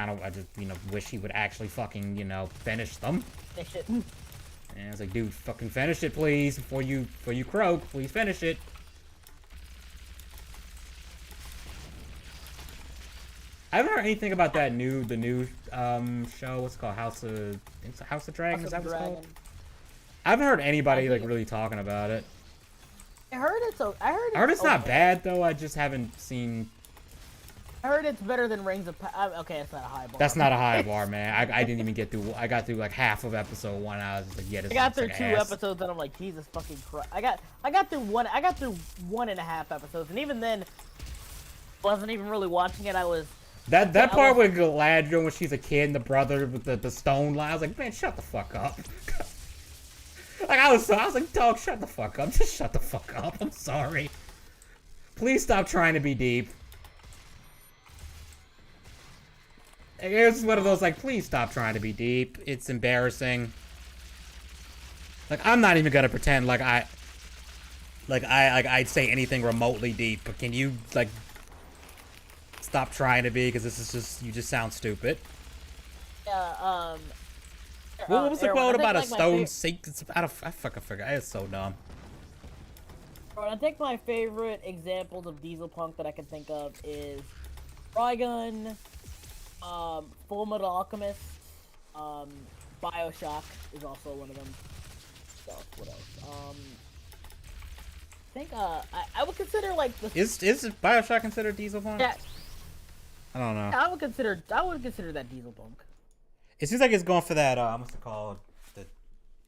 Speaker 1: you know, wish he would actually fucking, you know, finish them.
Speaker 3: Finish it.
Speaker 1: And it's like, dude, fucking finish it, please, before you croak. Please finish it. I haven't heard anything about that the new show. What's it called? House of Dragon. Is that what it's called? I haven't heard anybody like really talking about it.
Speaker 3: I heard it's
Speaker 1: not bad though. I just haven't seen.
Speaker 3: I heard it's better than Rings of Power. Okay, it's not a high bar.
Speaker 1: That's not a high bar, man. I didn't even get through. I got through like half of episode 1. I was just like, yeah, this. I
Speaker 3: got through like 2 episodes, and I'm like, Jesus fucking Christ. I got through 1.5 episodes, and even then, wasn't even really watching it. I was.
Speaker 1: That part with Galadriel when she's a kid and the brother with the stone line. I was like, man, shut the fuck up. Like I was like, dog, shut the fuck up. Just shut the fuck up. I'm sorry. Please stop trying to be deep. It's one of those like, please stop trying to be deep. It's embarrassing. Like I'm not even gonna pretend like I'd say anything remotely deep. But can you like stop trying to be? Because this is just you just sound stupid.
Speaker 3: Yeah.
Speaker 1: What was the quote about a stone sink? I fucking forgot. It's so dumb.
Speaker 3: I think my favorite examples of diesel punk that I can think of is Trigun, Full Metal Alchemist, Bioshock is also one of them. So what else? I think I would consider like the.
Speaker 1: Is Bioshock considered diesel punk?
Speaker 3: Yeah.
Speaker 1: I don't know.
Speaker 3: I would consider that diesel punk.
Speaker 1: It seems like it's going for that. What's it called?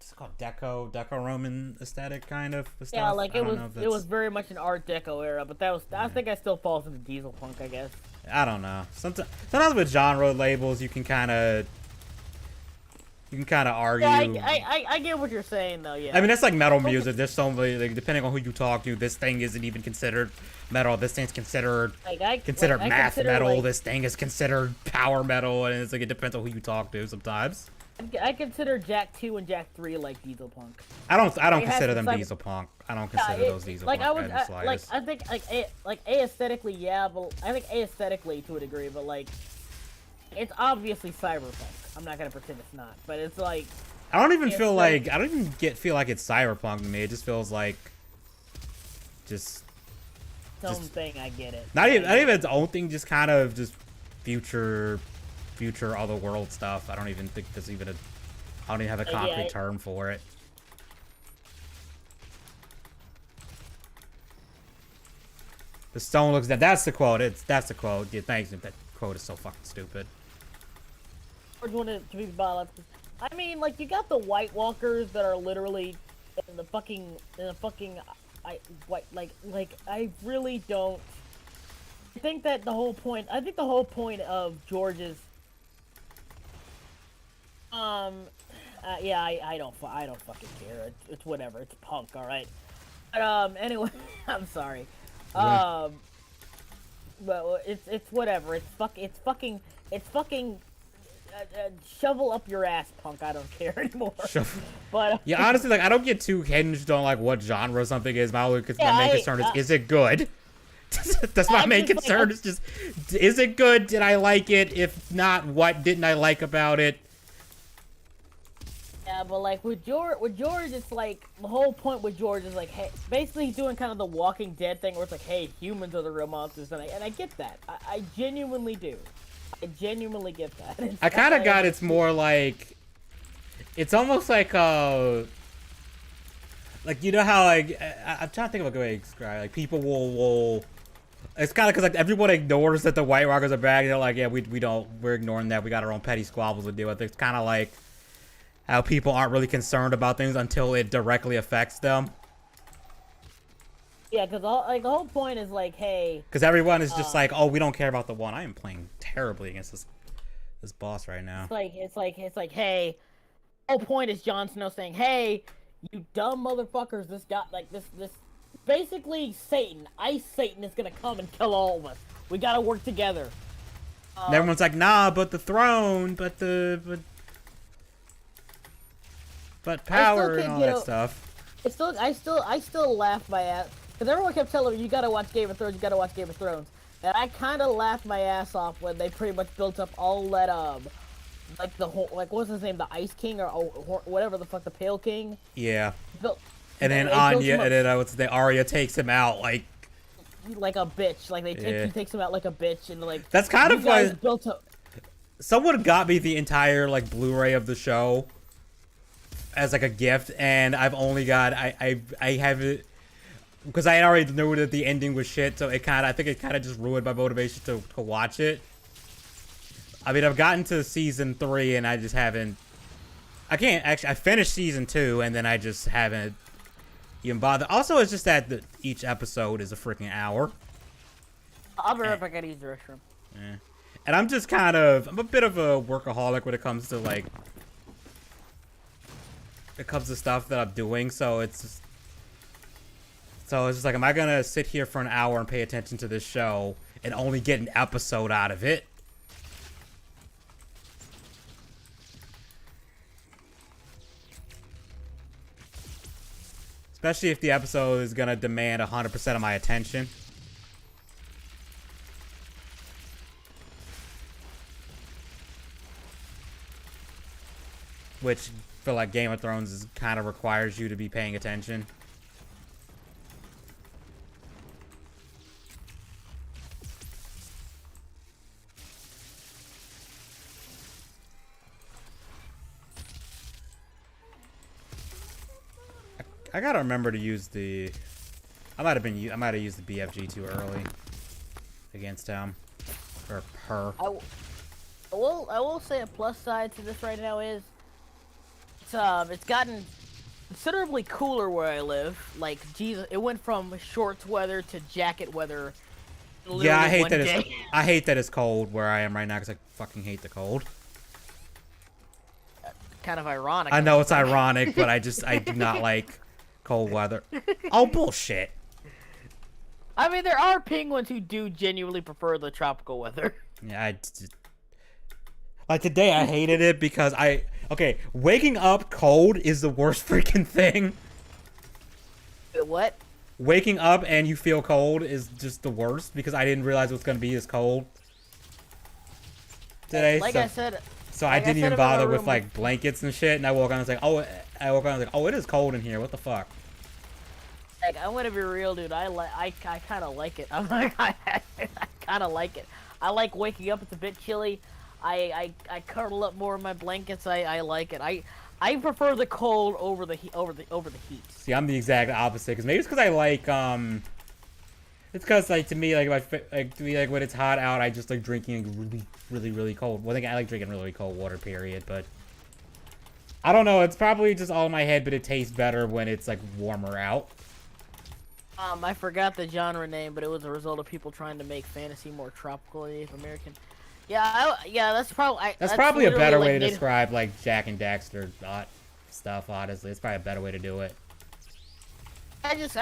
Speaker 1: it's called Deco-Roman aesthetic kind of stuff.
Speaker 3: Yeah, like
Speaker 1: I
Speaker 3: it
Speaker 1: don't
Speaker 3: was.
Speaker 1: know if
Speaker 3: It was
Speaker 1: that's-
Speaker 3: very much an Art Deco era, but that was. I think I still falls into diesel punk, I guess.
Speaker 1: I don't know. Sometimes with genre labels, you can kind of argue.
Speaker 3: Yeah, I get what you're saying though. Yeah.
Speaker 1: I mean, that's like metal music. There's so many, like, depending on who you talk to, this thing isn't even considered metal. This thing's considered
Speaker 3: I
Speaker 1: math
Speaker 3: consider,
Speaker 1: metal.
Speaker 3: like,
Speaker 1: This thing is considered power metal, and it's like it depends on who you talk to. Sometimes
Speaker 3: I consider Jack 2 and Jack 3 like diesel punk.
Speaker 1: I don't
Speaker 3: It has
Speaker 1: consider them
Speaker 3: some-
Speaker 1: diesel punk. I don't
Speaker 3: Yeah,
Speaker 1: consider
Speaker 3: it-
Speaker 1: those diesel
Speaker 3: like
Speaker 1: punk
Speaker 3: I
Speaker 1: in the
Speaker 3: was
Speaker 1: slightest.
Speaker 3: I think like aesthetically, yeah, but I think aesthetically to a degree, but like it's obviously cyberpunk. I'm not gonna pretend it's not, but it's like
Speaker 1: I don't even
Speaker 3: it's
Speaker 1: feel
Speaker 3: like-
Speaker 1: like I don't even feel like it's cyberpunk to me. It just feels like just
Speaker 3: its own thing. I get it.
Speaker 1: not even its own thing. Just kind of just future other world stuff. I don't even think there's even a. I don't even have a
Speaker 3: Yeah,
Speaker 1: concrete term for it. The stone looks dead. That's the quote. That's the quote. Yeah, thanks. That quote is so fucking stupid.
Speaker 3: George wanted to be biological. I mean, like you got the White Walkers that are literally in the fucking I really don't. I think that the whole point. I think the whole point of George's. Yeah, I don't fucking care. It's whatever. It's punk, all right. But anyway, I'm sorry. But it's whatever. It's fucking. Shovel up your ass, punk. I don't care anymore. But
Speaker 1: Yeah, honestly, like I don't get too hinged on like what genre something is. My only
Speaker 3: Yeah,
Speaker 1: my main concern is it good? That's my
Speaker 3: I'm
Speaker 1: main
Speaker 3: just, like,
Speaker 1: concern. Is just, is it good? Did I like it? If not, what didn't I like about it?
Speaker 3: yeah, but like with George, it's like the whole point with George is like, hey, basically he's doing kind of the Walking Dead thing where it's like, hey, humans are the real monsters, and I get that. I genuinely do. I genuinely get that.
Speaker 1: I kind of got it's more like, it's almost like you know how like I'm trying to think of a good way to describe it. Like people will. It's kind of because like everyone ignores that the White Walkers are bad. They're like, yeah, we're ignoring that. We got our own petty squabbles to deal with. It's kind of like how people aren't really concerned about things until it directly affects them.
Speaker 3: Yeah, because the whole point is like, hey,
Speaker 1: Because everyone is just like, oh, we don't care about the one. I am playing terribly against this boss right now.
Speaker 3: it's like, hey, the whole point is Jon Snow saying, hey, you dumb motherfuckers, this guy, like this, basically Satan, Ice Satan is gonna come and kill all of us. We gotta work together.
Speaker 1: And everyone's like, nah, but the throne, but power
Speaker 3: can't
Speaker 1: and all
Speaker 3: get
Speaker 1: that
Speaker 3: o-
Speaker 1: stuff.
Speaker 3: I still laugh my ass because everyone kept telling me you gotta watch Game of Thrones, you gotta watch Game of Thrones, and I kind of laughed my ass off when they pretty much built up all that like the whole what's his name, the Ice King or whatever the fuck, the Pale King.
Speaker 1: Yeah.
Speaker 3: Built,
Speaker 1: And then
Speaker 3: they built
Speaker 1: Anya,
Speaker 3: him up
Speaker 1: and then what's the Arya takes him out like.
Speaker 3: like a bitch, like
Speaker 1: Yeah.
Speaker 3: he takes him out like a bitch, and like
Speaker 1: That's kind
Speaker 3: you
Speaker 1: of
Speaker 3: guys
Speaker 1: why
Speaker 3: built up.
Speaker 1: someone got me the entire like Blu-ray of the show as like a gift, and I've only got I have it because I already knew that the ending was shit, so I think it kind of just ruined my motivation to watch it. I mean, I've gotten to season 3 and I just haven't. I finished season 2 and then I just haven't even bothered. Also, it's just that each episode is a freaking hour.
Speaker 3: I'll be right back at use the restroom.
Speaker 1: Yeah. And I'm just I'm a bit of a workaholic when it comes to like, stuff that I'm doing. So it's just like, am I gonna sit here for an hour and pay attention to this show and only get an episode out of it? Especially if the episode is gonna demand 100% of my attention. Which, for like Game of Thrones, is kind of requires you to be paying attention. I gotta remember to use the. I might have used the BFG too early against him or her.
Speaker 3: I will say a plus side to this right now is it's gotten considerably cooler where I live. Like, Jesus, it went from shorts weather to jacket weather.
Speaker 1: Yeah, I hate
Speaker 3: one
Speaker 1: that
Speaker 3: day.
Speaker 1: I hate that it's cold where I am right now because I fucking hate the cold.
Speaker 3: Kind of ironic.
Speaker 1: I know it's ironic, but I do not like cold weather. Oh, bullshit.
Speaker 3: I mean, there are penguins who do genuinely prefer the tropical weather.
Speaker 1: Yeah, like today I hated it because okay, waking up cold is the worst freaking thing.
Speaker 3: What?
Speaker 1: Waking up and you feel cold is just the worst because I didn't realize it was going to be as cold today.
Speaker 3: Like I said,
Speaker 1: so I didn't even bother with like blankets and shit, and I woke up and I was like, oh, it is cold in here. What the fuck?
Speaker 3: like, I'm gonna be real, dude. I kind of like it. I'm like, I kind of like it. I like waking up. It's a bit chilly. I cuddle up more in my blankets. I like it. I prefer the cold over the heat.
Speaker 1: See, I'm the exact opposite. Cause maybe it's because I like it's because like to me like when it's hot out, I just like drinking really cold. Well, I like drinking really cold water. Period. But I don't know. It's probably just all in my head. But it tastes better when it's like warmer out.
Speaker 3: I forgot the genre name, but it was a result of people trying to make fantasy more tropical and Native American. Yeah, that's probably
Speaker 1: That's probably a better
Speaker 3: like
Speaker 1: way to describe like Jak and Daxter stuff. Honestly, it's probably a better way to do it.
Speaker 3: I just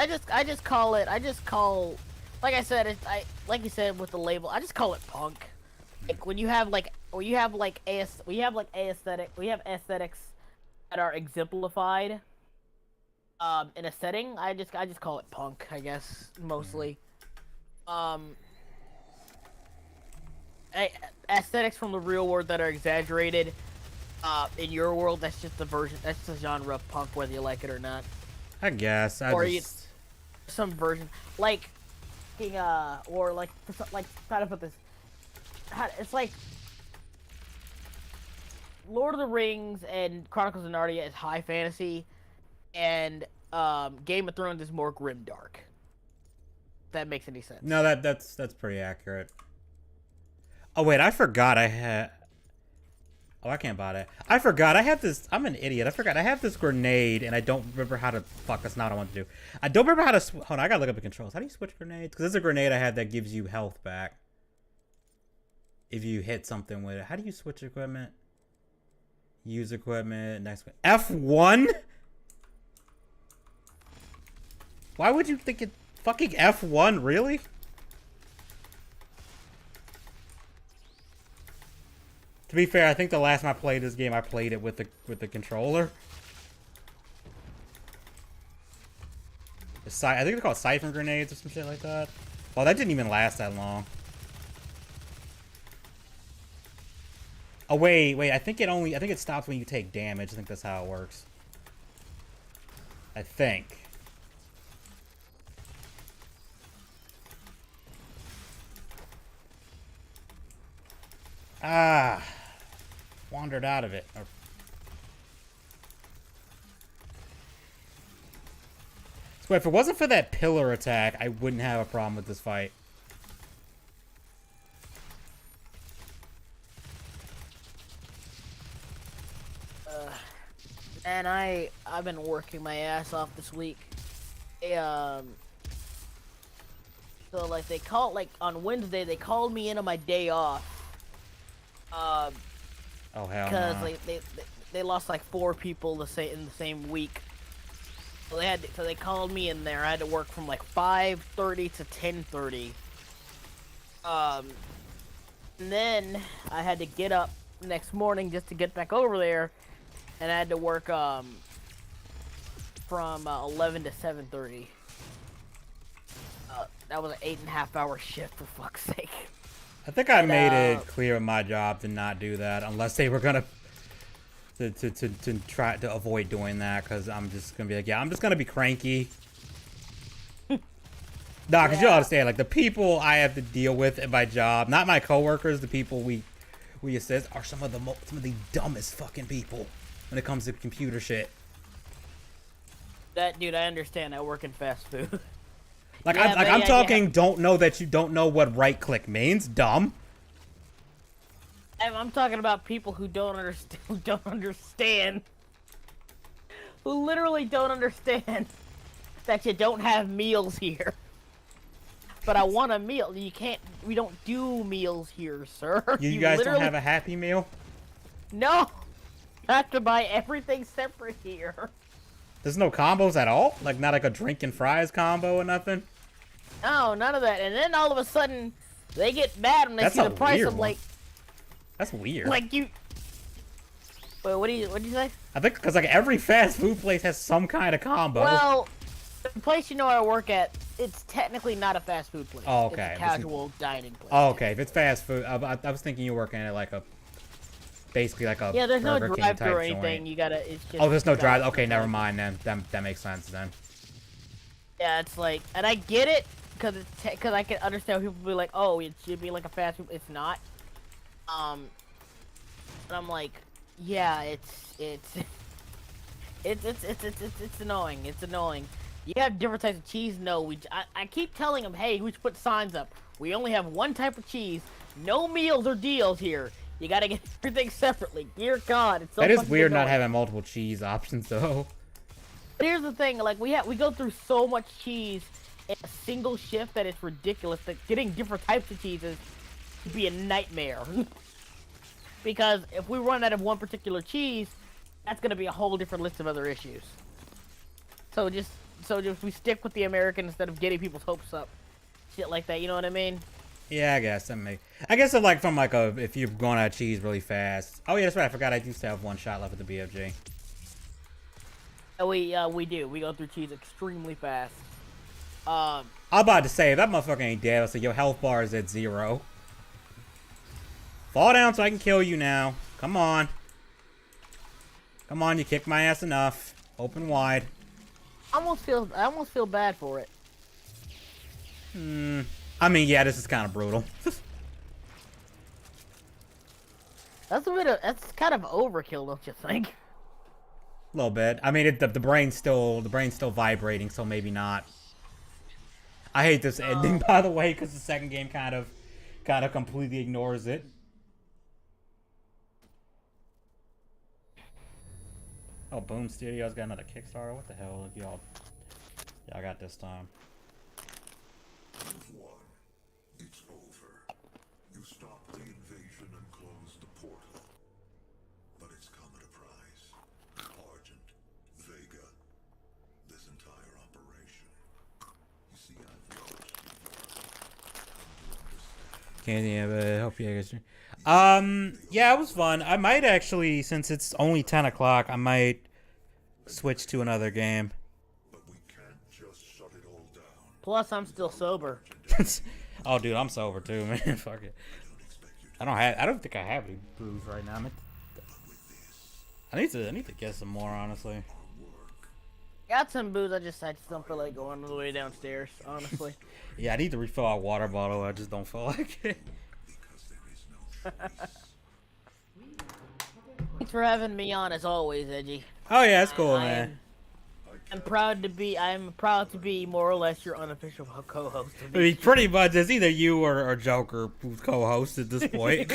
Speaker 3: call it. Like I said, like you said with the label. I just call it punk. Like we have aesthetics that are exemplified. In a setting, I just call it punk. I guess mostly. Aesthetics from the real world that are exaggerated. In your world, that's just the version. That's the genre of punk, whether you like it or not.
Speaker 1: I guess.
Speaker 3: Some version like, or like how to put this. It's like Lord of the Rings and Chronicles of Narnia is high fantasy, and Game of Thrones is more grimdark. If that makes any sense.
Speaker 1: No, that's pretty accurate. Oh wait, I forgot I had. Oh, I can't buy that. I forgot I have this. I'm an idiot. I forgot I have this grenade, and I don't remember how to. Fuck, that's not what I want to do. I don't remember how to. Hold on, I gotta look up the controls. How do you switch grenades? Because there's a grenade I had that gives you health back if you hit something with it. How do you switch equipment? Use equipment. Next one. F1. Why would you think it? Fucking F1, really? To be fair, I think the last time I played this game, I played it with the controller. I think they're called siphon grenades or some shit like that. Oh, that didn't even last that long. Oh wait, I think it stops when you take damage. I think that's how it works. I think. Ah. Wandered out of it. So if it wasn't for that pillar attack, I wouldn't have a problem with this fight.
Speaker 3: And I've been working my ass off this week. So like they called, like on Wednesday they called me in on my day off.
Speaker 1: Oh hell
Speaker 3: because
Speaker 1: no.
Speaker 3: they lost like 4 people in the same week. So they called me in there. I had to work from like 5:30 to 10:30. And then I had to get up next morning just to get back over there, and I had to work from 11 to 7:30. That was an 8.5-hour shift, for fuck's sake.
Speaker 1: I think I made it clear in my job to not do that unless they were gonna to try to avoid doing that, because I'm just gonna be like, yeah, I'm just gonna be cranky. Nah, because you'll understand, like the people I have to deal with in my job, not my coworkers, the people we assist, are some of the dumbest fucking people when it comes to computer shit.
Speaker 3: Dude, I understand. I work in fast food.
Speaker 1: Like, I'm talking, don't know that you don't know what right click means, dumb.
Speaker 3: I'm talking about people who don't understand. who literally don't understand that you don't have meals here. But I want a meal. You can't. We don't do meals here, sir.
Speaker 1: You guys don't
Speaker 3: literally-
Speaker 1: have a Happy Meal?
Speaker 3: No. You have to buy everything separate here.
Speaker 1: There's no combos at all? Like, not like a drink and fries combo or nothing?
Speaker 3: No, none of that. And then all of a sudden, they get mad when they
Speaker 1: That's
Speaker 3: see
Speaker 1: a
Speaker 3: the price
Speaker 1: weird
Speaker 3: of
Speaker 1: one. That's weird.
Speaker 3: like you. Wait, what do you say?
Speaker 1: I think because like every fast food place has some kind of combo.
Speaker 3: Well, the place you know I work at, it's technically not a fast food place.
Speaker 1: Oh, okay.
Speaker 3: It's a casual dining place.
Speaker 1: Oh, okay. If it's fast food, I was thinking you were working at like a, basically like a
Speaker 3: Yeah, there's no
Speaker 1: Burger King
Speaker 3: drive-thru
Speaker 1: type
Speaker 3: or anything.
Speaker 1: joint.
Speaker 3: You gotta. It's just.
Speaker 1: Oh, there's no drive.
Speaker 3: drive-thru.
Speaker 1: Okay, never mind then. That makes sense then.
Speaker 3: Yeah, it's like, and I get it because I can understand people be like, oh, it should be like a fast food. It's not. And I'm like, yeah, it's annoying. It's annoying. You have different types of cheese. No, I keep telling them, hey, we should put signs up. We only have one type of cheese. No meals or deals here. You gotta get everything separately. Dear God, it's so.
Speaker 1: That is
Speaker 3: fucking
Speaker 1: weird not
Speaker 3: annoying.
Speaker 1: having multiple cheese options though.
Speaker 3: But here's the thing, like we go through so much cheese in a single shift that it's ridiculous. That getting different types of cheeses would be a nightmare. Because if we run out of one particular cheese, that's gonna be a whole different list of other issues. So just we stick with the American instead of getting people's hopes up. Shit like that, you know what I mean?
Speaker 1: Yeah, I guess I guess if like from like if you're going out of cheese really fast. Oh yeah, that's right. I forgot I do still have one shot left with the BFG.
Speaker 3: We do. We go through cheese extremely fast.
Speaker 1: I'm about to say, if that motherfucker ain't dead, so your health bar is at 0. Fall down so I can kill you now. Come on. Come on, you kicked my ass enough. Open wide.
Speaker 3: I almost feel bad for it.
Speaker 1: I mean, yeah, this is kind of brutal.
Speaker 3: That's kind of overkill, don't you think?
Speaker 1: A little bit. I mean, the brain's still vibrating, so maybe not. I hate this ending, by the way, because the second game kind of completely ignores it. Oh, Boom Studios got another Kickstarter. What the hell, y'all got this time?
Speaker 5: You've won. It's over. You stopped the invasion and closed the portal. But it's come at a price. Argent, Vega, this entire operation. You see, I've watched you.
Speaker 1: Can't even hope you guys. Yeah, it was fun. I might actually, since it's only 10 o'clock, I might switch to another game.
Speaker 5: But we can't just shut it all down.
Speaker 3: Plus, I'm still sober.
Speaker 1: Oh, dude, I'm sober too, man. Fuck it. I don't think I have any booze right now. I need to get some more, honestly.
Speaker 3: Got some booze. I just don't feel like going all the way downstairs. Honestly.
Speaker 1: Yeah, I need to refill our water bottle. I just don't feel like it.
Speaker 3: Thanks for having me on as always, Edgy.
Speaker 1: Oh yeah, it's cool, man.
Speaker 3: I'm proud to be more or less your unofficial co-host.
Speaker 1: I mean, pretty much, it's either you or Joker who's co-host at this point.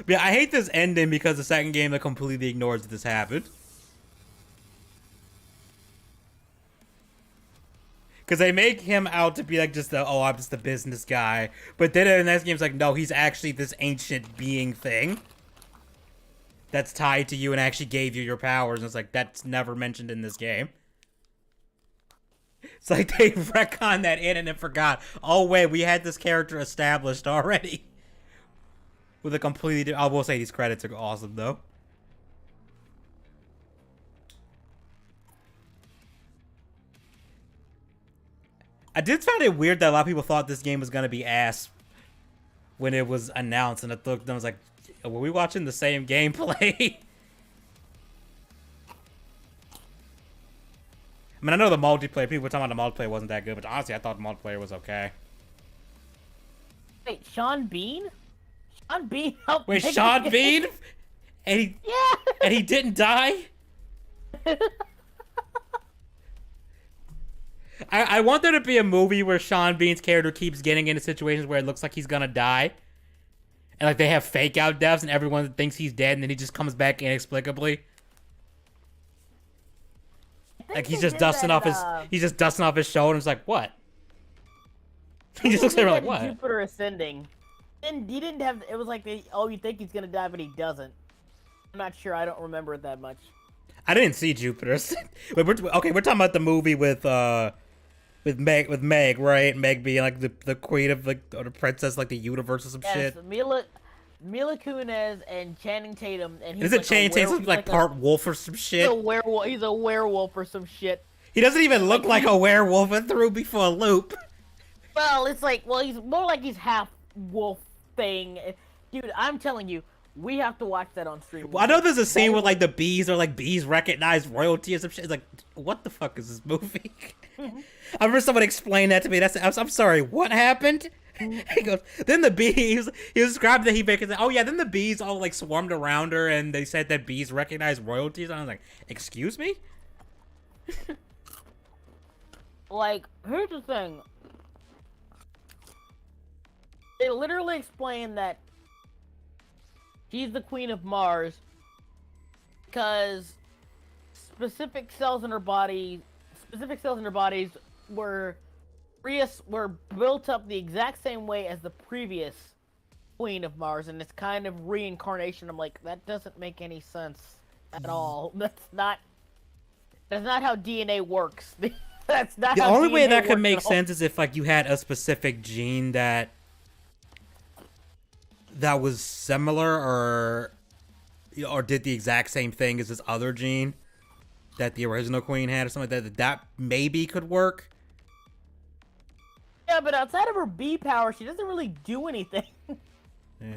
Speaker 1: Yeah, I hate this ending because the second game that completely ignores that this happened. Because they make him out to be like just I'm just a business guy. But then in the next game, it's like, no, he's actually this ancient being thing that's tied to you and actually gave you your powers. And it's like, that's never mentioned in this game. It's like they retconned that in and then forgot, oh wait, we had this character established already. With a completely I will say these credits are awesome though. I did find it weird that a lot of people thought this game was gonna be ass when it was announced, and I was like, were we watching the same gameplay? I mean, I know the multiplayer, people were talking about the multiplayer wasn't that good, but honestly, I thought the multiplayer was okay.
Speaker 3: Wait, Sean Bean? Sean Bean helped
Speaker 1: Wait,
Speaker 3: make
Speaker 1: Sean
Speaker 3: the
Speaker 1: Bean?
Speaker 3: game?
Speaker 1: And he,
Speaker 3: Yeah!
Speaker 1: and he didn't die? I want there to be a movie where Sean Bean's character keeps getting into situations where it looks like he's gonna die. and like they have fake out deaths, and everyone thinks he's dead, and then he just comes back inexplicably. Like he's just dusting off his shoulder. It's like, what? He just looks at her like, what?
Speaker 3: Jupiter Ascending. And he didn't have. It was like, you think he's gonna die, but he doesn't. I'm not sure. I don't remember it that much.
Speaker 1: I didn't see Jupiter. Wait, we're talking about the movie with Meg, right? Meg being like the queen of like, or the princess, like the universe or some shit.
Speaker 3: Mila Kunis and Channing Tatum, and he's
Speaker 1: Is it
Speaker 3: like
Speaker 1: Channing Tatum like part wolf or some shit?
Speaker 3: He's a werewolf or some shit.
Speaker 1: He doesn't even look like a werewolf, and threw me for a loop.
Speaker 3: Well, it's like, he's more like he's half wolf thing. Dude, I'm telling you, we have to watch that on stream.
Speaker 1: Well, I know there's a scene where like the bees recognize royalty or some shit. It's like, what the fuck is this movie? I remember someone explained that to me. I'm sorry, what happened? He goes, then the bees, he described that then the bees all like swarmed around her and they said that bees recognize royalties. And I was like, excuse me?
Speaker 3: Like, here's the thing. They literally explain that she's the queen of Mars because specific cells in her bodies were built up the exact same way as the previous queen of Mars, and it's kind of reincarnation. I'm like, that doesn't make any sense at all. That's not how DNA works. That's not
Speaker 1: the
Speaker 3: how
Speaker 1: only
Speaker 3: DNA
Speaker 1: way that could
Speaker 3: works
Speaker 1: make
Speaker 3: at all.
Speaker 1: sense is if like you had a specific gene that was similar or did the exact same thing as this other gene that the original queen had or something like that. That maybe could work.
Speaker 3: Yeah, but outside of her bee power, she doesn't really do anything.
Speaker 1: Yeah.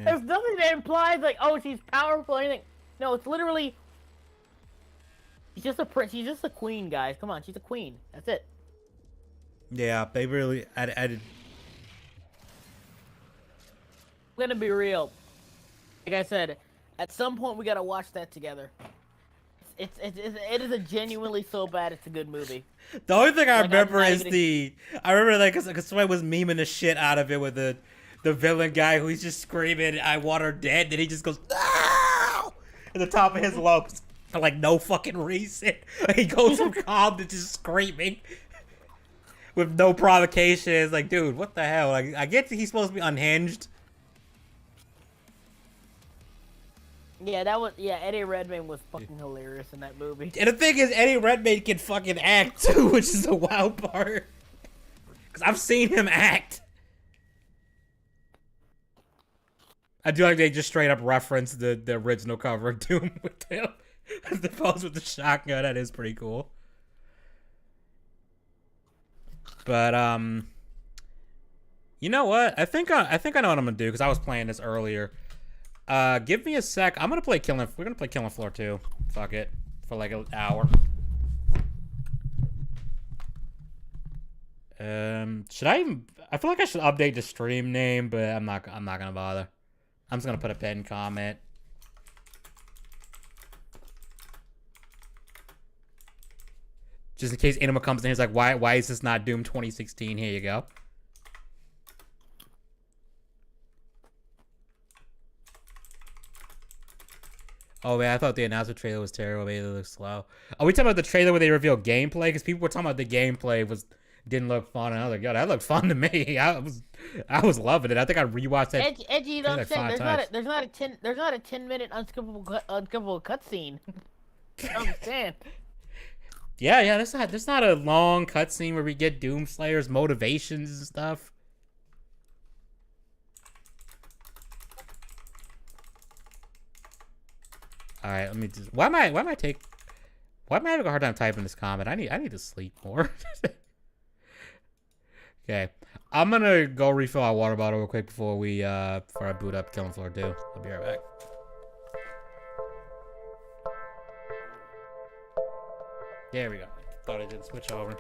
Speaker 3: There's nothing that implies like, oh, she's powerful or anything. No, it's literally she's just a queen, guys. Come on, she's a queen. That's it.
Speaker 1: Yeah, they really added.
Speaker 3: I'm gonna be real. Like I said, at some point we gotta watch that together. It is a genuinely so bad it's a good movie.
Speaker 1: The only thing I
Speaker 3: Like,
Speaker 1: remember
Speaker 3: I'm
Speaker 1: is
Speaker 3: not
Speaker 1: I remember like cause somebody was memeing the shit out of it with the villain guy who's just screaming, "I want her dead," and he just goes, "No!" at the top of his lungs for like no fucking reason. He goes from calm to just screaming with no provocation. It's like, dude, what the hell? Like, I get that he's supposed to be unhinged.
Speaker 3: Yeah, Eddie Redmayne was fucking hilarious in that movie.
Speaker 1: And the thing is, Eddie Redmayne can fucking act too, which is the wild part. Because I've seen him act. I do like they just straight up reference the original cover of Doom with him. The pose with the shotgun. That is pretty cool. But you know what? I think I know what I'm gonna do because I was playing this earlier. Give me a sec. We're gonna play Killing Floor 2. Fuck it. For like an hour. Should I even? I feel like I should update the stream name, but I'm not gonna bother. I'm just gonna put a pinned comment. Just in case anyone comes in, he's like, why is this not Doom 2016? Here you go. Oh man, I thought the announcement trailer was terrible. Maybe it looks slow. Are we talking about the trailer where they revealed gameplay? Because people were talking about the gameplay didn't look fun, and I was like, yo, that looked fun to me. I was loving it. I think I rewatched that.
Speaker 3: Edgy, you don't
Speaker 1: like
Speaker 3: understand. There's not a 10-minute unskippable cutscene. I don't understand.
Speaker 1: Yeah, there's not a long cutscene where we get Doomslayer's motivations and stuff. All right, let me just. Why am I having a hard time typing this comment? I need to sleep more. Okay, I'm gonna go refill our water bottle real quick before I boot up Killing Floor 2. I'll be right back. There we go. Thought I didn't switch over.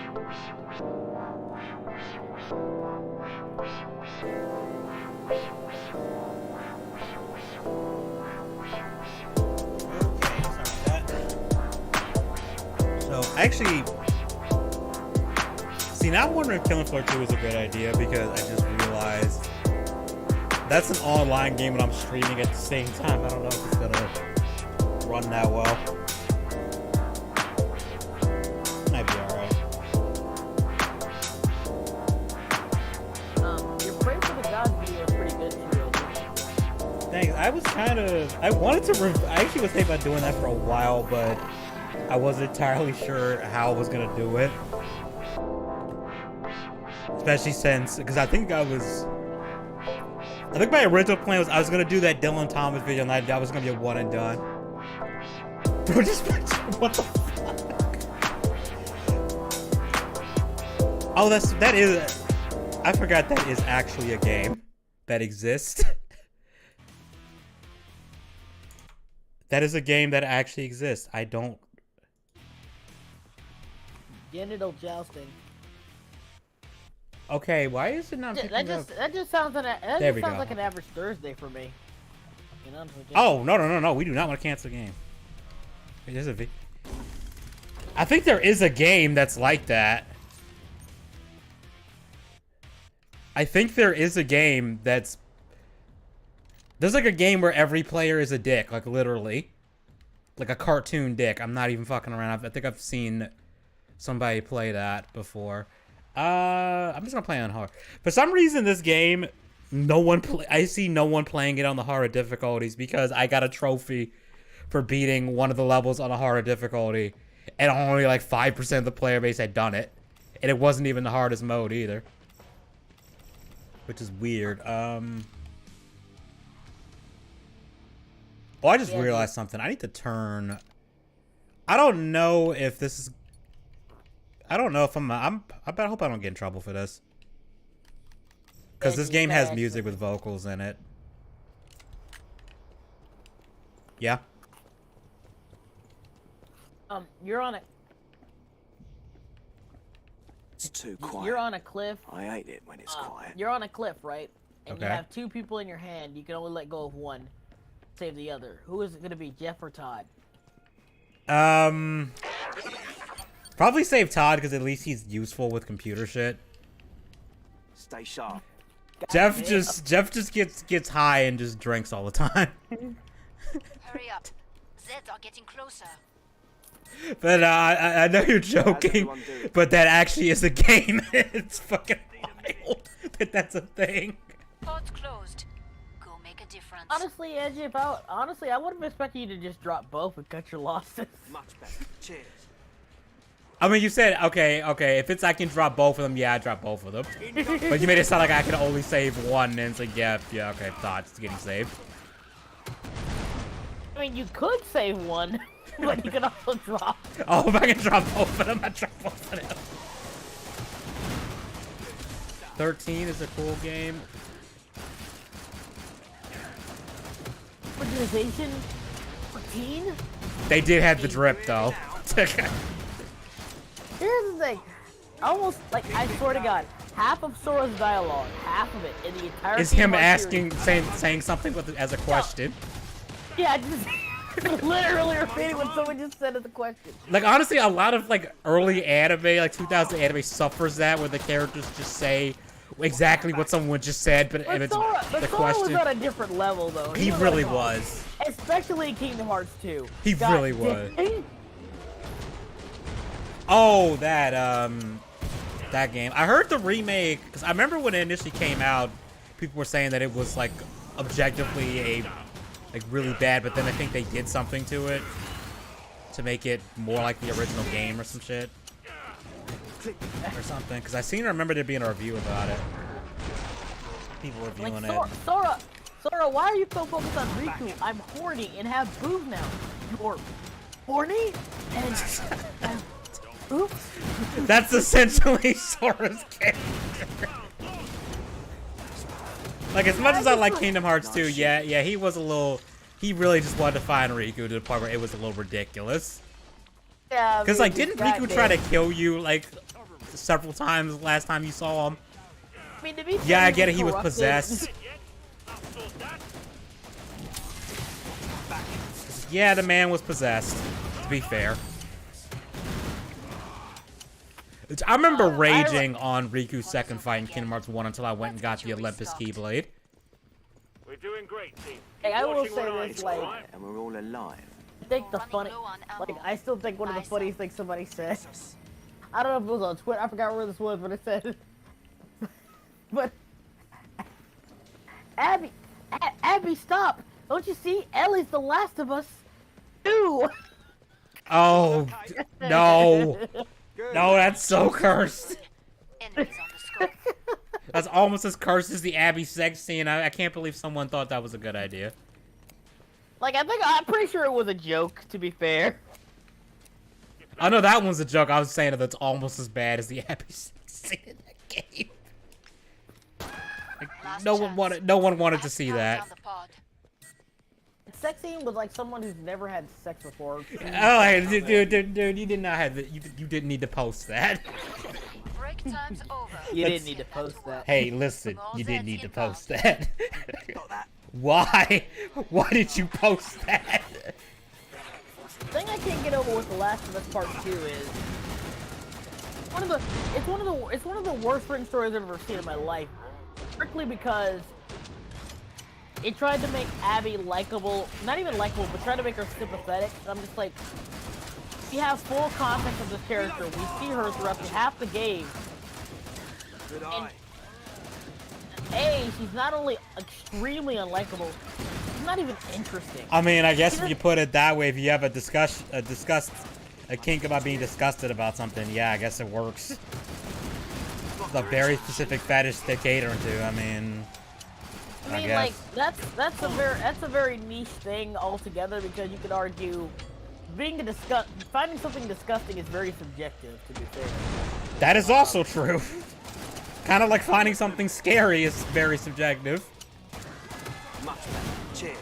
Speaker 1: Okay, sorry about that. So, actually, see, now I'm wondering if Killing Floor 2 is a good idea because I just realized that's an online game and I'm streaming at the same time. I don't know if it's gonna run that well. Might be alright.
Speaker 3: Your Pray for the Gods video is pretty good too.
Speaker 1: Thanks. I was I wanted to, I actually was thinking about doing that for a while, but I wasn't entirely sure how I was gonna do it. Especially since, because I think my original plan was I was gonna do that Dylan Thomas video and that was gonna be a one and done. Bro, just what the fuck? Oh, that is, I forgot that is actually a game that exists. That is a game that actually exists. I don't.
Speaker 3: Genital jousting.
Speaker 1: Okay, why is it not picking up?
Speaker 3: That just sounds like
Speaker 1: There we go.
Speaker 3: like an average Thursday for me. You know,
Speaker 1: Oh, no. We do not want to cancel the game. Wait, there's a I think there is a game that's like that. I think there is a game that's... There's like a game where every player is a dick, like literally. Like a cartoon dick. I'm not even fucking around. I think I've seen somebody play that before. I'm just gonna play on hard. For some reason, this game, I see no one playing it on the harder difficulties because I got a trophy for beating one of the levels on a harder difficulty, and only like 5% of the player base had done it, and it wasn't even the hardest mode either, which is weird. Oh, I just realized something. I need to turn. I don't know if this is. I don't know if I hope I don't get in trouble for this. Because this game has music with vocals in it. Yeah.
Speaker 3: You're on a.
Speaker 2: It's too quiet.
Speaker 3: You're on a cliff.
Speaker 2: I hate it when it's quiet.
Speaker 3: You're on a cliff, right? And you
Speaker 1: Okay.
Speaker 3: have two people in your hand. You can only let go of one. Save the other. Who is it gonna be, Jeff or Todd?
Speaker 1: Probably save Todd because at least he's useful with computer shit.
Speaker 2: Stay sharp.
Speaker 1: Jeff just gets high and just drinks all the time.
Speaker 6: Hurry up. Zeds are getting closer.
Speaker 1: But I know you're joking, but that actually is a game. It's fucking wild that that's a thing.
Speaker 6: Port's closed. Go make a difference.
Speaker 3: Honestly, Edgy, honestly, I would have expected you to just drop both and cut your losses.
Speaker 2: Much better. Cheers.
Speaker 1: I mean, you said, okay, if it's I can drop both of them, yeah, I drop both of them. But you made it sound like I can only save one, and it's like, yeah, okay, Todd's getting saved.
Speaker 3: I mean, you could save one, but you could also drop.
Speaker 1: Oh, if I can drop both of them, I drop both of them. 13 is a cool game.
Speaker 3: Organization 14?
Speaker 1: They did have the drip, though.
Speaker 3: Here's the thing. Almost, like, I swear to God, half of Sora's dialogue, half of it, in the entire
Speaker 1: Is him
Speaker 3: Kingdom Hearts
Speaker 1: asking, saying something with as a question.
Speaker 3: series. Yeah, just literally repeating what someone just said as a question.
Speaker 1: Like, honestly, a lot of, like, early anime, like 2000 anime suffers that, where the characters just say exactly what someone just said, but it's
Speaker 3: Sora
Speaker 1: the
Speaker 3: was
Speaker 1: question.
Speaker 3: on a different level, though.
Speaker 1: He
Speaker 3: was
Speaker 1: really
Speaker 3: on a-
Speaker 1: was.
Speaker 3: Especially in Kingdom Hearts 2.
Speaker 1: He
Speaker 3: God
Speaker 1: really was.
Speaker 3: dang.
Speaker 1: Oh, that game. I heard the remake, because I remember when it initially came out, people were saying that it was, like, objectively really bad, but then I think they did something to it to make it more like the original game or some shit. Or something, because I seem to remember there being a review about it. People reviewing
Speaker 3: Like,
Speaker 1: it.
Speaker 3: Sora, why are you so focused on Riku? I'm horny and have boobs now. You're horny and oops.
Speaker 1: That's essentially Sora's character. Like, as much as I like Kingdom Hearts 2, yeah, he was a little... He really just wanted to find Riku to the point where it was a little ridiculous.
Speaker 3: Yeah,
Speaker 1: Because, like, didn't Riku try to kill you, like, several times last time you saw him.
Speaker 3: I mean, to be fair,
Speaker 1: Yeah, I get it. He was
Speaker 3: corrupted.
Speaker 1: possessed. Yeah, the man was possessed. To be fair. I remember raging on Riku's second fight in Kingdom Hearts 1 until I went and got the Olympus Keyblade.
Speaker 7: We're doing great, team.
Speaker 3: Hey, I will
Speaker 7: Watching
Speaker 3: say
Speaker 7: what I
Speaker 3: this,
Speaker 7: do,
Speaker 3: like,
Speaker 7: alright?
Speaker 2: And we're all alive.
Speaker 3: I think the
Speaker 6: Running
Speaker 3: funny,
Speaker 6: low on ammo.
Speaker 3: like, I still think one of the
Speaker 6: Buy
Speaker 3: funniest things somebody said. I don't know if it was on Twitter. I forgot where this was, but it said, but Abby, stop! Don't you see? Ellie's the last of us. Ew.
Speaker 1: Oh, no. No, that's so cursed.
Speaker 6: Enemies on the scope.
Speaker 1: That's almost as cursed as the Abby sex scene. I can't believe someone thought that was a good idea.
Speaker 3: Like, I'm pretty sure it was a joke. To be fair.
Speaker 1: I know that one's a joke. I was saying that it's almost as bad as the Abby sex scene in that game. Like,
Speaker 6: Last
Speaker 1: no one
Speaker 6: chance.
Speaker 1: wanted. No one wanted to
Speaker 6: Last
Speaker 1: see
Speaker 6: count
Speaker 1: that.
Speaker 6: down the pod.
Speaker 3: Sex scene was like someone who's never had sex before.
Speaker 1: Oh, hey, dude, you did not have the, you didn't need to post that.
Speaker 6: Break time's over.
Speaker 3: You didn't need to post that.
Speaker 1: Hey, listen, you didn't need to post that. Why? Why did you post that?
Speaker 3: The thing I can't get over with The Last of Us Part 2 is it's one of the worst written stories I've ever seen in my life. Strictly because it tried to make Abby likable, not even likable, but tried to make her sympathetic. And I'm just like, we have full context of this character. We see her throughout half the game. And A, she's not only extremely unlikable, she's not even interesting.
Speaker 1: I mean, I guess if you put it that way, if you have a kink about being disgusted about something, yeah, I guess it works. It's a very specific fetish they cater to. I mean,
Speaker 3: Like that's a very niche thing altogether, because you could argue finding something disgusting is very subjective, to be fair.
Speaker 1: that is also true. Kind of like finding something scary is very subjective.
Speaker 2: Much better. Cheers.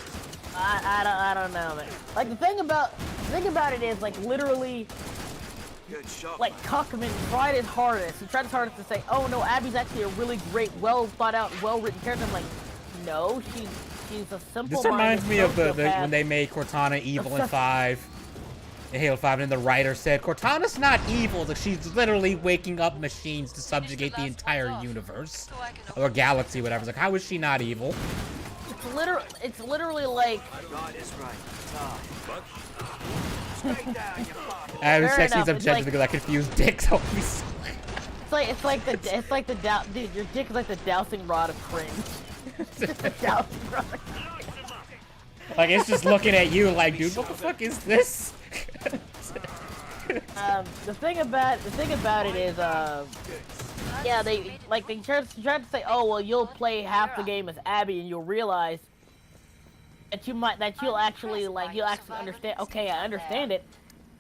Speaker 3: I don't know, man. Like the thing about it is, like, literally,
Speaker 2: Good shot.
Speaker 3: like, Cuckman tried his hardest. He tried his hardest to say, oh no, Abby's actually a really great, well thought out, well written character. I'm like, no, she's a simple.
Speaker 1: This reminds me of the when they made Cortana evil in 5. In Halo 5, and the writer said, Cortana's not evil, like she's literally waking up machines to subjugate the entire universe. Or galaxy, whatever. It's like, how is she not evil?
Speaker 3: It's literally like,
Speaker 2: Right is right.
Speaker 1: Sex
Speaker 3: enough,
Speaker 1: scenes
Speaker 3: it's
Speaker 1: objective
Speaker 3: like-
Speaker 1: because I confuse dicks.
Speaker 3: it's like the dude, your dick is like the dousing rod of cringe. The dousing rod of cringe.
Speaker 1: Like, it's just looking at you like, dude, what the fuck is this?
Speaker 3: The thing about it is, yeah, they tried to say, oh well, you'll play half the game as Abby and you'll realize that you'll actually understand. Okay, I understand it.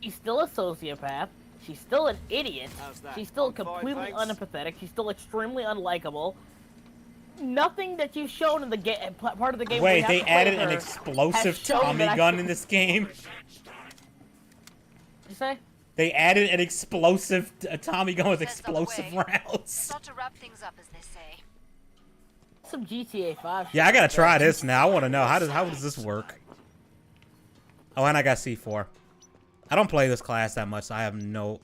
Speaker 3: She's still a sociopath. She's still an idiot. She's still completely unempathetic. She's still extremely unlikable. Nothing that you've shown in the game, part of the game.
Speaker 1: Wait, they added an explosive Tommy gun in this game?
Speaker 3: What'd you say?
Speaker 1: They added an explosive Tommy gun with
Speaker 6: Sends on the
Speaker 1: explosive
Speaker 6: way.
Speaker 1: rounds.
Speaker 6: Start to wrap things up, as they say.
Speaker 3: Some GTA 5.
Speaker 1: Yeah, I gotta try this now. I want to know how does this work? Oh, and I got C4. I don't play this class that much, so I have no.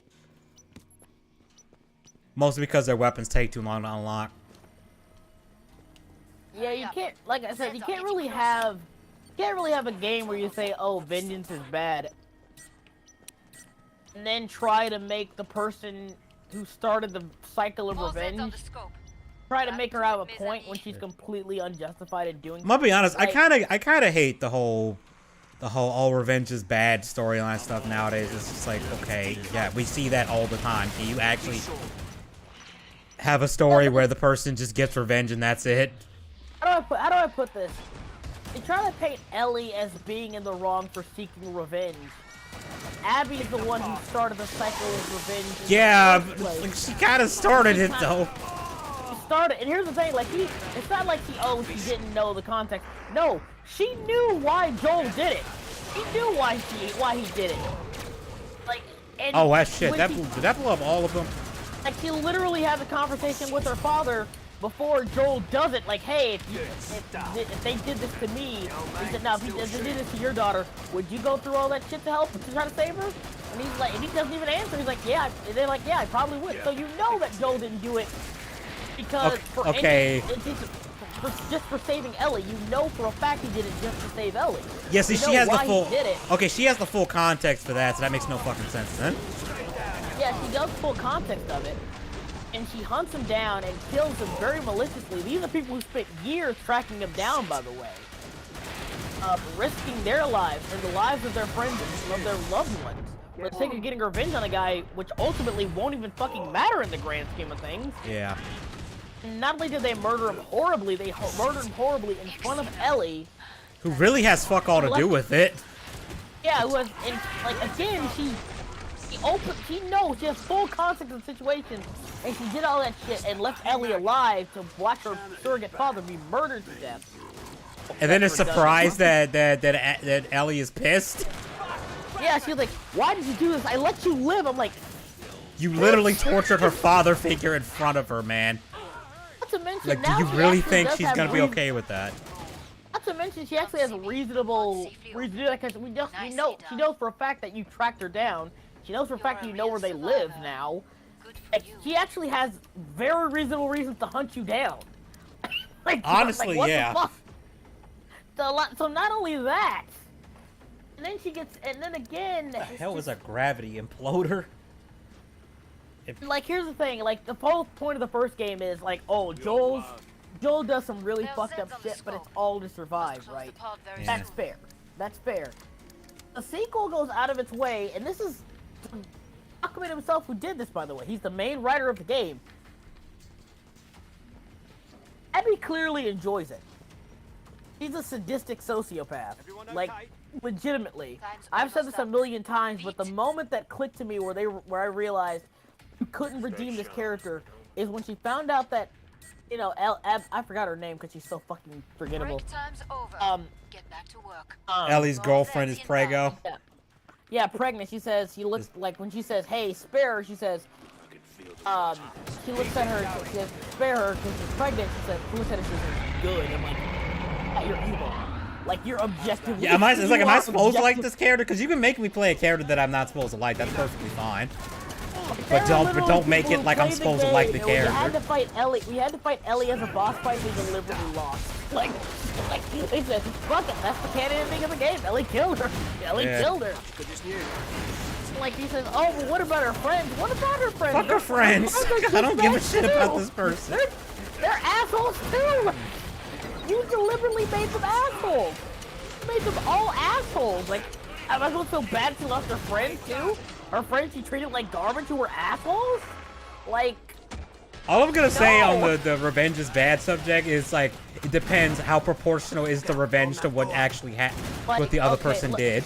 Speaker 1: Mostly because their weapons take too long to unlock.
Speaker 3: Yeah, you can't. Like I said, you can't really have a game where you say, "Oh, vengeance is bad," and then try to make the person who started the cycle of
Speaker 6: All Zeds on
Speaker 3: revenge
Speaker 6: the scope.
Speaker 3: try to make her have a point when she's completely unjustified in doing.
Speaker 1: I'm gonna be honest.
Speaker 3: Like-
Speaker 1: I kind of hate the whole all revenge is bad storyline stuff nowadays. It's just like, okay, yeah, we see that all the time. Can you actually have a story where the person just gets revenge and that's it?
Speaker 3: How do I put this? They try to paint Ellie as being in the wrong for seeking revenge. Abby is the one who started the cycle of revenge. in the
Speaker 1: Yeah,
Speaker 3: first place.
Speaker 1: like, she kind of started it though.
Speaker 3: She started, and here's the thing, like, it's not like she didn't know the context. No, she knew why Joel did it. She knew why he did it. Like, and
Speaker 1: Oh, that shit.
Speaker 3: when
Speaker 1: Did
Speaker 3: she-
Speaker 1: that blow up all of them?
Speaker 3: Like, she literally has a conversation with her father before Joel does it. Like, hey, if they did this to me, he said, now, if they did this to your daughter, would you go through all that shit to help, to try to save her? And he's like, and he doesn't even answer. He's like, yeah. And they're like, yeah, I probably would. So you know that Joel didn't do it because just for saving Ellie. You know for a fact he did it just to save Ellie.
Speaker 1: Yeah, see,
Speaker 3: You know
Speaker 1: she has the
Speaker 3: why
Speaker 1: full.
Speaker 3: he did it.
Speaker 1: Okay, she has the full context for that, so that makes no fucking sense then.
Speaker 3: Yeah, she does full context of it. And she hunts him down and kills him very maliciously. These are people who spent years tracking him down, by the way. Risking their lives and the lives of their friends and of their loved ones. For the sake of getting revenge on a guy, which ultimately won't even fucking matter in the grand scheme of things.
Speaker 1: Yeah.
Speaker 3: Not only did they murder him horribly, they murdered him horribly in front of Ellie.
Speaker 1: Who really has fuck all to do with it.
Speaker 3: Yeah, it was, and, like, again, she knows, she has full context of the situation, and she did all that shit and left Ellie alive to watch her surrogate father be murdered to death.
Speaker 1: And then is surprised that Ellie is pissed.
Speaker 3: Yeah, she's like, why did you do this? I let you live. I'm like,
Speaker 1: You literally tortured her father figure in front of her, man.
Speaker 3: not to mention,
Speaker 1: Like, do
Speaker 3: now
Speaker 1: you
Speaker 3: she
Speaker 1: really
Speaker 3: actually
Speaker 1: think
Speaker 3: does
Speaker 1: she's
Speaker 3: have
Speaker 1: gonna be okay with that?
Speaker 3: Not to mention, she actually has a reasonable reason to do that, because we know, she knows for a fact that you tracked her down. She knows for a fact that you know where they live now. Like, she actually has very reasonable reasons to hunt you down. Like,
Speaker 1: Honestly,
Speaker 3: what
Speaker 1: yeah.
Speaker 3: the fuck? So not only that, and then she gets, and then again,
Speaker 1: The hell is a gravity imploder?
Speaker 3: like, here's the thing, like, the whole point of the first game is, like, oh, Joel does some really fucked up shit, but it's all to survive, right?
Speaker 1: Yeah.
Speaker 3: That's fair. That's fair. The sequel goes out of its way, and this is Aquaman himself who did this, by the way. He's the main writer of the game. Abby clearly enjoys it. He's a sadistic sociopath. Like, legitimately. I've said this a million times, but the moment that clicked to me where I realized you couldn't redeem this character is when she found out that, you know, I forgot her name because she's so fucking forgettable.
Speaker 6: Break time's over. Get back to work.
Speaker 1: Ellie's girlfriend is Prego.
Speaker 3: Yeah, pregnant. She says, she looks like, when she says, hey, spare her, she says, she looks at her, she says, spare her, because she's pregnant. She looks at her, she says, good. I'm like, yeah, you're evil. Like, you're objectively.
Speaker 1: Yeah, am I supposed to like this character? Because you can make me play a character that I'm not supposed to like. That's perfectly fine. But don't make it like I'm supposed to like the character.
Speaker 3: We had to fight Ellie. We had to fight Ellie as a boss fight. We deliberately lost. Like they said, fuck it. That's the canon ending of the game. Ellie killed her. Ellie killed her. Like he says, oh, well, what about her friends? What about her friends?
Speaker 1: Fuck her friends. I don't give a shit about this person.
Speaker 3: They're assholes too. You deliberately made them assholes. You made them all assholes. Like, am I going to feel bad she lost her friends too? Her friends she treated like garbage who were assholes? Like,
Speaker 1: All I'm gonna say on the revenge is bad subject is, like, it depends how proportional is the revenge to what actually what the other person did.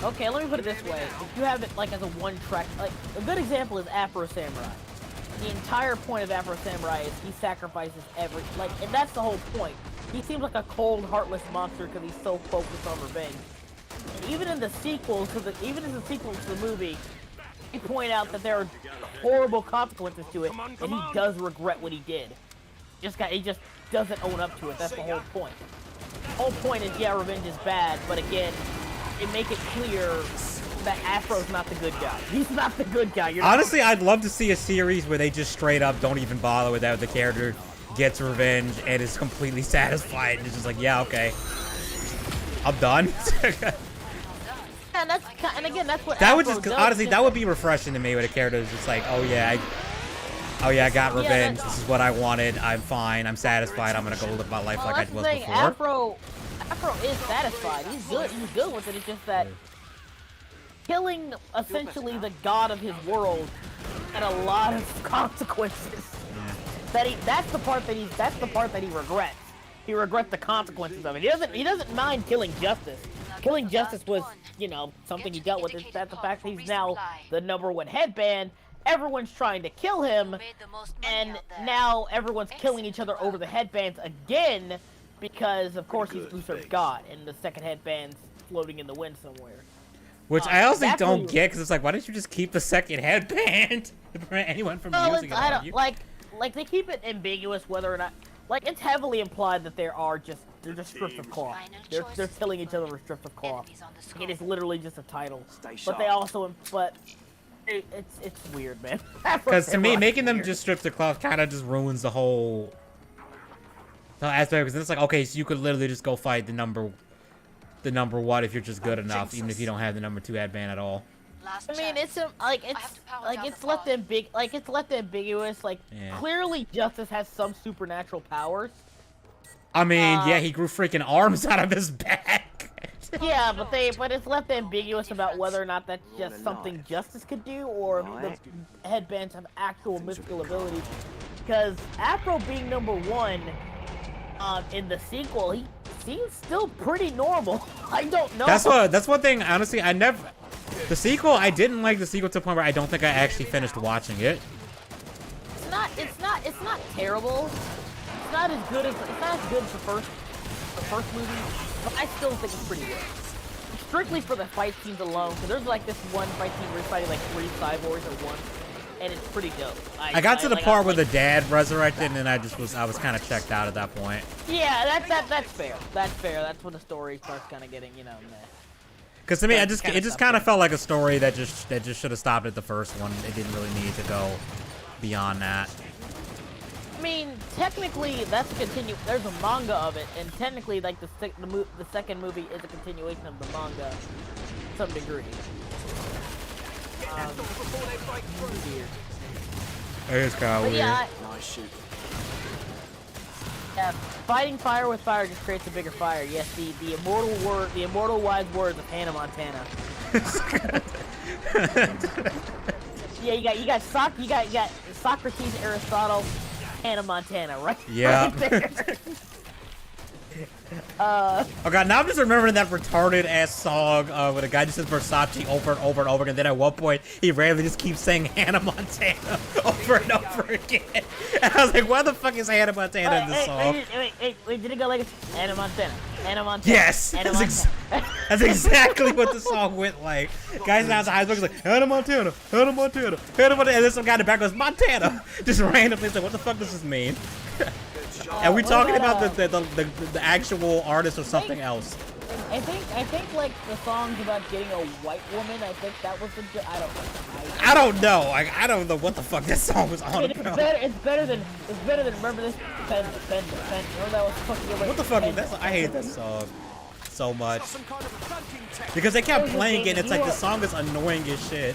Speaker 3: Okay, let me put it this way. If you have it like as a one-track, like a good example is Afro Samurai. The entire point of Afro Samurai is he sacrifices and that's the whole point. He seems like a cold, heartless monster because he's so focused on revenge. And even in the sequels to the movie, they point out that there are horrible consequences to it, and he does regret what he did. He just doesn't own up to it. That's the whole point. The whole point is, yeah, revenge is bad, but again, they make it clear that Afro's not the good guy. He's not the good guy.
Speaker 1: Honestly, I'd love to see a series where they just straight up don't even bother with that. The character gets revenge and is completely satisfied. And it's just like, yeah, okay, I'm done.
Speaker 3: And that's what
Speaker 1: that would
Speaker 3: Afro
Speaker 1: just
Speaker 3: does,
Speaker 1: honestly, that would be refreshing to me. When a character is just like, oh yeah, I got revenge. This is what I wanted. I'm fine. I'm satisfied. I'm gonna go live my life like I was before.
Speaker 3: Afro is satisfied. He's good. He's good with it. It's just that killing essentially the god of his world had a lot of consequences. That's the part that he regrets. He regrets the consequences of it. He doesn't mind killing Justice. Killing Justice was, you know, something he dealt with. It's that the fact that he's now the #1 headband. Everyone's trying to kill him, and now everyone's killing each other over the headbands again, because of course he's usurped God, and the second headband's floating in the wind somewhere.
Speaker 1: Which I also
Speaker 3: That's
Speaker 1: don't
Speaker 3: what-
Speaker 1: get, because it's like, why didn't you just keep the second headband to prevent anyone from
Speaker 3: No,
Speaker 1: using it
Speaker 3: I
Speaker 1: on
Speaker 3: don't
Speaker 1: you?
Speaker 3: like they keep it ambiguous whether or not like it's heavily implied that they're just strips of cloth.
Speaker 6: Final
Speaker 3: They're
Speaker 6: choice.
Speaker 3: killing each other with strips of cloth.
Speaker 6: Enemies on the
Speaker 3: It
Speaker 6: scroll.
Speaker 3: is literally just a title.
Speaker 2: Stay
Speaker 3: But they
Speaker 2: sharp.
Speaker 3: also it's weird, man.
Speaker 1: Because to me,
Speaker 3: Everyone's
Speaker 1: making them
Speaker 3: weird.
Speaker 1: just strips of cloth kind of just ruins the whole aspect. Because it's like, okay, so you could literally just go fight the number one if you're just good enough, even if you don't have the number 2 headband at all.
Speaker 6: Last
Speaker 3: I mean,
Speaker 6: chance.
Speaker 3: it's
Speaker 6: have to power down
Speaker 3: it's
Speaker 6: the
Speaker 3: left
Speaker 6: pod.
Speaker 3: it's left ambiguous. Like
Speaker 1: Yeah.
Speaker 3: clearly, Justice has some supernatural powers.
Speaker 1: I mean, yeah, he grew freaking arms out of his back.
Speaker 3: Yeah, but it's left ambiguous about whether or not that's just something Justice could do, or if the headbands have actual mystical abilities. Because Afro being number 1, in the sequel, he seems still pretty normal. I don't know.
Speaker 1: That's one thing. Honestly, the sequel. I didn't like the sequel to the point where I don't think I actually finished watching it.
Speaker 3: It's not terrible. It's not as good as the first movie, but I still think it's pretty good. Strictly for the fight scenes alone, because there's like this one fight scene where you're fighting like 3 cyborgs at once, and it's pretty dope.
Speaker 1: I got to the part where the dad resurrected, and then I was kind of checked out at that point.
Speaker 3: Yeah, that's fair. That's fair. That's when the story starts kind of getting, meh.
Speaker 1: Because to me,
Speaker 3: That's
Speaker 1: it
Speaker 3: kinda
Speaker 1: just
Speaker 3: tough,
Speaker 1: kind of
Speaker 3: yeah.
Speaker 1: felt like a story that just should have stopped at the first one. It didn't really need to go beyond that.
Speaker 3: I mean, technically, that's a there's a manga of it, and technically, like, the second movie is a continuation of the manga, to some degree. Weird.
Speaker 1: It is kind of
Speaker 3: But
Speaker 1: weird.
Speaker 3: yeah,
Speaker 2: Nice shoot.
Speaker 3: yeah, fighting fire with fire just creates a bigger fire. Yes, the immortal wise words of Hannah Montana. Yeah, you got Socrates, Aristotle, Hannah Montana, right?
Speaker 1: Yeah.
Speaker 3: Right there.
Speaker 1: Oh god, now I'm just remembering that retarded ass song where the guy just says Versace over and over and over again. Then at one point, he randomly just keeps saying Hannah Montana over and over again. And I was like, why the fuck is Hannah Montana in this song?
Speaker 3: Wait, did it go like Hannah Montana? Hannah Montana.
Speaker 1: Yes!
Speaker 3: Hannah
Speaker 1: That's,
Speaker 3: Montana.
Speaker 1: that's exactly what the song went like. Guys down the high school is like, Hannah Montana, Hannah Montana, Hannah Montana. And then some guy in the back goes, Montana! Just randomly. It's like, what the fuck does this mean? Are we
Speaker 3: what
Speaker 1: talking
Speaker 3: about,
Speaker 1: about the actual artist or something else?
Speaker 3: I think like the songs about getting a white woman. I think that was the. I don't know.
Speaker 1: I don't know. I don't know what the fuck this song was on
Speaker 3: It's
Speaker 1: about.
Speaker 3: better than remember this. Remember that was fucking.
Speaker 1: What the fuck? I hate that song so much because they kept playing it. And it's like the song is annoying as shit.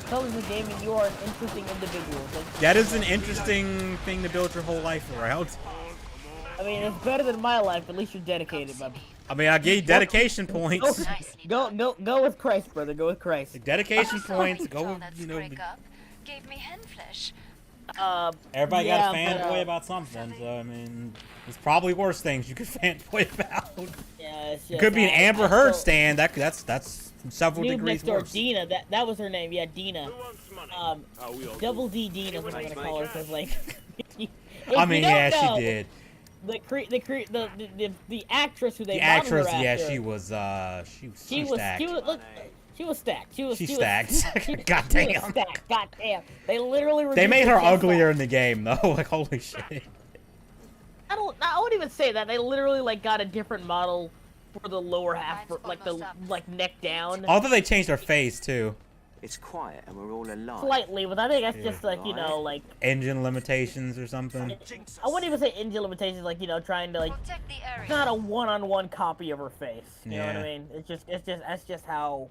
Speaker 3: Telling the gaming, you are an interesting individual.
Speaker 1: That is an interesting thing to build your whole life around.
Speaker 3: I mean, it's better than my life. At least you're dedicated, but
Speaker 1: I mean, I gave you dedication points.
Speaker 6: Nicely
Speaker 3: go with Christ, brother. Go with Christ.
Speaker 1: Dedication
Speaker 6: done.
Speaker 1: points.
Speaker 6: Saw
Speaker 1: Go
Speaker 6: that
Speaker 1: with, you know.
Speaker 6: breakup gave me hen flesh.
Speaker 1: Everybody
Speaker 3: yeah,
Speaker 1: got a
Speaker 3: but,
Speaker 1: fanboy about something. So I mean, there's probably worse things you could fanboy about.
Speaker 3: Yeah, it's
Speaker 1: It
Speaker 3: just,
Speaker 1: could be an
Speaker 3: I
Speaker 1: Amber Heard
Speaker 3: still-
Speaker 1: stand. That's several
Speaker 3: Noob
Speaker 1: degrees
Speaker 3: next door,
Speaker 1: worse.
Speaker 3: Dina. That was her name. Yeah, Dina.
Speaker 7: Who wants money?
Speaker 3: Double D Dina is what I'm gonna call her. Cause like, if
Speaker 1: I
Speaker 3: you
Speaker 1: mean,
Speaker 3: don't
Speaker 1: yeah,
Speaker 3: know,
Speaker 1: she did.
Speaker 3: The actress who they
Speaker 1: The
Speaker 3: modeled
Speaker 1: actress,
Speaker 3: her
Speaker 1: yeah,
Speaker 3: after,
Speaker 1: she was stacked.
Speaker 3: She was stacked. She was
Speaker 1: stacked. God
Speaker 3: She was
Speaker 1: damn.
Speaker 3: stacked. God damn. They literally
Speaker 1: They
Speaker 3: reduced
Speaker 1: made her
Speaker 3: chest size.
Speaker 1: uglier in the game though. Like holy shit.
Speaker 3: I won't even say that. They literally like got a different model for the lower half, for, like the neck down.
Speaker 1: Although they changed her face too.
Speaker 2: It's quiet and we're all alive.
Speaker 3: Slightly, but I think that's
Speaker 1: Yeah.
Speaker 3: just like, like
Speaker 1: Engine limitations or something.
Speaker 3: I wouldn't even say engine limitations, like, trying to like
Speaker 6: Protect the area.
Speaker 3: it's not a one-on-one copy of her face. You know what I
Speaker 1: Yeah.
Speaker 3: mean? That's just how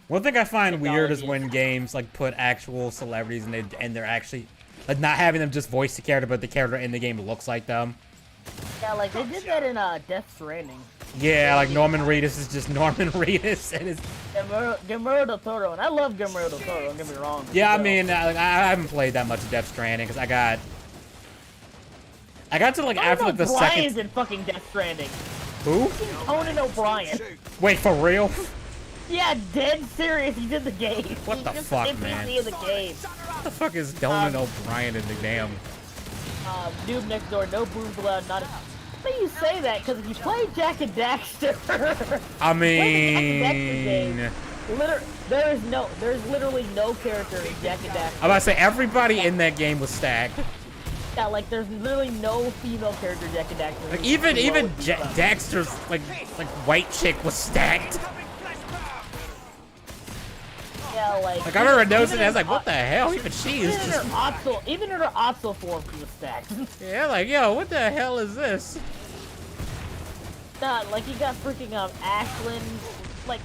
Speaker 1: One thing I find weird is
Speaker 3: Technology.
Speaker 1: when games like put actual celebrities and they're actually like not having them just voice the character, but the character in the game looks like them.
Speaker 3: yeah, like they did that in Death Stranding.
Speaker 1: Yeah, like Norman Reedus is just Norman Reedus, and it's
Speaker 3: Guillermo del Toro, and I love Guillermo del Toro. Don't get me wrong.
Speaker 1: yeah. I
Speaker 3: So-
Speaker 1: mean, I haven't played that much of Death Stranding because I got to like after like the
Speaker 3: O'Brien's
Speaker 1: second.
Speaker 3: in fucking Death Stranding.
Speaker 1: Who?
Speaker 3: Conan O'Brien.
Speaker 1: Wait, for real?
Speaker 3: Yeah, dead serious. He's in the game.
Speaker 1: What
Speaker 3: He's
Speaker 1: the
Speaker 3: just
Speaker 1: fuck,
Speaker 3: an NPC
Speaker 1: man?
Speaker 3: in the game.
Speaker 1: What the fuck is Conan O'Brien in the damn?
Speaker 3: Noob next door. No booms allowed. funny you say that, because if you play Jack and Daxter,
Speaker 1: I
Speaker 3: game,
Speaker 1: mean,
Speaker 3: there's literally no character in Jack and Daxter.
Speaker 1: I'm about to say everybody in that game was stacked.
Speaker 3: Yeah, like there's literally no female character in Jack and Daxter.
Speaker 1: Like even Daxter's like white chick was stacked.
Speaker 3: Yeah,
Speaker 1: Like I remember noticing, I was like, what the hell? Even she is just.
Speaker 3: Even in her Otso form, she was stacked.
Speaker 1: Yeah, like yo, what the hell is this?
Speaker 3: Nah, like you got freaking Ashlyn. Like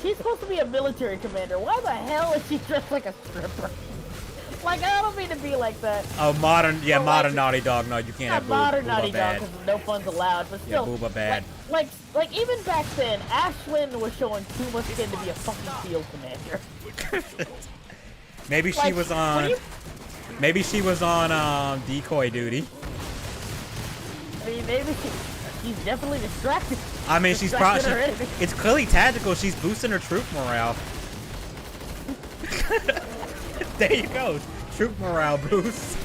Speaker 3: she's supposed to be a military commander. Why the hell is she dressed like a stripper? Like I don't mean to be like that.
Speaker 1: Oh, modern
Speaker 3: like,
Speaker 1: Naughty Dog. No, you can't have
Speaker 3: modern
Speaker 1: Booba
Speaker 3: Naughty Dog
Speaker 1: bad.
Speaker 3: because no fun's allowed. But
Speaker 1: Yeah,
Speaker 3: still,
Speaker 1: Booba bad.
Speaker 3: Like even back then, Ashlyn was showing too much skin to be a fucking field commander.
Speaker 1: Maybe she
Speaker 3: Like,
Speaker 1: was
Speaker 3: when
Speaker 1: on.
Speaker 3: you-
Speaker 1: Maybe she was on decoy duty.
Speaker 3: I mean, maybe she's definitely distracted.
Speaker 1: I mean, she's
Speaker 3: Distracted
Speaker 1: probably.
Speaker 3: her enemy.
Speaker 1: It's clearly tactical. She's boosting her troop morale. There you go. Troop morale boost.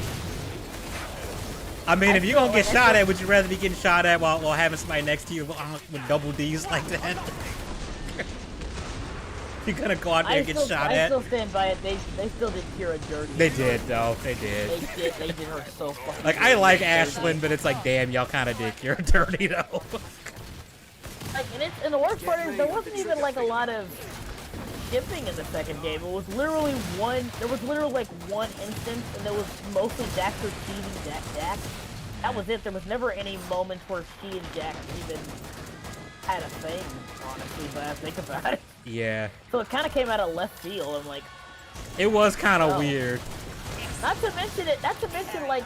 Speaker 1: I mean, if you're gonna get shot at, would you rather be getting shot at while having somebody next to you with double D's like that? You're gonna go out there and get shot
Speaker 3: I
Speaker 1: at?
Speaker 3: still stand by it. They still did Kira dirty.
Speaker 1: They did, though. They did.
Speaker 3: They did her so fucking.
Speaker 1: Like, I like Ashlyn, but it's like, damn, y'all kind of did Kira dirty, though.
Speaker 3: Like, and the worst part is there wasn't even like a lot of shipping in the second game. It was literally there was literally like one instance, and there was mostly Daxter teasing Jack. That was it. There was never any moments where she and Jack even had a thing, honestly, if I think about it.
Speaker 1: Yeah.
Speaker 3: So it kind of came out of left field. I'm like,
Speaker 1: It was kind of
Speaker 3: Oh.
Speaker 1: weird.
Speaker 3: not to mention, like,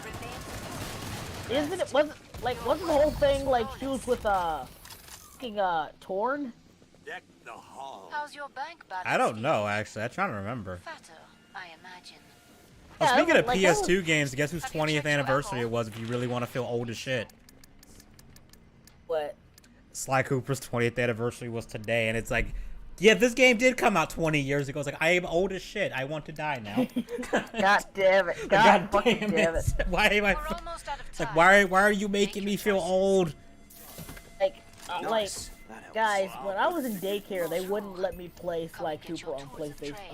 Speaker 3: wasn't the whole thing like she was with fucking Torn?
Speaker 6: How's your bank balance?
Speaker 1: I don't know, actually. I'm trying to remember.
Speaker 6: Fatter, I imagine.
Speaker 1: Well,
Speaker 3: Yeah,
Speaker 1: speaking of
Speaker 3: like,
Speaker 1: PS2 games, guess whose
Speaker 6: Have you
Speaker 1: 20th
Speaker 6: checked your
Speaker 1: anniversary
Speaker 6: alcohol?
Speaker 1: it was if you really want to feel old as shit?
Speaker 3: What?
Speaker 1: Sly Cooper's 20th anniversary was today, and it's like, yeah, this game did come out 20 years ago. It's like, I am old as shit. I want to die now.
Speaker 3: God damn it! God, fucking damn it!
Speaker 1: Why am I?
Speaker 6: We're almost out of
Speaker 1: It's
Speaker 6: time.
Speaker 1: like, why are you making me feel old?
Speaker 3: Like, guys, when I was in daycare, they wouldn't let me play Sly Cooper on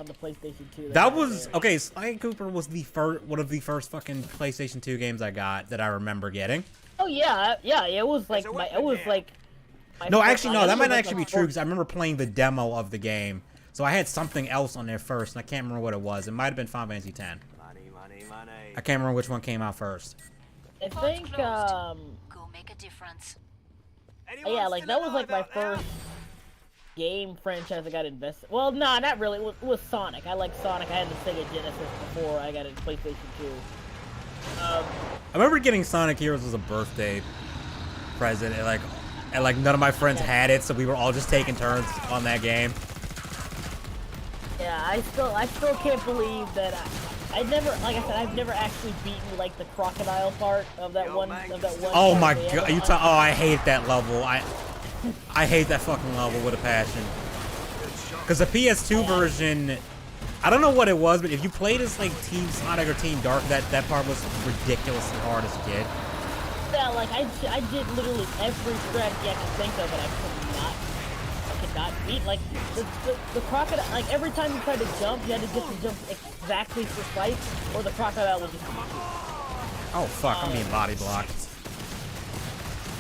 Speaker 3: the PlayStation 2.
Speaker 1: That was okay. Sly Cooper was one of the first fucking PlayStation 2 games I got that I remember getting.
Speaker 3: Oh yeah, it was like
Speaker 1: No, actually, no, that might
Speaker 3: was,
Speaker 1: actually be true because I remember playing the demo of the game. So I had something else on there first, and I can't remember what it was. It might have been Final Fantasy X. I can't remember which one came out first.
Speaker 3: I think
Speaker 6: Go make a difference.
Speaker 3: yeah, like that was like my first game franchise I got invested. Well, nah, not really. It was Sonic. I like Sonic. I had the Sega Genesis before I got into PlayStation 2.
Speaker 1: I remember getting Sonic Heroes as a birthday present, and like none of my friends had it, so we were all just taking turns on that game.
Speaker 3: Yeah, I still can't believe that I never, like I said, I've never actually beaten like the crocodile part of that one.
Speaker 1: Oh
Speaker 3: part
Speaker 1: my
Speaker 3: of the
Speaker 1: god,
Speaker 3: game.
Speaker 1: oh, I hate that level. I hate that fucking level with a passion. Cause the PS2 version, I don't know what it was, but if you played as like Team Sonic or Team Dark, that part was ridiculously hard as a kid.
Speaker 3: Yeah, like I did literally every strategy I could think of, and I could not beat. Like the crocodile, like every time you tried to jump, you had to get the jump exactly precise, or the crocodile would just.
Speaker 1: Oh fuck, I'm being body blocked.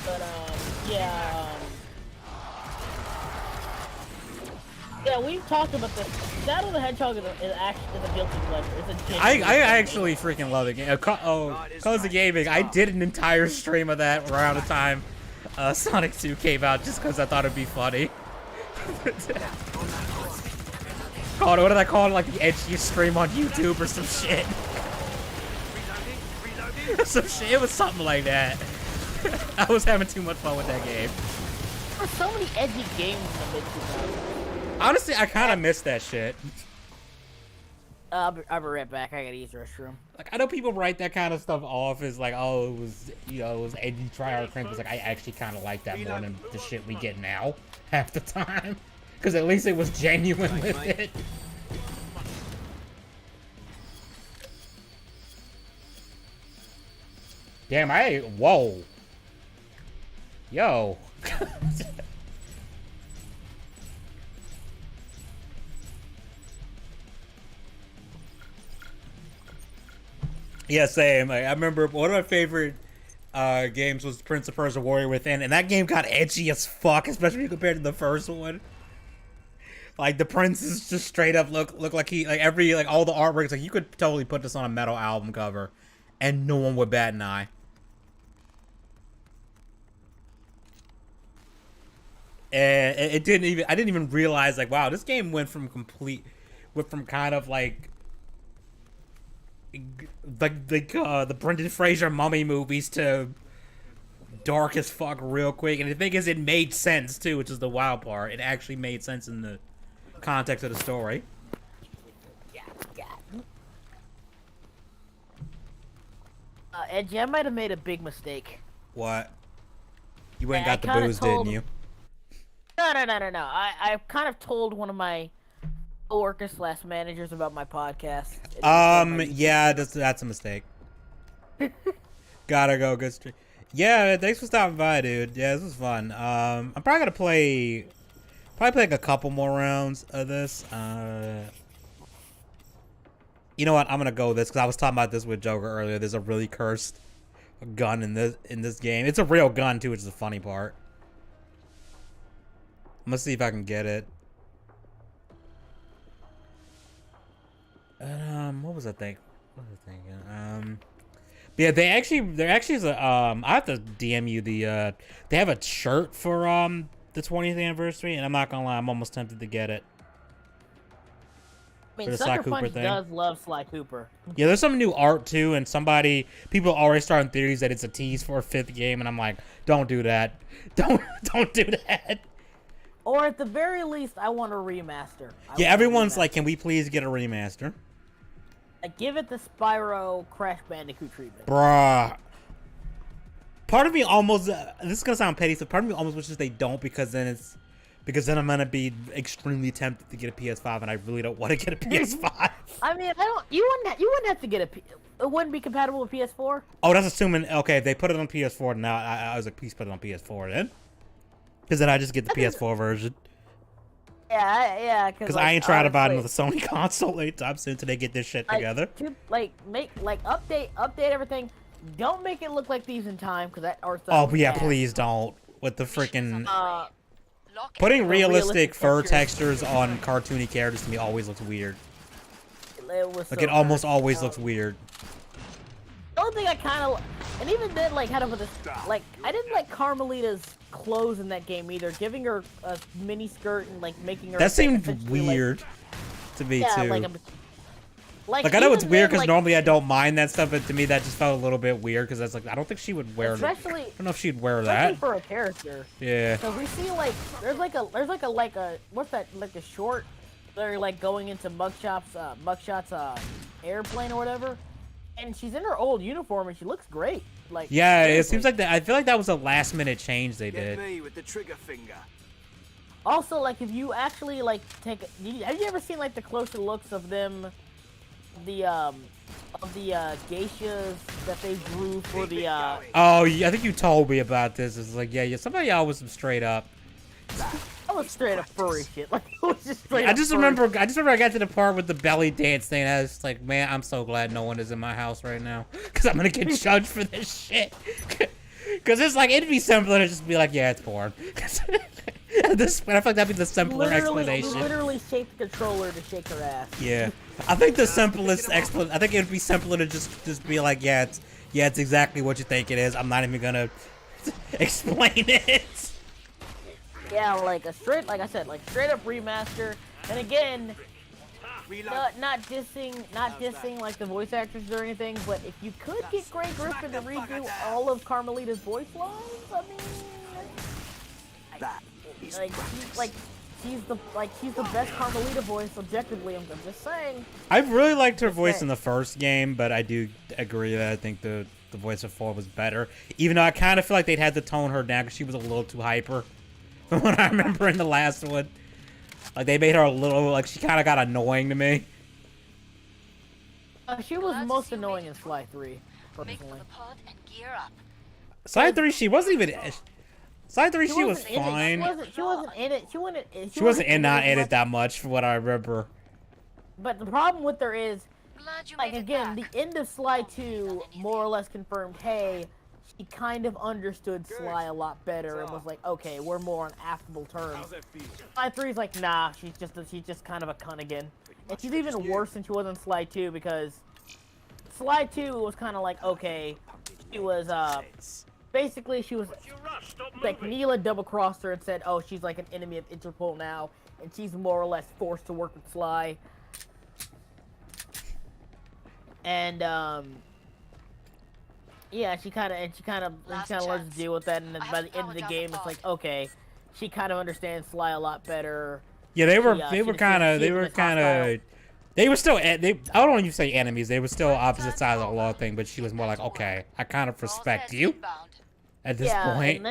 Speaker 3: But yeah. Yeah, we've talked about this. Shadow the Hedgehog is a guilty pleasure. It's a genuine
Speaker 1: I actually freaking love the game. Cozy Gaming, I did an entire stream of that around the time Sonic 2 came out just because I thought it'd be funny. What did I call it? Like the edgiest stream on YouTube or some shit. Some shit. It was something like that. I was having too much fun with that game.
Speaker 3: There were so many edgy games in the mid-2000s.
Speaker 1: Honestly, I kind of miss that shit.
Speaker 3: I'll be right back. I gotta use the restroom.
Speaker 1: Like, I know people write that kind of stuff off as like, oh, it was, it was edgy tryhard crank. But like, I actually kind of like that more than the shit we get now half the time. Because at least it was genuine with it. Damn, whoa. Yo. Yeah, same. Like, I remember one of my favorite games was Prince of Persia Warrior Within, and that game got edgy as fuck, especially compared to the first one. Like the princes just straight up look like he like every like all the artworks, like you could totally put this on a metal album cover, and no one would bat an eye. And it didn't even I didn't even realize like wow, this game went from kind of like the Brendan Fraser mummy movies to dark as fuck real quick. And the thing is, it made sense too, which is the wild part. It actually made sense in the context of the story.
Speaker 3: Edgy, I might have made a big mistake.
Speaker 1: What? You went
Speaker 3: I
Speaker 1: and got the
Speaker 3: kinda
Speaker 1: booze,
Speaker 3: told-
Speaker 1: didn't you?
Speaker 3: No. I kind of told one of my coworkers / managers about my podcast.
Speaker 1: Yeah, that's a mistake. Gotta go, good stream. Yeah, thanks for stopping by, dude. Yeah, this was fun. I'm probably gonna play like a couple more rounds of this. You know what? I'm gonna go with this because I was talking about this with Joker earlier. There's a really cursed gun in this game. It's a real gun too, which is the funny part. I'm gonna see if I can get it. What was I thinking? But yeah, there actually is a I have to DM you the they have a shirt for the 20th anniversary, and I'm not gonna lie, I'm almost tempted to get it.
Speaker 3: I mean,
Speaker 1: For the Sly
Speaker 3: Sucker
Speaker 1: Cooper
Speaker 3: Punch
Speaker 1: thing.
Speaker 3: does love Sly Cooper.
Speaker 1: Yeah, there's some new art too, and people are already starting theories that it's a tease for a 5th game, and I'm like, don't do that. Don't do that.
Speaker 3: Or at the very least, I want a remaster.
Speaker 1: Yeah, everyone's like, can we please get a remaster?
Speaker 3: Like, give it the Spyro Crash Bandicoot treatment.
Speaker 1: Bruh. Part of me almost, this is gonna sound petty, so part of me almost wishes they don't, because then I'm gonna be extremely tempted to get a PS5, and I really don't want to get a PS5.
Speaker 3: I mean, you wouldn't have to get it wouldn't be compatible with PS4.
Speaker 1: Oh, that's assuming, okay, if they put it on PS4, now I was like, please put it on PS4 then. Because then I just get the PS4 version.
Speaker 3: Yeah,
Speaker 1: Because I ain't trying to buy another Sony console anytime soon until they get this shit together.
Speaker 3: Update everything. Don't make it look like Thieves in Time, because that art style.
Speaker 1: Oh, yeah, please don't. With the freaking...
Speaker 6: Lock
Speaker 1: Putting realistic
Speaker 3: realistic
Speaker 1: fur
Speaker 3: textures.
Speaker 1: textures on cartoony characters to me always looks weird.
Speaker 3: It was
Speaker 1: Like,
Speaker 3: so
Speaker 1: it almost
Speaker 3: good.
Speaker 1: always looks weird.
Speaker 3: The only thing I kind of, and even then, like, how to put this, like, I didn't like Carmelita's clothes in that game either. Giving her a mini skirt and like making her.
Speaker 1: That seemed
Speaker 3: essentially,
Speaker 1: weird to me,
Speaker 3: Like, yeah,
Speaker 1: too.
Speaker 3: like
Speaker 1: I know it's
Speaker 3: even
Speaker 1: weird
Speaker 3: then,
Speaker 1: because
Speaker 3: like,
Speaker 1: normally I don't mind that stuff, but to me that just felt a little bit weird because that's like I don't think she would wear it. I
Speaker 3: especially
Speaker 1: don't know if she'd wear
Speaker 3: especially
Speaker 1: that.
Speaker 3: for a character.
Speaker 1: Yeah.
Speaker 3: So we see like there's like a what's that, like a short? They're like going into Mugshot's airplane or whatever, and she's in her old uniform and she looks great. Like,
Speaker 1: Yeah, it
Speaker 3: seriously.
Speaker 1: seems like that. I feel like that was a last minute change they
Speaker 8: Get
Speaker 1: did.
Speaker 8: me with the trigger finger.
Speaker 3: Also, like, if you actually like have you ever seen like the closer looks of them, the geishas that they drew for the
Speaker 1: Oh, yeah, I think you told me about this. It's like, yeah, some of y'all was some straight up.
Speaker 3: that was straight up furry shit. Like, it was just straight
Speaker 1: I
Speaker 3: up
Speaker 1: just
Speaker 3: furry.
Speaker 1: remember I got to the part with the belly dance thing. And I was like, man, I'm so glad no one is in my house right now because I'm gonna get judged for this shit. Because it's like it'd be simpler to just be like, yeah, it's porn. At this point, I feel like that'd be the simpler explanation.
Speaker 3: Literally shake the controller to shake her ass.
Speaker 1: Yeah, I think the simplest explanation. I think it'd be simpler to just be like, yeah, it's exactly what you think it is. I'm not even gonna explain it.
Speaker 3: Yeah, like like I said, like straight up remaster. And again, not dissing like the voice actors or anything, but if you could get Grey Griffin to redo all of Carmelita's voice lines, I mean, she's the best Carmelita voice objectively. I'm just saying.
Speaker 1: I really liked her voice in the first game, but I do agree that I think the voice of 4 was better. Even though I kind of feel like they'd had to tone her down because she was a little too hyper. From what I remember in the last one, like they made her a little like she kind of got annoying to me.
Speaker 3: She was most annoying in Sly 3,
Speaker 6: Make for
Speaker 3: personally.
Speaker 6: the pod and gear up.
Speaker 1: Side 3, she wasn't even. Side 3, she was
Speaker 3: wasn't in it.
Speaker 1: fine.
Speaker 3: She wasn't in it.
Speaker 1: She wasn't in not in
Speaker 3: much.
Speaker 1: it that much, from what I remember.
Speaker 3: But the problem with her is,
Speaker 6: Glad you
Speaker 3: like,
Speaker 6: made it
Speaker 3: again,
Speaker 6: back.
Speaker 3: the end of Sly 2 more or less confirmed, hey, she kind of understood Sly a lot better and was like, okay, we're more on affable terms.
Speaker 7: How's that feel?
Speaker 3: Sly 3 is like, nah, she's just kind of a cunt again. And she's even worse than she was in Sly 2 because Sly 2 was kind of like, okay, she was, basically she was,
Speaker 7: You rush, stop
Speaker 3: like,
Speaker 7: moving.
Speaker 3: Neela double-crossed her and said, oh, she's like an enemy of Interpol now, and she's more or less forced to work with Sly. And, yeah, she kind of
Speaker 6: Last
Speaker 3: learns
Speaker 6: chance.
Speaker 3: to deal with that, and then
Speaker 6: I
Speaker 3: by
Speaker 6: have
Speaker 3: the end of the
Speaker 6: power
Speaker 3: game,
Speaker 6: down
Speaker 3: it's
Speaker 6: the
Speaker 3: like, okay, she kind of understands Sly a lot better.
Speaker 1: Yeah, they were
Speaker 3: She,
Speaker 1: they were
Speaker 3: she-
Speaker 1: kind of
Speaker 3: she
Speaker 1: they
Speaker 3: was
Speaker 1: were
Speaker 3: hostile.
Speaker 1: kind of they were still I don't want to say enemies. They were still opposite sides of the law thing, but she was more like, okay, I kind of
Speaker 6: All
Speaker 1: respect
Speaker 6: set,
Speaker 1: you
Speaker 6: inbound.
Speaker 1: at this
Speaker 3: Yeah,
Speaker 1: point.
Speaker 3: and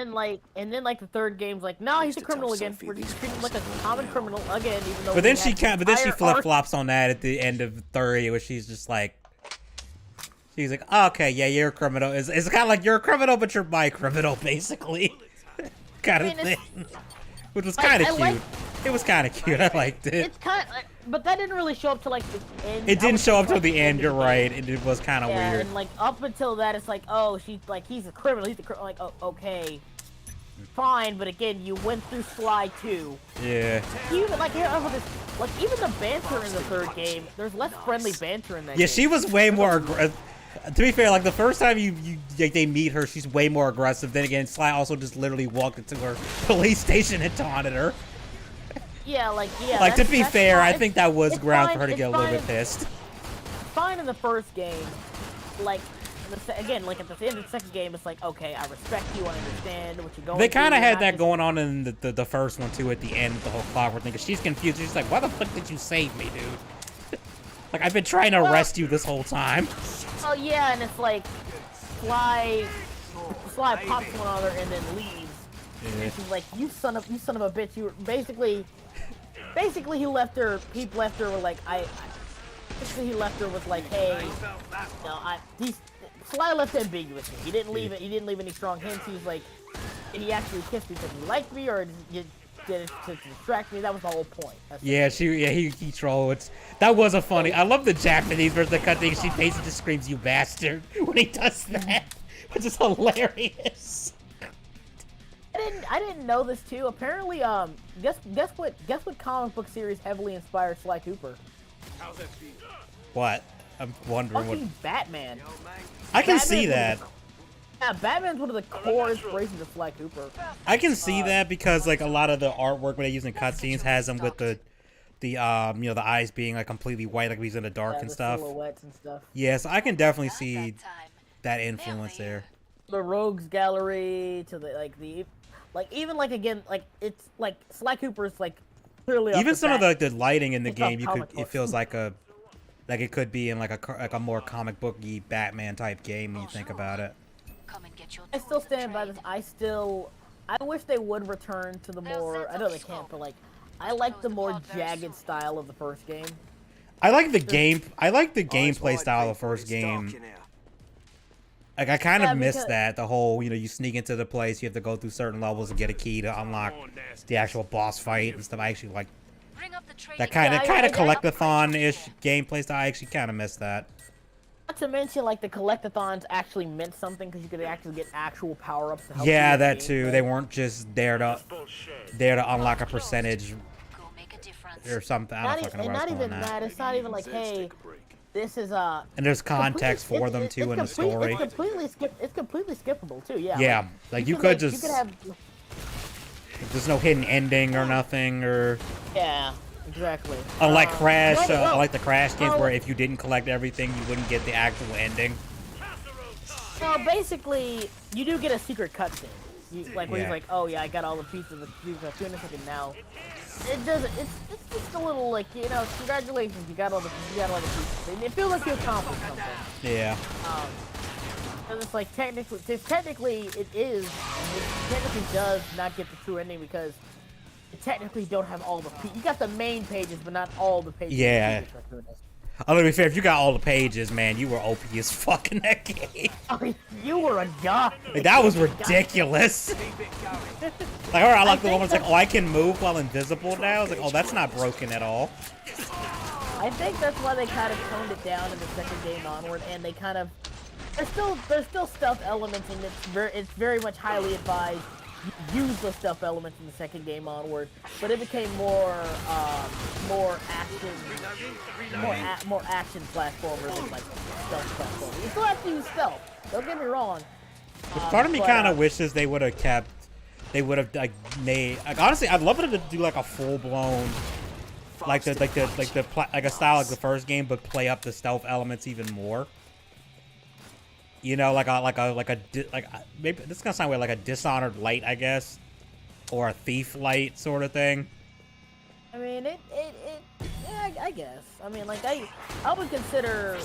Speaker 3: then like the third game's like, no, he's a criminal again. We're just treating him like a common criminal again, even though.
Speaker 1: But then
Speaker 3: we
Speaker 1: she
Speaker 3: had
Speaker 1: kind but then she
Speaker 3: entire
Speaker 1: flip
Speaker 3: arc-
Speaker 1: flops on that at the end of 30, where she's just like. She's like, oh, okay, yeah, you're a criminal. It's kind of like you're a criminal, but you're my criminal, basically. Kind of
Speaker 3: I mean, it's-
Speaker 1: thing. Which was
Speaker 3: Like,
Speaker 1: kind of
Speaker 3: I
Speaker 1: cute.
Speaker 3: like-
Speaker 1: It was kind of cute. I liked it.
Speaker 3: It's kind of, but that didn't really show up till like the end.
Speaker 1: It
Speaker 3: I
Speaker 1: didn't
Speaker 3: would
Speaker 1: show
Speaker 3: say,
Speaker 1: up till
Speaker 3: like,
Speaker 1: the end.
Speaker 3: of
Speaker 1: You're
Speaker 3: the
Speaker 1: right.
Speaker 3: game.
Speaker 1: It was kind of
Speaker 3: Yeah,
Speaker 1: weird.
Speaker 3: and like up until that, it's like, oh, she's like, he's a criminal. He's a criminal. Like, oh, okay, fine. But again, you went through Sly 2.
Speaker 1: Yeah.
Speaker 3: Even like here over this, like even the banter in the third game, there's less friendly banter in that.
Speaker 1: Yeah,
Speaker 3: game.
Speaker 1: she was way more aggressive. To be fair, like the first time like, they meet her, she's way more aggressive. Then again, Sly also just literally walked into her police station and taunted her.
Speaker 3: Yeah, like yeah.
Speaker 1: Like to
Speaker 3: that's-
Speaker 1: be
Speaker 3: that's
Speaker 1: fair,
Speaker 3: fine.
Speaker 1: I think that was
Speaker 3: It's
Speaker 1: ground
Speaker 3: fine-
Speaker 1: for her to
Speaker 3: it's
Speaker 1: get a little
Speaker 3: fine
Speaker 1: bit
Speaker 3: in-
Speaker 1: pissed.
Speaker 3: Fine in the first game, like again, like at the end of the second game, it's like, okay, I respect you, I understand what you're going.
Speaker 1: They
Speaker 3: through,
Speaker 1: kind of
Speaker 3: you're
Speaker 1: had
Speaker 3: not
Speaker 1: that
Speaker 3: just-
Speaker 1: going on in the first one too. At the end, the whole clockwork thing. 'Cause she's confused. She's like, "Why the fuck did you save me, dude? Like I've been trying to arrest you this whole time."
Speaker 3: Oh yeah, and it's like Sly pops one on her and then leaves.
Speaker 1: Yeah.
Speaker 3: And she's like, you son of a bitch. You basically he left her. He left her with like basically he left her with like, hey, Sly left it ambiguous. He didn't leave it. He didn't leave any strong hints. He was like, did he actually kiss me because he liked me, or did it to distract me? That was the whole point. That's
Speaker 1: He trolled. That was a funny. I love the Japanese version of the cut thing. She basically just screams, "You bastard!" when he does that, which is hilarious.
Speaker 3: I didn't know this too. Apparently, guess what comic book series heavily inspired Sly Cooper?
Speaker 7: How's that feel?
Speaker 1: What? I'm wondering what.
Speaker 3: Fucking Batman.
Speaker 1: I can
Speaker 3: Batman's
Speaker 1: see
Speaker 3: one of
Speaker 1: that.
Speaker 3: the- Yeah, Batman's one of the core inspirations of Sly Cooper.
Speaker 1: I can see that because like a lot of the artwork when they use in cutscenes has him with the the eyes being like completely white, like he's in the dark
Speaker 3: Yeah,
Speaker 1: and
Speaker 3: the
Speaker 1: stuff.
Speaker 3: silhouettes and stuff.
Speaker 1: Yes, I can definitely
Speaker 6: Not
Speaker 1: see
Speaker 6: that time.
Speaker 1: that influence there.
Speaker 3: The Rogues Gallery to even like again like it's like Sly Cooper's like clearly off
Speaker 1: Even
Speaker 3: the
Speaker 1: some of
Speaker 3: bat.
Speaker 1: the lighting in the
Speaker 3: It's off
Speaker 1: game,
Speaker 3: comic
Speaker 1: it
Speaker 3: books.
Speaker 1: feels like it could be in like a more comic booky Batman type game when you think about it.
Speaker 6: Come and get your
Speaker 3: I still
Speaker 6: tools of
Speaker 3: stand by this.
Speaker 6: trade.
Speaker 3: I wish they would return to the more. I know they can't, but like I like the more jagged style of the first game.
Speaker 1: I like the gameplay style of the first game. Like I kind
Speaker 3: Yeah,
Speaker 1: of missed
Speaker 3: because-
Speaker 1: that, the whole, you sneak into the place, you have to go through certain levels and get a key to unlock the actual boss fight and stuff. I actually like
Speaker 6: Bring up the trading
Speaker 1: that kind of
Speaker 3: Yeah, I-
Speaker 1: collectathon-ish gameplay style. I actually kind of missed that.
Speaker 3: Not to mention, like the collectathons actually meant something because you could actually get actual power-ups to help.
Speaker 1: Yeah,
Speaker 3: you with
Speaker 1: that
Speaker 3: the
Speaker 1: too.
Speaker 3: gameplay.
Speaker 1: They weren't just there to unlock a percentage
Speaker 6: Go make a difference.
Speaker 1: or something. I
Speaker 3: Not,
Speaker 1: don't
Speaker 3: e-
Speaker 1: fucking know
Speaker 3: and
Speaker 1: what I
Speaker 3: not
Speaker 1: was
Speaker 3: even
Speaker 1: calling that.
Speaker 3: that. It's not even like, hey, this is
Speaker 1: And there's context
Speaker 3: complete-
Speaker 1: for them
Speaker 3: it's-
Speaker 1: too in the
Speaker 3: it's complete-
Speaker 1: story.
Speaker 3: It's completely skippable too. Yeah.
Speaker 1: Yeah, like you could just.
Speaker 3: You could have.
Speaker 1: There's no hidden ending or nothing, or
Speaker 3: Yeah. Exactly.
Speaker 1: unlike Crash,
Speaker 3: well,
Speaker 1: like the Crash games,
Speaker 3: well-
Speaker 1: where if you didn't collect everything, you wouldn't get the actual ending.
Speaker 3: Well, basically, you do get a secret cutscene. Like where
Speaker 1: Yeah.
Speaker 3: he's like, "Oh yeah, I got all the pieces of the tunic, and now." It doesn't. It's just a little like congratulations, you got all the pieces. And it feels like you accomplished something.
Speaker 1: Yeah.
Speaker 3: Because it's like technically it technically does not get the true ending because it technically don't have all the you got the main pages, but not all the pages.
Speaker 1: Yeah. Although to be fair, if you got all the pages, man, you were OP as fuck in that game.
Speaker 3: Oh, you were a god.
Speaker 1: Like, that was ridiculous. Like, alright, I like the one that's like, oh, I can move while invisible now. I was like, oh, that's not broken at all.
Speaker 3: I think that's why they kind of toned it down in the second game onward, and they kind of there's still stealth elements, and it's very much highly advised you use the stealth elements in the second game onward, but it became more action platformer than like stealth platformer. You still have to use stealth. Don't get me wrong.
Speaker 1: Part of me kind of wishes they would have kept. They would have like made. Like, honestly, I'd love it to do like a full blown. Like a style like the first game, but play up the stealth elements even more. You know, maybe this is gonna sound weird, like a Dishonored light, I guess, or a Thief light sort of thing.
Speaker 3: I mean, yeah, I guess. I mean, like I would consider.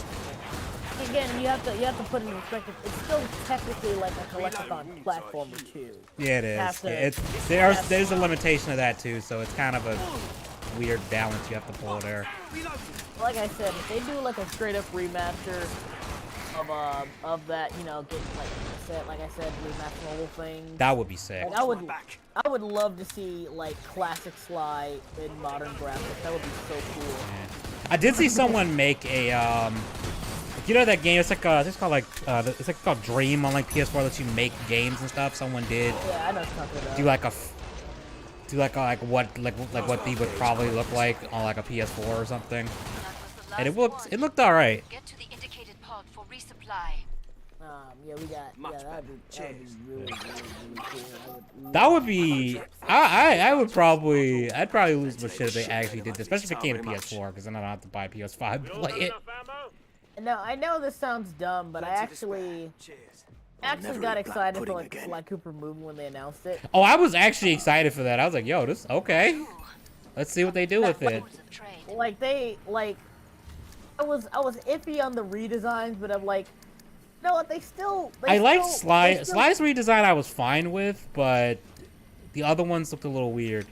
Speaker 3: Again, you have to put it in perspective. It's still technically like a collectathon platformer too.
Speaker 1: Yeah, it is. There's a limitation of that too, so it's kind of a weird balance you have to pull there.
Speaker 3: Like I said, if they do like a straight up remaster of that, you know, get like I said, remaster the whole thing.
Speaker 1: That would be sick.
Speaker 3: Like, I would love to see like classic Sly in modern graphics. That would be so cool.
Speaker 1: Yeah. I did see someone make a you know that game? It's like it's called like it's like called Dream on like PS4. Lets you make games and stuff. Someone did.
Speaker 3: Yeah, I know what you're talking about.
Speaker 1: Do like what they would probably look like on like a PS4 or something. And it looked all right.
Speaker 6: Get to the indicated pod for resupply.
Speaker 3: Yeah, we got. That'd be really cool.
Speaker 1: That would be. I'd probably lose my shit if they actually did this, especially if it came to PS4, because then I don't have to buy a PS5 to play it.
Speaker 3: No, I know this sounds dumb, but I actually got excited for like the Sly Cooper movie when they announced it.
Speaker 1: Oh, I was actually excited for that. I was like, yo, this okay. Let's see what they do with it.
Speaker 3: Like I was iffy on the redesigns, but I'm like, you know what? I
Speaker 1: liked Sly's redesign. I was fine with, but the other ones looked a little weird.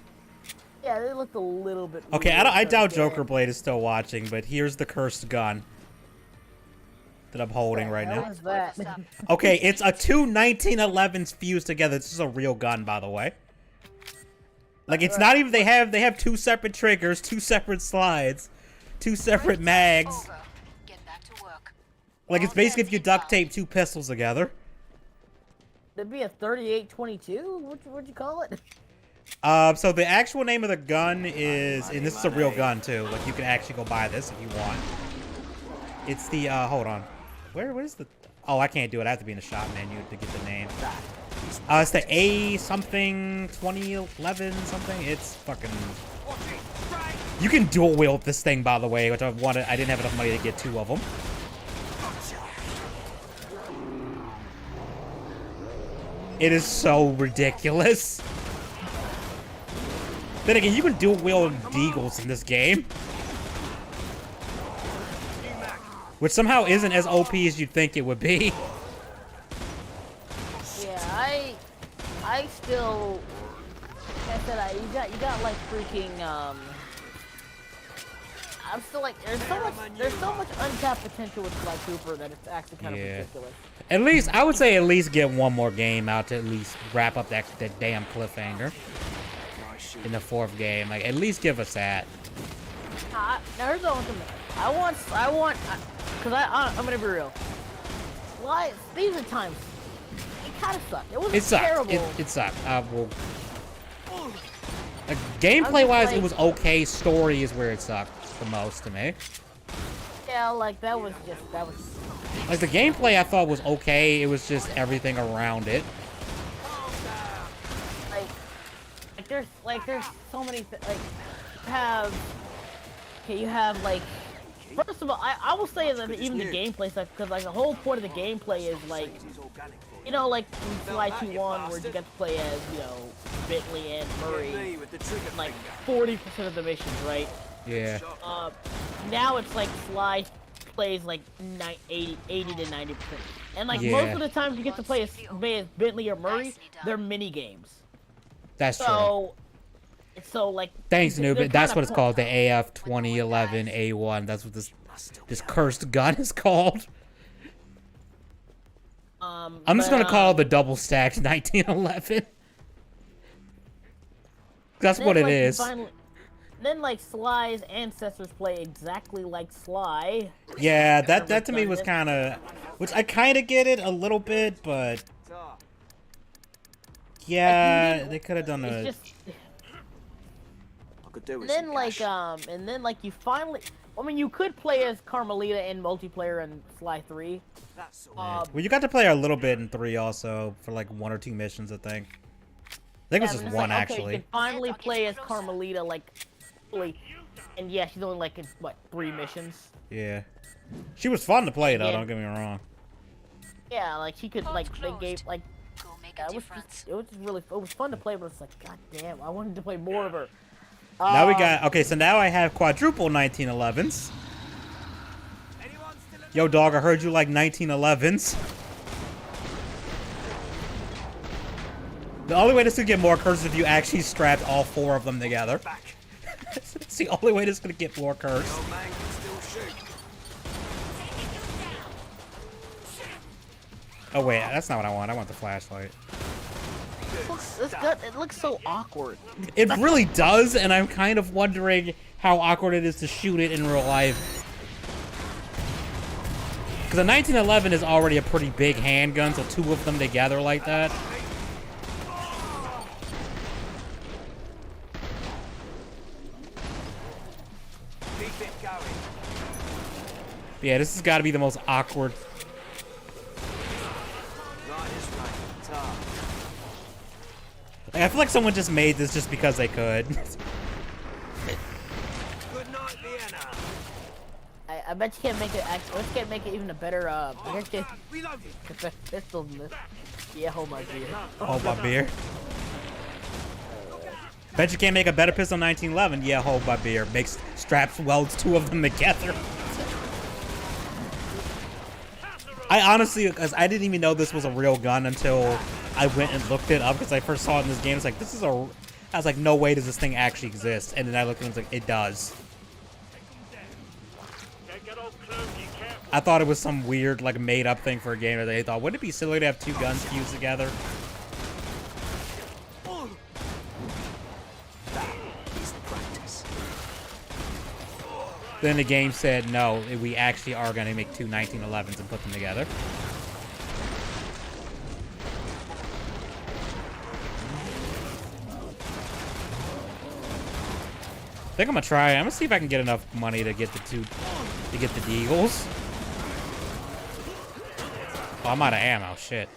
Speaker 3: Yeah, they looked a little bit.
Speaker 1: Okay,
Speaker 3: weird
Speaker 1: I doubt Joker Blade is still watching, but here's the cursed gun that I'm holding right now.
Speaker 3: What is that?
Speaker 1: Okay, it's a two 1911s fused together. This is a real gun, by the way. Like, it's not even, they have two separate triggers, two separate slides, two separate mags.
Speaker 6: Get back to work.
Speaker 1: Like, it's basically if you duct tape two pistols together.
Speaker 3: It'd be a 38-22? What'd you call it?
Speaker 1: So the actual name of the gun is, and this is a real gun too. Like, you can actually go buy this if you want. It's the, hold on. Where's the, oh, I can't do it. I have to be in the shop menu to get the name. It's the A something 2011 something. It's fucking. You can dual wield this thing, by the way, which I wanted. I didn't have enough money to get two of them. It is so ridiculous. Then again, you can dual wield deagles in this game, which somehow isn't as OP as you'd think it would be.
Speaker 3: Yeah, I still, like I said, you got like freaking, I'm still like, there's so much untapped potential with Sly Cooper that it's actually kind of ridiculous.
Speaker 1: At least, I would say at least get one more game out to at least wrap up that damn cliffhanger in the fourth game. Like, at least give us that.
Speaker 3: Now here's the one thing. I want, cause I'm gonna be real. Why, these are times, it kind of sucked. It wasn't terrible.
Speaker 1: It sucked. Gameplay-wise, it was okay. Story is where it sucked the most to me.
Speaker 3: Yeah, like that was.
Speaker 1: Like, the gameplay I thought was okay. It was just everything around it.
Speaker 3: There's so many you have like, first of all, I will say that even the gameplay stuff, because like the whole point of the gameplay is like, you know, like in Sly 2-1 where you get to play as, you know, Bentley and Murray, like 40% of the missions, right?
Speaker 1: Yeah.
Speaker 3: Now it's like Sly plays like 80 to 90%, and like
Speaker 1: Yeah.
Speaker 3: most of the times you get to play as Bentley or Murray, they're mini games.
Speaker 1: That's true.
Speaker 3: So, So like.
Speaker 1: Thanks,
Speaker 3: they're
Speaker 1: Noob. That's
Speaker 3: kinda
Speaker 1: what it's
Speaker 3: pl-
Speaker 1: called, the AF 2011 A1. That's what this cursed gun is called. I'm just gonna call it the double stacked 1911. That's
Speaker 3: then,
Speaker 1: what it
Speaker 3: like, you
Speaker 1: is.
Speaker 3: Then like Sly's ancestors play exactly like Sly.
Speaker 1: Yeah, that to me
Speaker 3: done
Speaker 1: was
Speaker 3: this.
Speaker 1: kind of, which I kind of get it a little bit, but yeah, they could have done a.
Speaker 3: It's just.
Speaker 2: I could do with
Speaker 3: Then
Speaker 2: some
Speaker 3: like
Speaker 2: cash.
Speaker 3: and then like you finally. I mean, you could play as Carmelita in multiplayer in Sly 3.
Speaker 2: That's all.
Speaker 1: Well, you got to play a little bit in 3 also for like 1 or 2 missions, I think. I think it was
Speaker 3: Yeah,
Speaker 1: just
Speaker 3: but it's
Speaker 1: one
Speaker 3: like,
Speaker 1: actually.
Speaker 3: Okay, you can finally
Speaker 6: Zed, I'll
Speaker 3: play
Speaker 6: get
Speaker 3: as
Speaker 6: you closer.
Speaker 3: Carmelita, like, fully, and yeah, she's only like in what 3 missions.
Speaker 1: Yeah, she was fun to play though.
Speaker 3: Yeah.
Speaker 1: Don't get me wrong.
Speaker 3: Yeah, like she could
Speaker 6: Port's
Speaker 3: like they
Speaker 6: closed.
Speaker 3: gave like
Speaker 6: Go make
Speaker 3: yeah,
Speaker 6: a
Speaker 3: it was
Speaker 6: difference.
Speaker 3: just, it was just really it was fun to play, but it's like god damn, I wanted to play more of her.
Speaker 1: Now we got okay. So now I have quadruple 1911s. Yo, dog, I heard you like 1911s. The only way this could get more cursed is if you actually strapped all 4 of them together. It's the only way this could get more cursed.
Speaker 2: Old man can still shoot.
Speaker 1: Oh wait, that's not what I want. I want the flashlight.
Speaker 3: It looks so awkward.
Speaker 1: It really does, and I'm kind of wondering how awkward it is to shoot it in real life. Because a 1911 is already a pretty big handgun, so 2 of them together like that.
Speaker 2: Keep it going.
Speaker 1: Yeah, this has got to be the most awkward.
Speaker 2: Right this way. Tar.
Speaker 1: Like, I feel like someone just made this just because they could.
Speaker 2: Good night, Vienna.
Speaker 3: I bet you can't make it. I bet you can't make it even a better. I bet you
Speaker 2: Reloading.
Speaker 3: get better pistol than this. Yeah, hold my beer.
Speaker 1: Hold my beer. Bet you can't make a better pistol 1911. Yeah, hold my beer. Makes straps welds 2 of them together. I honestly, because I didn't even know this was a real gun until I went and looked it up, because I first saw it in this game. It's like, this is a. I was like, no way does this thing actually exist. And then I looked and it's like, it does.
Speaker 7: Don't get all closey, careful.
Speaker 1: I thought it was some weird, like, made up thing for a game that they thought, wouldn't it be silly to have 2 guns fused together?
Speaker 2: Is practice.
Speaker 1: Then the game said, no, we actually are going to make 2 1911s and put them together. I think I'm going to try. I'm going to see if I can get enough money to get the Deagles. Oh, I'm out of ammo. Shit.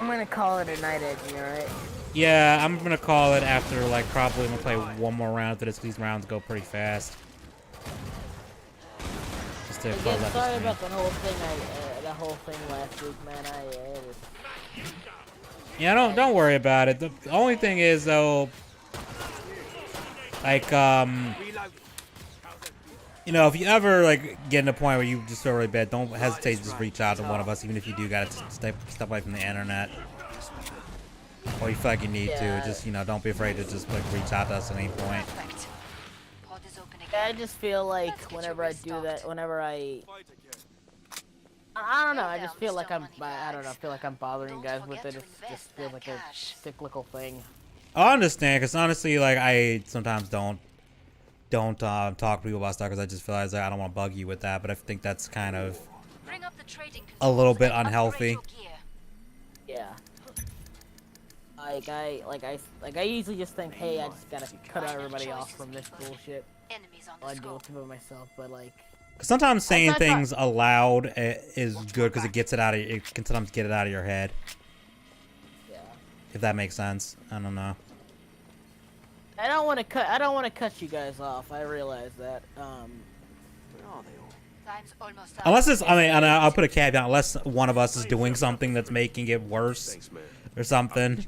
Speaker 3: I'm gonna call it a night, Edgy. All right.
Speaker 1: Yeah, I'm going to call it after, like, probably I'm going to play one more round after this. These rounds go pretty fast. Just to close
Speaker 3: Again,
Speaker 1: out
Speaker 3: sorry
Speaker 1: this
Speaker 3: about the whole thing. The whole thing last week, man.
Speaker 1: Yeah, don't worry about it. The only thing is though, like
Speaker 2: Reloading.
Speaker 1: you know, if you ever like get in a point where you just feel really bad, don't hesitate to just reach out to one of us, even if you do gotta step away from the internet, or you feel like you need
Speaker 3: Yeah.
Speaker 1: to. Just, you know, don't be afraid to just like reach out to us at any point.
Speaker 6: Perfect. Port is open again.
Speaker 3: I just feel like
Speaker 6: Let's get
Speaker 3: whenever
Speaker 6: you
Speaker 3: I do that,
Speaker 6: restocked.
Speaker 3: whenever I don't know. I just feel like I don't know. I feel like I'm bothering you guys with it. It just feels like a cyclical thing.
Speaker 1: I understand, because honestly, like, I sometimes don't talk to people about stuff because I just feel like I don't want to bug you with that. But I think that's kind of
Speaker 6: Bring up the trading
Speaker 1: a little bit
Speaker 6: controls and
Speaker 1: unhealthy.
Speaker 6: upgrade your gear.
Speaker 3: Yeah. I usually just think, hey, I just gotta cut everybody off from this bullshit.
Speaker 6: Enemies on
Speaker 3: I
Speaker 6: the
Speaker 3: deal
Speaker 6: scope.
Speaker 3: with it myself, but like,
Speaker 1: Sometimes saying
Speaker 3: thought-
Speaker 1: things aloud is good because it gets it out of. It can sometimes get it out of your head.
Speaker 3: yeah.
Speaker 1: If that makes sense. I don't know.
Speaker 3: I don't want to cut you guys off. I realize that.
Speaker 2: Where are they all?
Speaker 6: Time's almost up.
Speaker 1: Unless it's, I mean, and I'll put a caveat. Unless one of us is doing something that's making it worse
Speaker 7: Thanks, man.
Speaker 1: or something,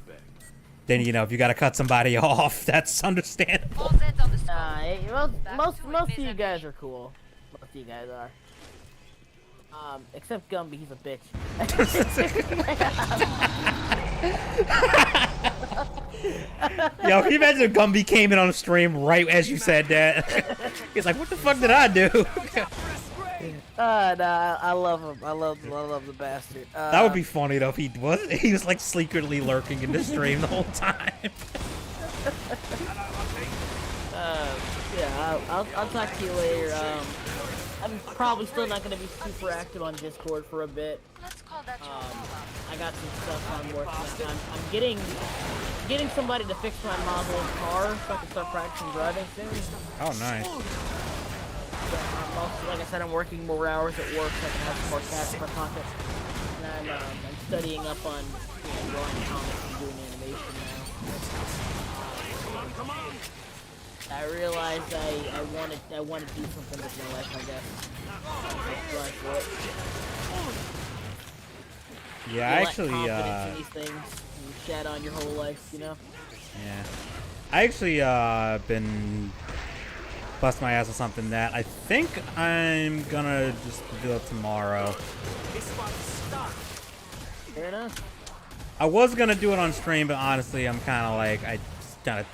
Speaker 1: then you know, if you got to cut somebody off, that's understandable.
Speaker 6: All Zeds on the scope.
Speaker 3: Most of you guys are cool. Most of you guys are. Except Gumby, he's a bitch.
Speaker 1: Yo, can you imagine if Gumby came in on the stream right as you said that? He's like, what the fuck did I do?
Speaker 3: Nah, I love him. I love the bastard.
Speaker 1: That would be funny though if he was like secretly lurking in the stream the whole time.
Speaker 3: Yeah, I'll talk to you later. I'm probably still not gonna be super active on Discord for a bit.
Speaker 6: Let's call that your
Speaker 3: I got some stuff I'm working on. I'm getting somebody to fix my Mazel's car so I can start practicing driving soon.
Speaker 1: Oh, nice.
Speaker 3: I'm also, like I said, I'm working more hours at work so I can have some more cash for content. And I'm studying up on drawing comics and doing animation now. I realized I want to do something with my life, I guess. That's for it.
Speaker 1: Yeah, I
Speaker 3: You lack
Speaker 1: actually,
Speaker 3: confidence in these things. You shat on your whole life, you know?
Speaker 1: yeah. I actually, been bust my ass with something that I think I'm gonna just do it tomorrow.
Speaker 3: Fair enough.
Speaker 1: I was gonna do it on stream, but honestly, I'm kind of like, I just kind of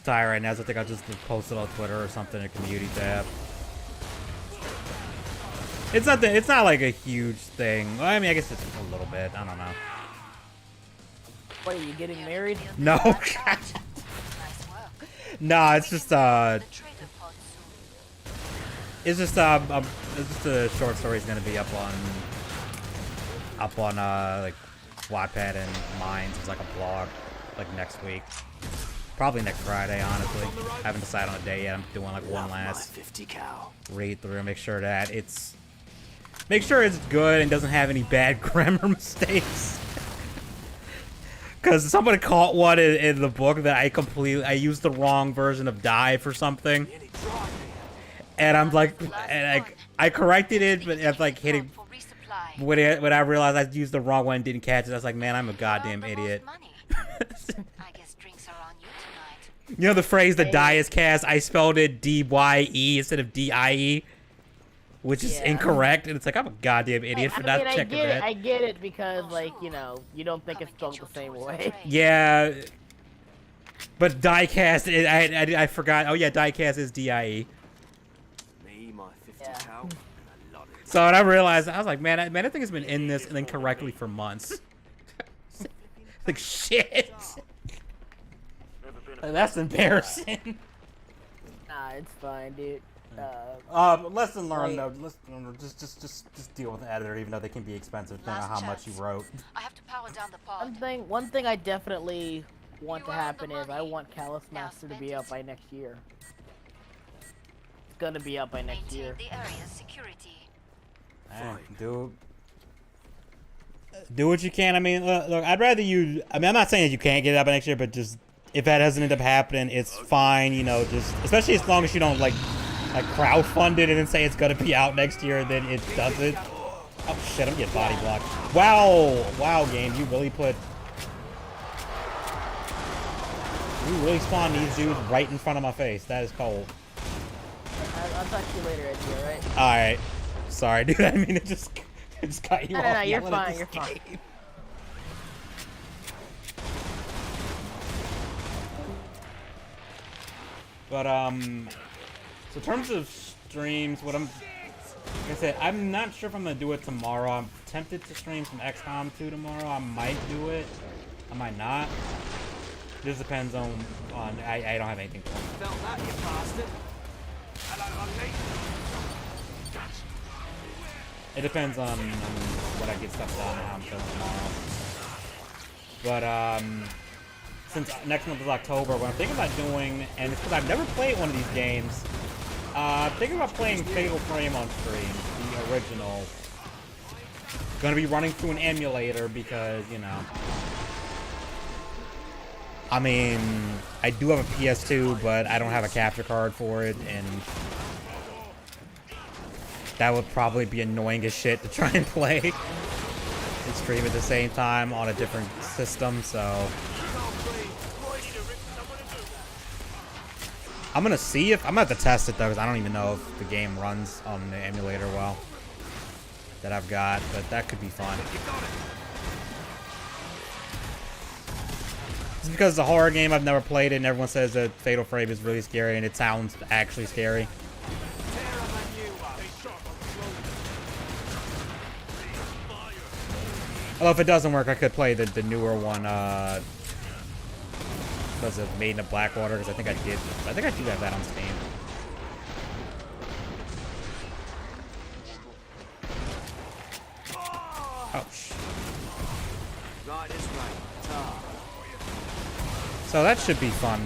Speaker 1: tired right now, so I think I'll just post it on Twitter or something in a community tab. It's not like a huge thing. Well, I mean, I guess it's a little bit. I don't know.
Speaker 3: What, are you getting married?
Speaker 1: No.
Speaker 6: nice work.
Speaker 1: Nah, it's just
Speaker 6: The trader pod soon.
Speaker 1: it's just a short story. Is gonna be up on like Wattpad and Minds. It's like a blog like next week. Probably next Friday, honestly. I haven't decided on a day yet. I'm doing like one last
Speaker 2: 50 cal.
Speaker 1: read through, make sure it's good and doesn't have any bad grammar mistakes. Because somebody caught one in the book that I used the wrong version of dive or something, and I'm like, and I corrected it, but it's like hitting
Speaker 6: For resupply.
Speaker 1: when I realized I used the wrong one, and didn't catch it. I was like, man, I'm a goddamn
Speaker 6: Earn the most
Speaker 1: idiot.
Speaker 6: money. I guess drinks are on you tonight.
Speaker 1: You know the phrase "the die is cast"? I spelled it D-Y-E instead of D-I-E, which is
Speaker 3: Yeah.
Speaker 1: incorrect, and it's like I'm a goddamn idiot for not checking that.
Speaker 3: I get it because, like, you don't think it's spelled the same way.
Speaker 1: Yeah, but diecast, I forgot. Oh yeah, diecast is D-I-E.
Speaker 2: Me, my 50
Speaker 3: Yeah.
Speaker 2: cal, and a lot of
Speaker 1: So when I realized, I was like, man, I think it's been in this and then correctly for months. Like shit. That's embarrassing.
Speaker 3: Nah, it's fine, dude.
Speaker 1: Lesson learned
Speaker 3: Like-
Speaker 1: though. Just deal with the editor, even though they can be expensive depending on how
Speaker 6: Last
Speaker 1: much you
Speaker 6: chance.
Speaker 1: wrote.
Speaker 6: I have to power down the pod.
Speaker 3: One thing I definitely want
Speaker 6: You
Speaker 3: to
Speaker 6: earned the
Speaker 3: happen is I
Speaker 6: money.
Speaker 3: want Callus
Speaker 6: Now
Speaker 3: Master to
Speaker 6: spend
Speaker 3: be
Speaker 6: it.
Speaker 3: up by next year. It's gonna be up by next
Speaker 6: Maintain
Speaker 3: year.
Speaker 6: the area's security.
Speaker 1: Do what you can. I mean, look, I'd rather you. I mean, I'm not saying that you can't get it up next year, but just if that doesn't end up happening, it's fine. You know, just especially as long as you don't like crowdfund it and then say it's gonna be out next year, then it doesn't. Oh shit! I'm getting body blocked. Wow, game. You really spawned these dudes right in front of my face. That is cold.
Speaker 3: I'll talk to you later, Eddie. All right?
Speaker 1: All right. Sorry, dude. I mean, it just cut you off.
Speaker 3: No, you're
Speaker 1: yelling at
Speaker 3: fine.
Speaker 1: this
Speaker 3: You're fine.
Speaker 1: game. But so in terms of streams, like I said, I'm not sure if I'm gonna do it tomorrow. I'm tempted to stream some XCOM 2 tomorrow. I might do it. I might not. Just depends on I don't have anything for it.
Speaker 2: Felt that, you bastard.
Speaker 1: It depends on what I get stuff done and how I'm feeling tomorrow. But since next month is October, what I'm thinking about doing, and it's because I've never played one of these games, I'm thinking about playing Fatal Frame on stream, the original. Gonna be running through an emulator because, you know. I mean, I do have a PS2, but I don't have a capture card for it, and that would probably be annoying as shit to try and play and stream at the same time on a different system, so I'm gonna see if I'm gonna have to test it though, because I don't even know if the game runs on the emulator well that I've got, but that could be fun. It's because it's a horror game. I've never played it, and everyone says that Fatal Frame is really scary, and it sounds actually scary. Although if it doesn't work, I could play the newer one. Was it Maiden of Blackwater? Because I think I did. I think I do have that on Steam. Oh, shit. So that should be fun.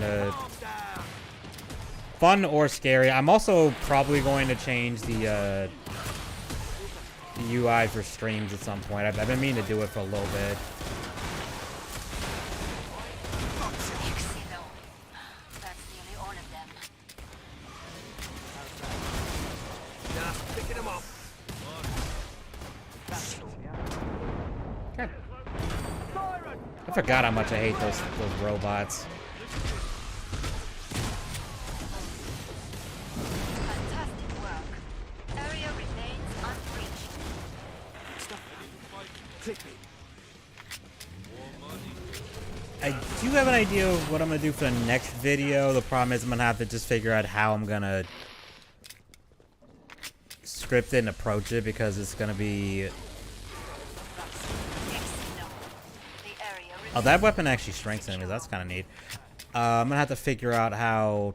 Speaker 1: Fun or scary. I'm also probably going to change the UI for streams at some point. I've been meaning to do it for a little bit.
Speaker 6: That's nearly all of them.
Speaker 2: Picking him up.
Speaker 1: God. I forgot how much I hate those robots.
Speaker 6: Fantastic work. Area remains unbreached.
Speaker 1: I do have an idea of what I'm gonna do for the next video. The problem is I'm gonna have to just figure out how I'm gonna script it and approach it, because it's gonna be. Oh, that weapon actually shrinks enemies. That's kind of neat. I'm gonna have to figure out how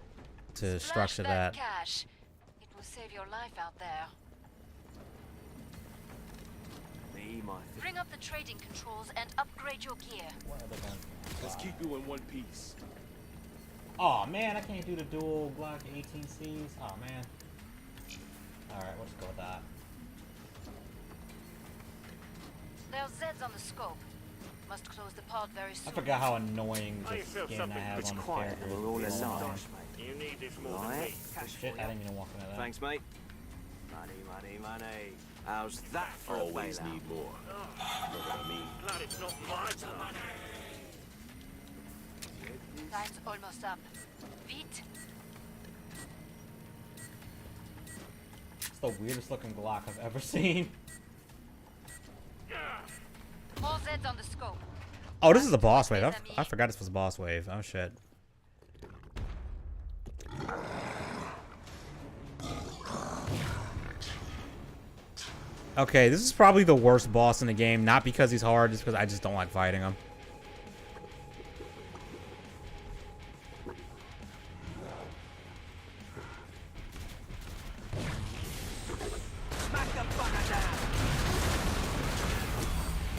Speaker 1: to structure that.
Speaker 6: Cash. It will save your life out there. Bring up the trading controls and upgrade your gear.
Speaker 7: Let's keep you in one piece.
Speaker 1: Oh man, I can't do the dual Glock 18Cs. Oh man. Alright, we'll just go with that.
Speaker 6: There's Zeds on the scope. Must close the pod very soon.
Speaker 1: I forgot how annoying
Speaker 7: How you
Speaker 1: the
Speaker 7: feel,
Speaker 1: skin I
Speaker 7: something?
Speaker 1: have
Speaker 7: It's
Speaker 1: on the
Speaker 8: quiet,
Speaker 1: character.
Speaker 8: we're all
Speaker 1: is
Speaker 8: alone.
Speaker 1: annoying.
Speaker 7: You need this more than me.
Speaker 1: Shit, I didn't even walk into that.
Speaker 8: Thanks, mate. Money. How's that for a bailout?
Speaker 7: Need more. Glad it's not my turn.
Speaker 6: Time's almost up. Beat.
Speaker 1: It's the weirdest looking Glock I've ever seen.
Speaker 6: All Zeds on the scope.
Speaker 1: Oh, this is the boss wave. I forgot this was a boss wave. Oh shit. Okay, this is probably the worst boss in the game. Not because he's hard, just because I just don't like fighting him.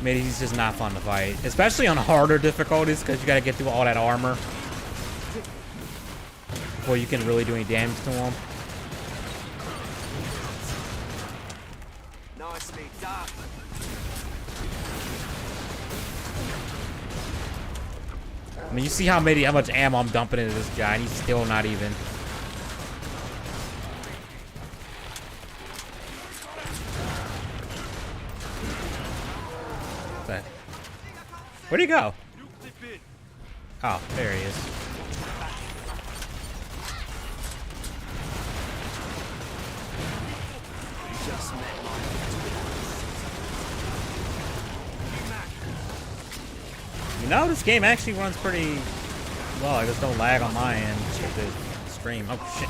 Speaker 1: Maybe he's just not fun to fight, especially on harder difficulties, because you got to get through all that armor before you can really do any damage to him.
Speaker 8: Nicely done.
Speaker 1: I mean, you see how much ammo I'm dumping into this guy, and he's still not even. Where'd he go? Oh, there he is. You know, this game actually runs pretty well. I just don't lag on my end with the stream. Oh, shit.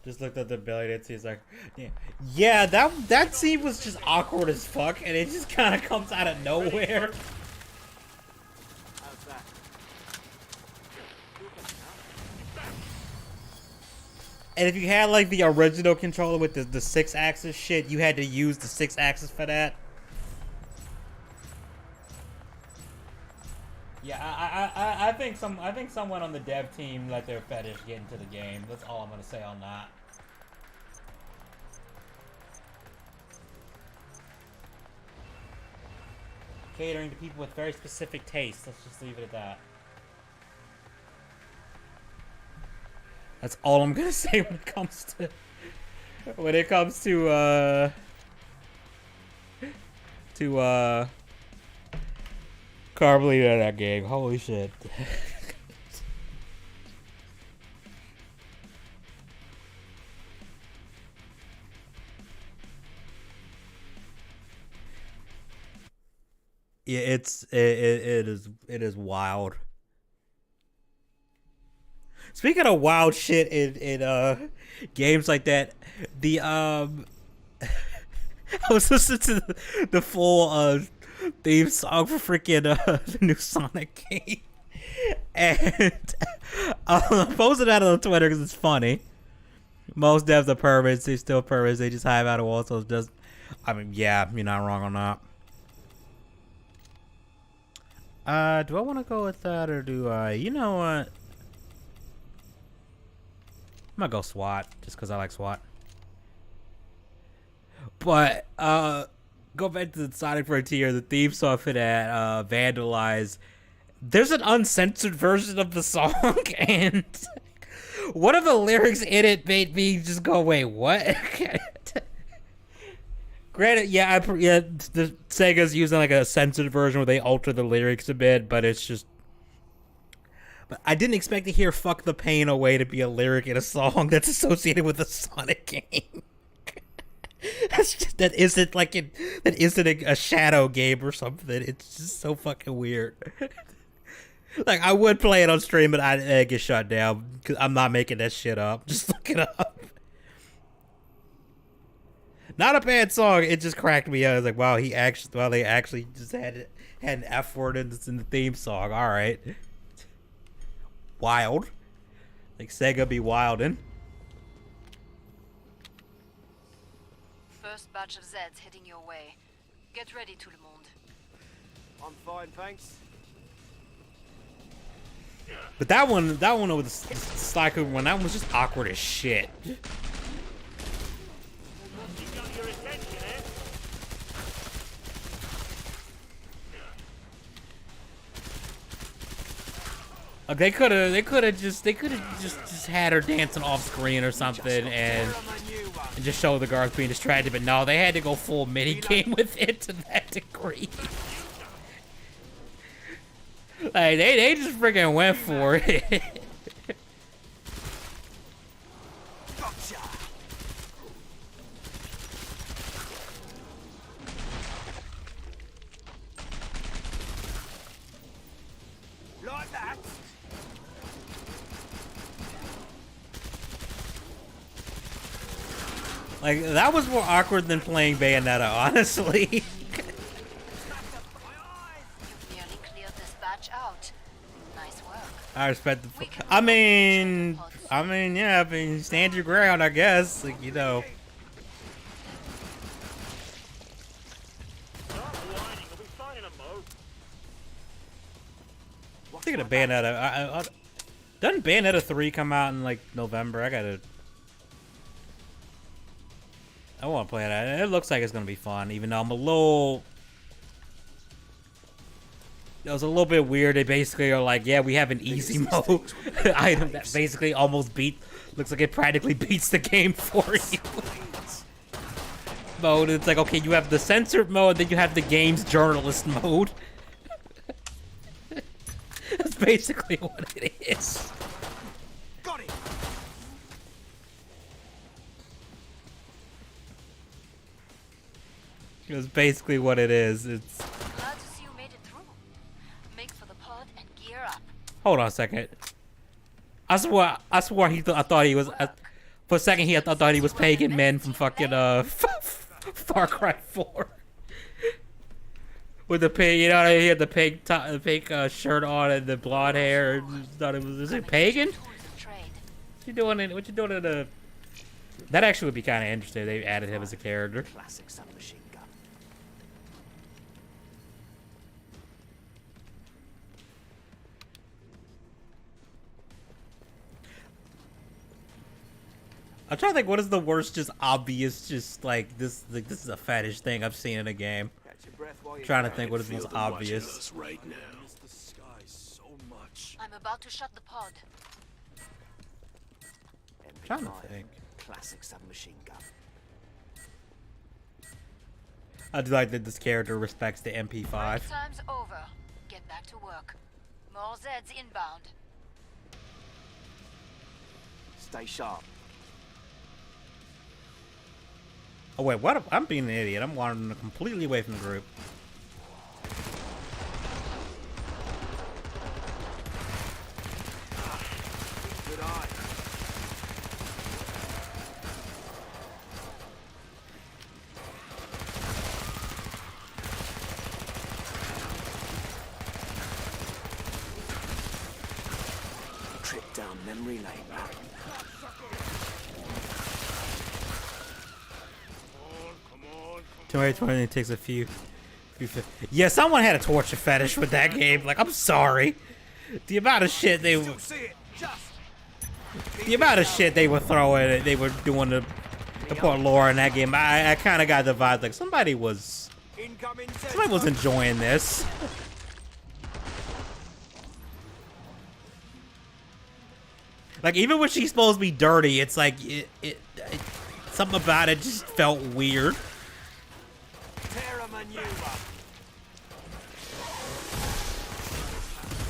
Speaker 1: Just looked at the ability and he's like, yeah, that scene was just awkward as fuck, and it just kind of comes out of nowhere.
Speaker 8: How's that?
Speaker 1: And if you had like the original controller with the 6-axis shit, you had to use the 6-axis for that. Yeah, I think someone on the dev team let their fetish get into the game. That's all I'm gonna say on that. Catering to people with very specific tastes. Let's just leave it at that. That's all I'm gonna say when it comes to Carbleed at that game. Holy shit. Yeah, it is wild. Speaking of wild shit in games like that, the I was listening to the full theme song for freaking the new Sonic game, and I posted that on Twitter because it's funny. Most devs are permits, they still permits, they just hide out of wall, so it's just, I mean, yeah, you're not wrong on that. Do I want to go with that, or do I, you know what? I'm gonna go SWAT, just because I like SWAT. But, go back to the Sonic Frontier, the theme song for that, Vandalize. There's an uncensored version of the song, and one of the lyrics in it made me just go, wait, what? Granted, yeah, the Sega's using like a censored version where they alter the lyrics a bit, but it's just... But I didn't expect to hear "Fuck the Pain Away" to be a lyric in a song that's associated with a Sonic game. That isn't a Shadow game or something. It's just so fucking weird. Like, I would play it on stream, but I'd get shut down because I'm not making that shit up. Just look it up. Not a bad song. It just cracked me up. I was like, wow, they actually just had an F word in the theme song. All right. Wild. Like Sega be wildin'.
Speaker 6: First batch of Zeds heading your way. Get ready, tout le monde.
Speaker 8: I'm fine, thanks.
Speaker 1: But that one with the Psycho one, that one was just awkward as shit.
Speaker 7: You got your attention, eh?
Speaker 1: Like they could have just had her dancing off screen or something and just show the guards being distracted, but no, they had to go full mini game with it to that degree. Like they just freaking went for it.
Speaker 8: Gotcha. Like that.
Speaker 1: Like that was more awkward than playing Bayonetta, honestly.
Speaker 6: You've nearly cleared this batch out. Nice work.
Speaker 1: I respect the. I mean, yeah. I mean, stand your ground, I guess. Like, you know.
Speaker 7: Stop whining, we'll be fine in a mo.
Speaker 1: Thinking of Bayonetta. Doesn't Bayonetta 3 come out in like November? I want to play that. It looks like it's gonna be fun, even though it was a little bit weird. They basically are like, yeah, we have an easy mode item that basically looks like it practically beats the game for you. Mode. It's like, okay, you have the censored mode, then you have the game's journalist mode. That's basically what it is.
Speaker 8: Got it.
Speaker 1: That's basically what it is. It's.
Speaker 6: Glad to see you made it through. Make for the pod and gear up.
Speaker 1: Hold on a second. I swore I thought he was. For a second, I thought he was Pagan Men from fucking Far Cry 4. With the pink, you know, he had the pink shirt on and the blonde hair. Thought it was. Is it Pagan?
Speaker 6: Tools of trade.
Speaker 1: What you doing in the? That actually would be kind of interesting. They added him as a character.
Speaker 8: Classic submachine gun.
Speaker 1: I'm trying to think what is the worst, just obvious, just like this is a fetish thing I've seen in a game.
Speaker 8: Catch your breath while you
Speaker 1: Trying to
Speaker 8: can.
Speaker 1: think what is the most obvious.
Speaker 5: Us right now.
Speaker 8: Miss the sky so much.
Speaker 6: I'm about to shut the pod.
Speaker 1: Trying to
Speaker 8: MP5,
Speaker 1: think.
Speaker 8: Classic submachine gun.
Speaker 1: I do like that this character respects the MP5.
Speaker 6: Break time's over. Get back to work. More Zeds inbound.
Speaker 8: Stay sharp.
Speaker 1: Oh wait, what? I'm being an idiot. I'm wandering completely away from the group.
Speaker 8: Trip down memory lane.
Speaker 1: Tomb Raider 20 takes a few. Yeah, someone had a torture fetish with that game. Like, I'm sorry. The amount of shit they were.
Speaker 8: See it. Just.
Speaker 1: The amount of shit they were throwing, they were doing to poor Laura in that game. I kind of got the vibe like somebody was enjoying this. Like even when she's supposed to be dirty, it's like something about it just felt weird.
Speaker 8: Terra maneuver.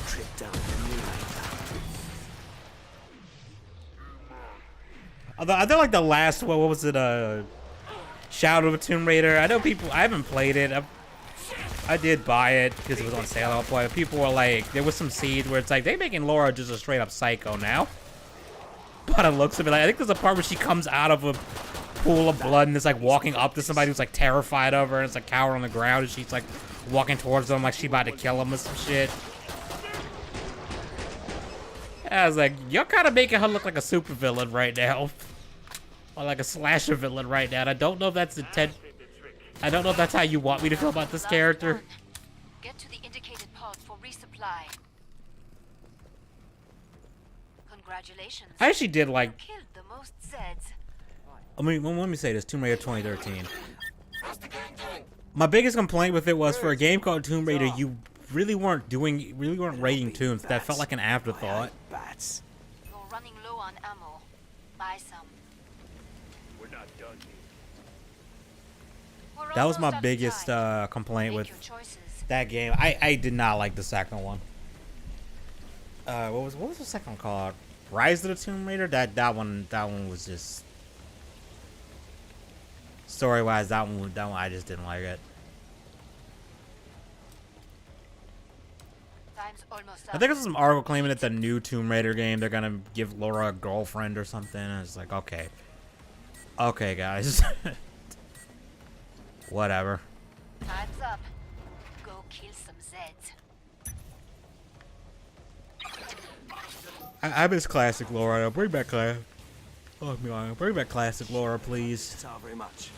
Speaker 8: Trip down memory lane.
Speaker 1: Although I feel like the last one, what was it? Shadow of a Tomb Raider. I know people. I haven't played it. I did buy it because it was on sale. I'll play it. People were like, there was some seeds where it's like they making Laura just a straight up psycho now. But it looks of it, like I think there's a part where she comes out of a pool of blood and is like walking up to somebody who's like terrified of her and it's like cowering on the ground and she's like walking towards them like she about to kill him or some shit. I was like, you're kind of making her look like a supervillain right now. Or like a slasher villain right now. And I don't know if that's I don't know if that's how you want me to feel about this character.
Speaker 6: Get to the indicated pod for resupply. Congratulations.
Speaker 1: I actually did like.
Speaker 6: You killed the most Zeds.
Speaker 1: I mean, let me say this: Tomb Raider 2013. My biggest complaint with it was for a game called Tomb Raider, you really weren't raiding tombs. That felt like an afterthought.
Speaker 8: Bats.
Speaker 6: You're running low on ammo. Buy some.
Speaker 7: We're not done here.
Speaker 6: We're
Speaker 1: That was
Speaker 6: almost
Speaker 1: my
Speaker 6: out of
Speaker 1: biggest
Speaker 6: time.
Speaker 1: complaint
Speaker 6: Make
Speaker 1: with
Speaker 6: your choices.
Speaker 1: that game. I did not like the second one. What was the second one called? Rise of the Tomb Raider. That one was just story wise. That one I just didn't like it.
Speaker 6: Time's almost
Speaker 1: I
Speaker 6: up.
Speaker 1: think there's some article claiming that the new Tomb Raider game they're gonna give Laura a girlfriend or something. And it's like okay, guys, whatever.
Speaker 6: Time's up. Go kill some Zeds.
Speaker 1: I miss classic Laura. Bring back classic. Oh my, bring back classic Laura, please.
Speaker 8: Thank you very much.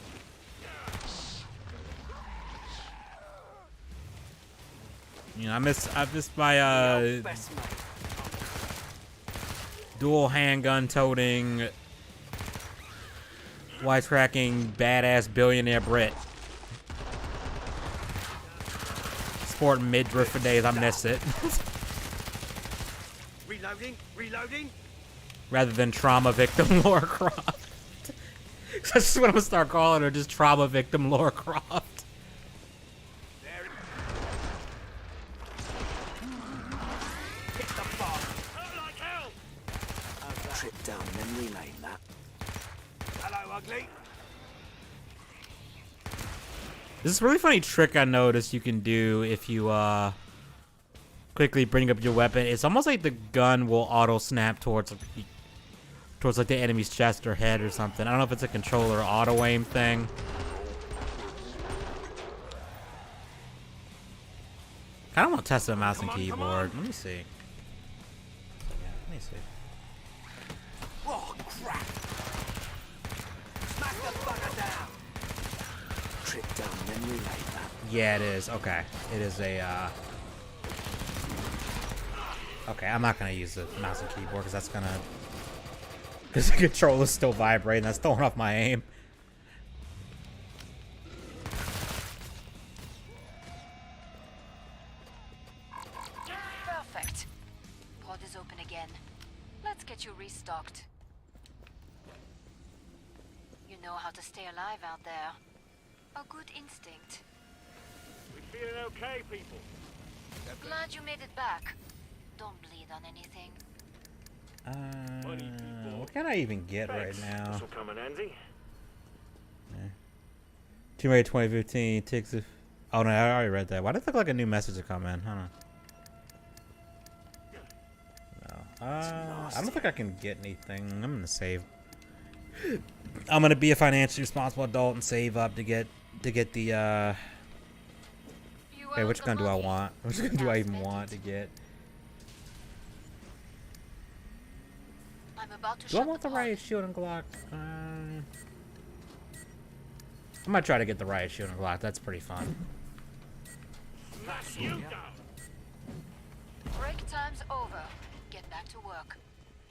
Speaker 1: You know, I miss my
Speaker 8: Best mate.
Speaker 1: dual handgun toting, wisecracking, badass billionaire Brit. Sporting midriff for days. I miss it.
Speaker 8: Reloading.
Speaker 1: Rather than trauma victim Laura Croft. That's what I'm gonna start calling her, just trauma victim Laura Croft.
Speaker 8: There. Hit the bar.
Speaker 7: Like hell!
Speaker 8: Trip down memory lane. That. Hello, ugly.
Speaker 1: This is a really funny trick I noticed you can do if you quickly bring up your weapon. It's almost like the gun will auto snap towards like the enemy's chest or head or something. I don't know if it's a controller or auto aim thing. Kind of want to test the mouse and keyboard. Let me see. Let me see.
Speaker 8: Oh crap! Smack the bugger down. Trip down memory lane. That.
Speaker 1: Yeah, it is. Okay, it is a. Okay, I'm not gonna use the mouse and keyboard because that's gonna. Because the controller's still vibrating. That's throwing off my aim.
Speaker 6: Perfect. Pod is open again. Let's get you restocked. You know how to stay alive out there. A good instinct.
Speaker 7: We feeling okay, people?
Speaker 6: Glad you made it back. Don't bleed on anything.
Speaker 1: What can I even get right now?
Speaker 7: This'll come in handy.
Speaker 1: Tomb Raider 2015 takes a. Oh no, I already read that. Why did it look like a new message to come in? Hold on. No. I don't think I can get anything. I'm gonna save. I'm gonna be a financially responsible adult and save up to get the.
Speaker 6: You
Speaker 1: Okay,
Speaker 6: earned
Speaker 1: which
Speaker 6: the
Speaker 1: gun do I
Speaker 6: money.
Speaker 1: want? Which gun do
Speaker 6: Now
Speaker 1: I even
Speaker 6: spend
Speaker 1: want
Speaker 6: it.
Speaker 1: to get?
Speaker 6: about to
Speaker 1: Do I
Speaker 6: shut
Speaker 1: want the
Speaker 6: pod.
Speaker 1: riot shield and Glock? I might try to get the riot shield and Glock. That's pretty fun.
Speaker 7: That's you down.
Speaker 6: Break time's over. Get back to work.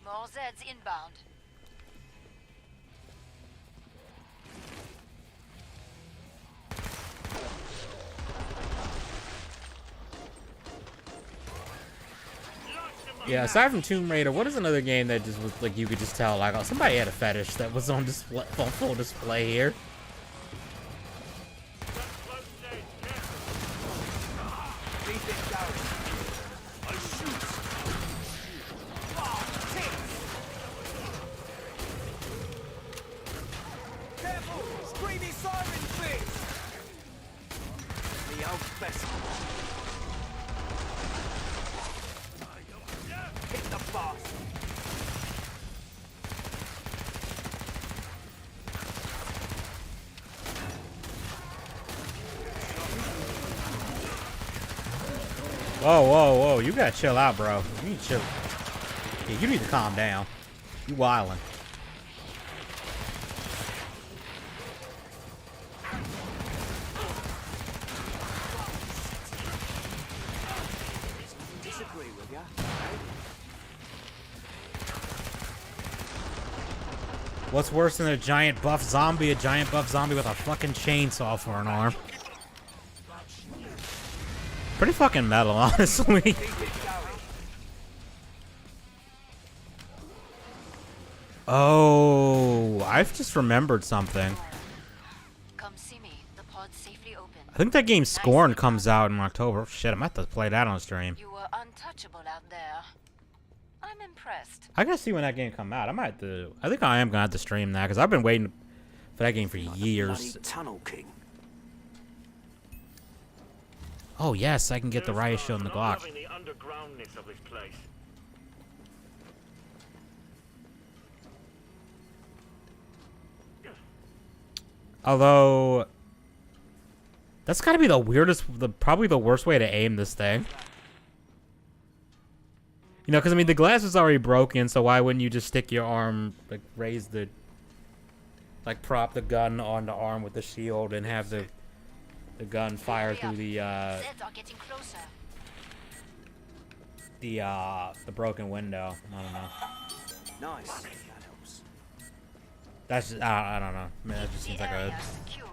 Speaker 6: More Zeds inbound.
Speaker 1: Yeah, aside from Tomb Raider, what is another game that just was like you could just tell like, oh, somebody had a fetish that was on display, on full display here.
Speaker 8: Keep it going. I shoot. Careful! Screamy siren fix! The old vessel. Hit the boss.
Speaker 1: Whoa, whoa, whoa! You gotta chill out, bro. You need to chill. Yeah, you need to calm down. You wildin'.
Speaker 8: Disagree with ya.
Speaker 1: What's worse than a giant buff zombie? A giant buff zombie with a fucking chainsaw for an arm. Pretty fucking metal, honestly.
Speaker 8: Keep it going.
Speaker 1: Oh, I've just remembered something.
Speaker 6: Come see me. The pod's safely open.
Speaker 1: I think that game Scorn comes out in October. Shit, I might have to play that on stream.
Speaker 6: You were untouchable out there. I'm impressed.
Speaker 1: I gotta see when that game come out. I might have to. I think I am gonna have to stream that because I've been waiting for that game for years.
Speaker 8: Bloody Tunnel King.
Speaker 1: Oh yes, I can get the riot shield and the Glock.
Speaker 7: Loving the undergroundness of this place.
Speaker 1: Although, that's gotta be the weirdest, probably the worst way to aim this thing. You know, because I mean the glass is already broken, so why wouldn't you just stick your arm, like raise the, like prop the gun on the arm with the shield and have the gun fire through the
Speaker 6: Zeds are getting closer.
Speaker 1: the broken window. I don't know.
Speaker 8: Nice. That helps.
Speaker 1: That's just, I don't know. Man, that just seems
Speaker 6: The
Speaker 1: like a.
Speaker 6: area secure.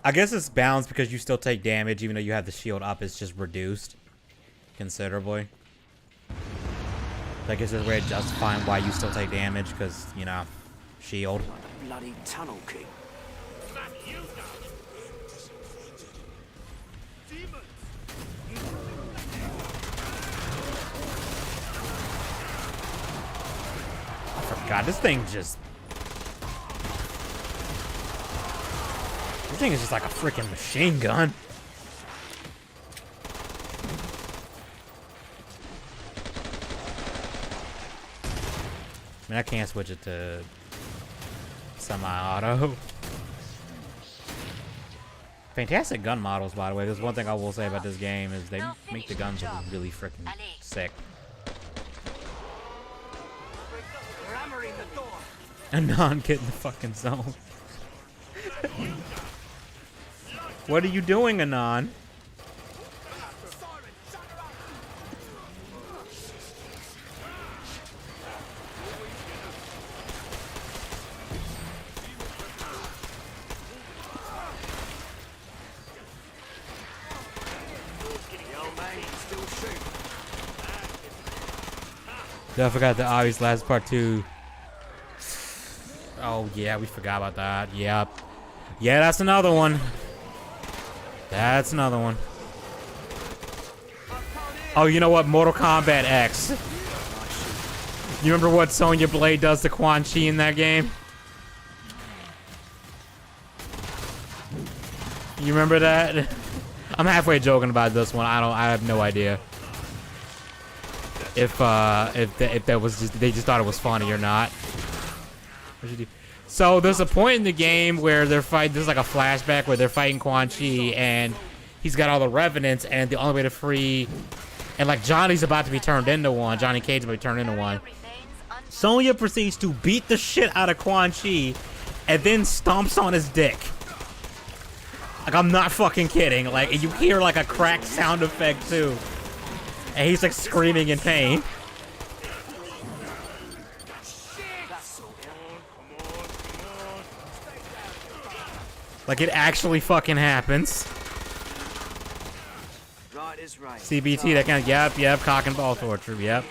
Speaker 1: I guess it's balanced because you still take damage even though you have the shield up. It's just reduced considerably. So I guess there's a way of justifying why you still take damage because, you know, shield.
Speaker 8: Bloody Tunnel King.
Speaker 7: That's you down. Demons.
Speaker 1: God, this thing just... This thing is just like a freaking machine gun. I mean, I can't switch it to semi-auto. Fantastic gun models, by the way. There's one thing I will say about this game is they make the guns look really freaking sick.
Speaker 8: We're hammering the door.
Speaker 1: And non get in the fucking zone. What are you doing, Anon? I forgot the obvious last part too. Oh yeah, we forgot about that. Yep. Yeah, that's another one. That's another one. Oh, you know what? Mortal Kombat X. You remember what Sonya Blade does to Quan Chi in that game? You remember that? I'm halfway joking about this one. I have no idea. If that was just they just thought it was funny or not. So there's a point in the game where they're fighting. There's like a flashback where they're fighting Quan Chi and he's got all the revenants, and the only way to free And like Johnny's about to be turned into one. Johnny Cage's about to be turned into one. Sonya proceeds to beat the shit out of Quan Chi and then stomps on his dick. Like, I'm not fucking kidding. Like, and you hear like a cracked sound effect too. And he's like screaming in pain. Like, it actually fucking happens.
Speaker 8: Right is right.
Speaker 1: CBT, that kind of, yep, cock and ball torture, yep.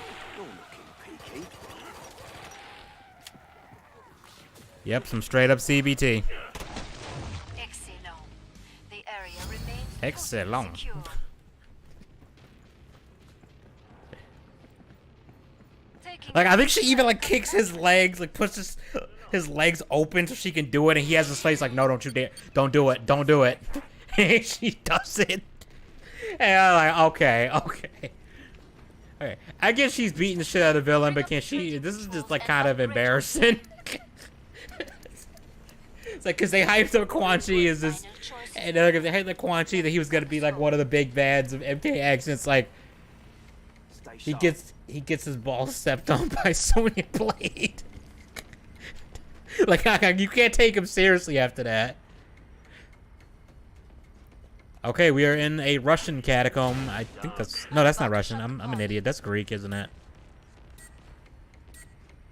Speaker 1: Yep, some straight up CBT.
Speaker 6: Excellent. The area remains
Speaker 1: Excellent.
Speaker 6: secure.
Speaker 1: Like, I think she even like kicks his legs, like puts his legs open so she can do it, and he has his face like, no, don't you dare, don't do it, don't do it. And she does it. And I'm like, okay. Okay, I guess she's beating the shit out of the villain, but can she? This is just like kind of embarrassing. It's like, cause they hyped up Quan Chi as this, and they're like, they hyped up Quan Chi that he was gonna be like one of the big bads of MKX, and it's like he gets his balls stepped on by Sonya Blade. Like, you can't take him seriously after that. Okay, we are in a Russian catacomb. I think that's not Russian. I'm an idiot. That's Greek, isn't it?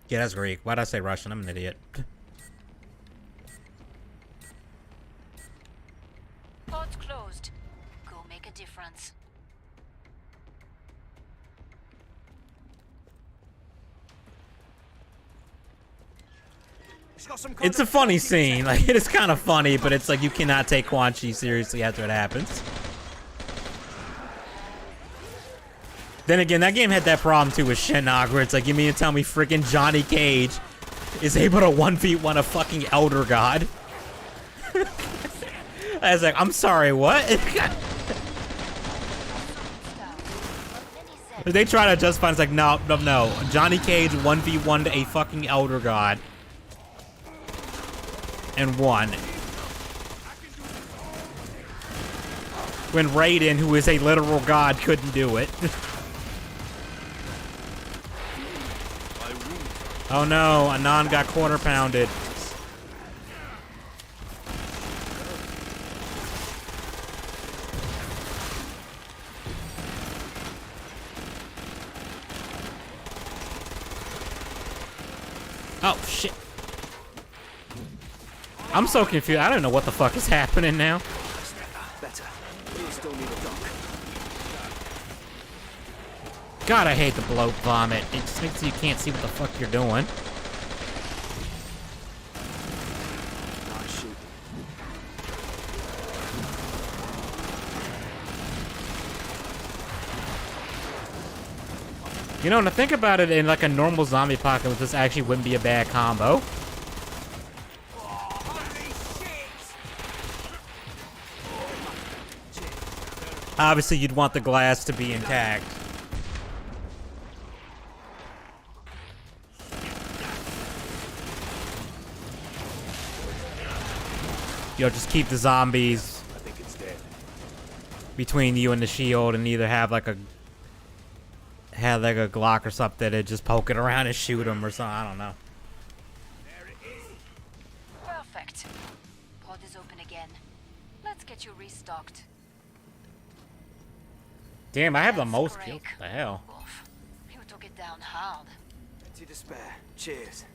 Speaker 1: Yeah, that's Greek. Why'd I say Russian? I'm an idiot.
Speaker 6: Port's closed. Go make a difference.
Speaker 1: It's a funny scene. Like, it is kind of funny, but it's like you cannot take Quan Chi seriously after it happens. Then again, that game had that problem too with Shinnok, where it's like, you mean to tell me freaking Johnny Cage is able to 1v1 a fucking Elder God? I was like, I'm sorry, what? They try to justify it. It's like, no. Johnny Cage 1v1'd a fucking Elder God. And won. When Raiden, who is a literal god, couldn't do it. Oh no, Anon got quarter pounded. Oh shit. I'm so confused. I don't know what the fuck is happening now.
Speaker 8: Better. You still need a doc.
Speaker 1: God, I hate the bloat vomit. It just makes you can't see what the fuck you're doing.
Speaker 8: Nice shooting.
Speaker 1: You know, and to think about it, in like a normal zombie apocalypse, this actually wouldn't be a bad combo. Obviously, you'd want the glass to be intact. Yo, just keep the zombies
Speaker 8: I think it's dead.
Speaker 1: between you and the shield, and either have like a Glock or something and just poke it around and shoot them or something. I don't know.
Speaker 6: Perfect. Port is open again. Let's get you restocked.
Speaker 1: Damn, I have the
Speaker 6: That's
Speaker 1: most
Speaker 6: great.
Speaker 1: kills. What the hell?
Speaker 6: Wolf, you took it down hard.
Speaker 8: To despair. Cheers.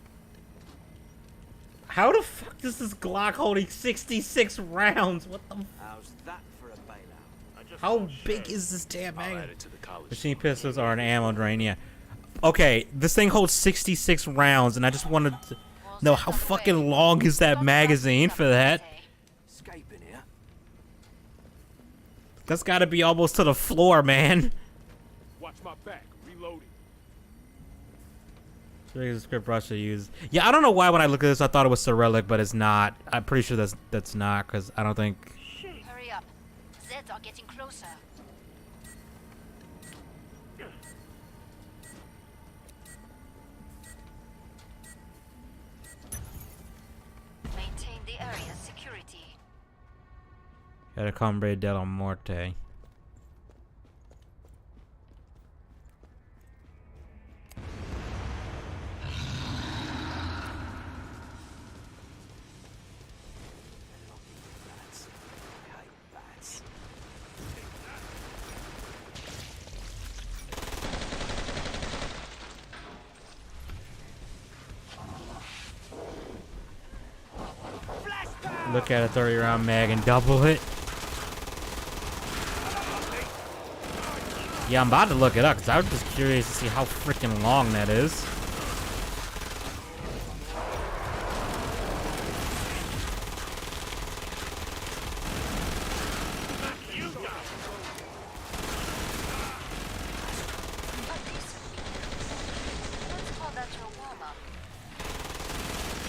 Speaker 1: How the fuck is this Glock holding 66 rounds? What the?
Speaker 8: How's that for a bailout?
Speaker 1: How big is this damn
Speaker 7: I'll add
Speaker 1: magazine?
Speaker 7: it to the college.
Speaker 1: Machine pistols are an ammo drain, yeah. Okay, this thing holds 66 rounds, and I just wanted to know how fucking long is that magazine for that?
Speaker 8: Escaping here.
Speaker 1: That's gotta be almost to the floor, man.
Speaker 7: Watch my back. Reloading.
Speaker 1: The script Russia used. Yeah, I don't know why when I look at this I thought it was Cyrillic, but it's not. I'm pretty sure that's not, because I don't think.
Speaker 6: Hurry up. Zeds are getting closer. Maintain the area's security.
Speaker 1: Catacombre della Morte. Look at a 30 round mag and double it. Yeah, I'm about to look it up because I was just curious to see how freaking long that is.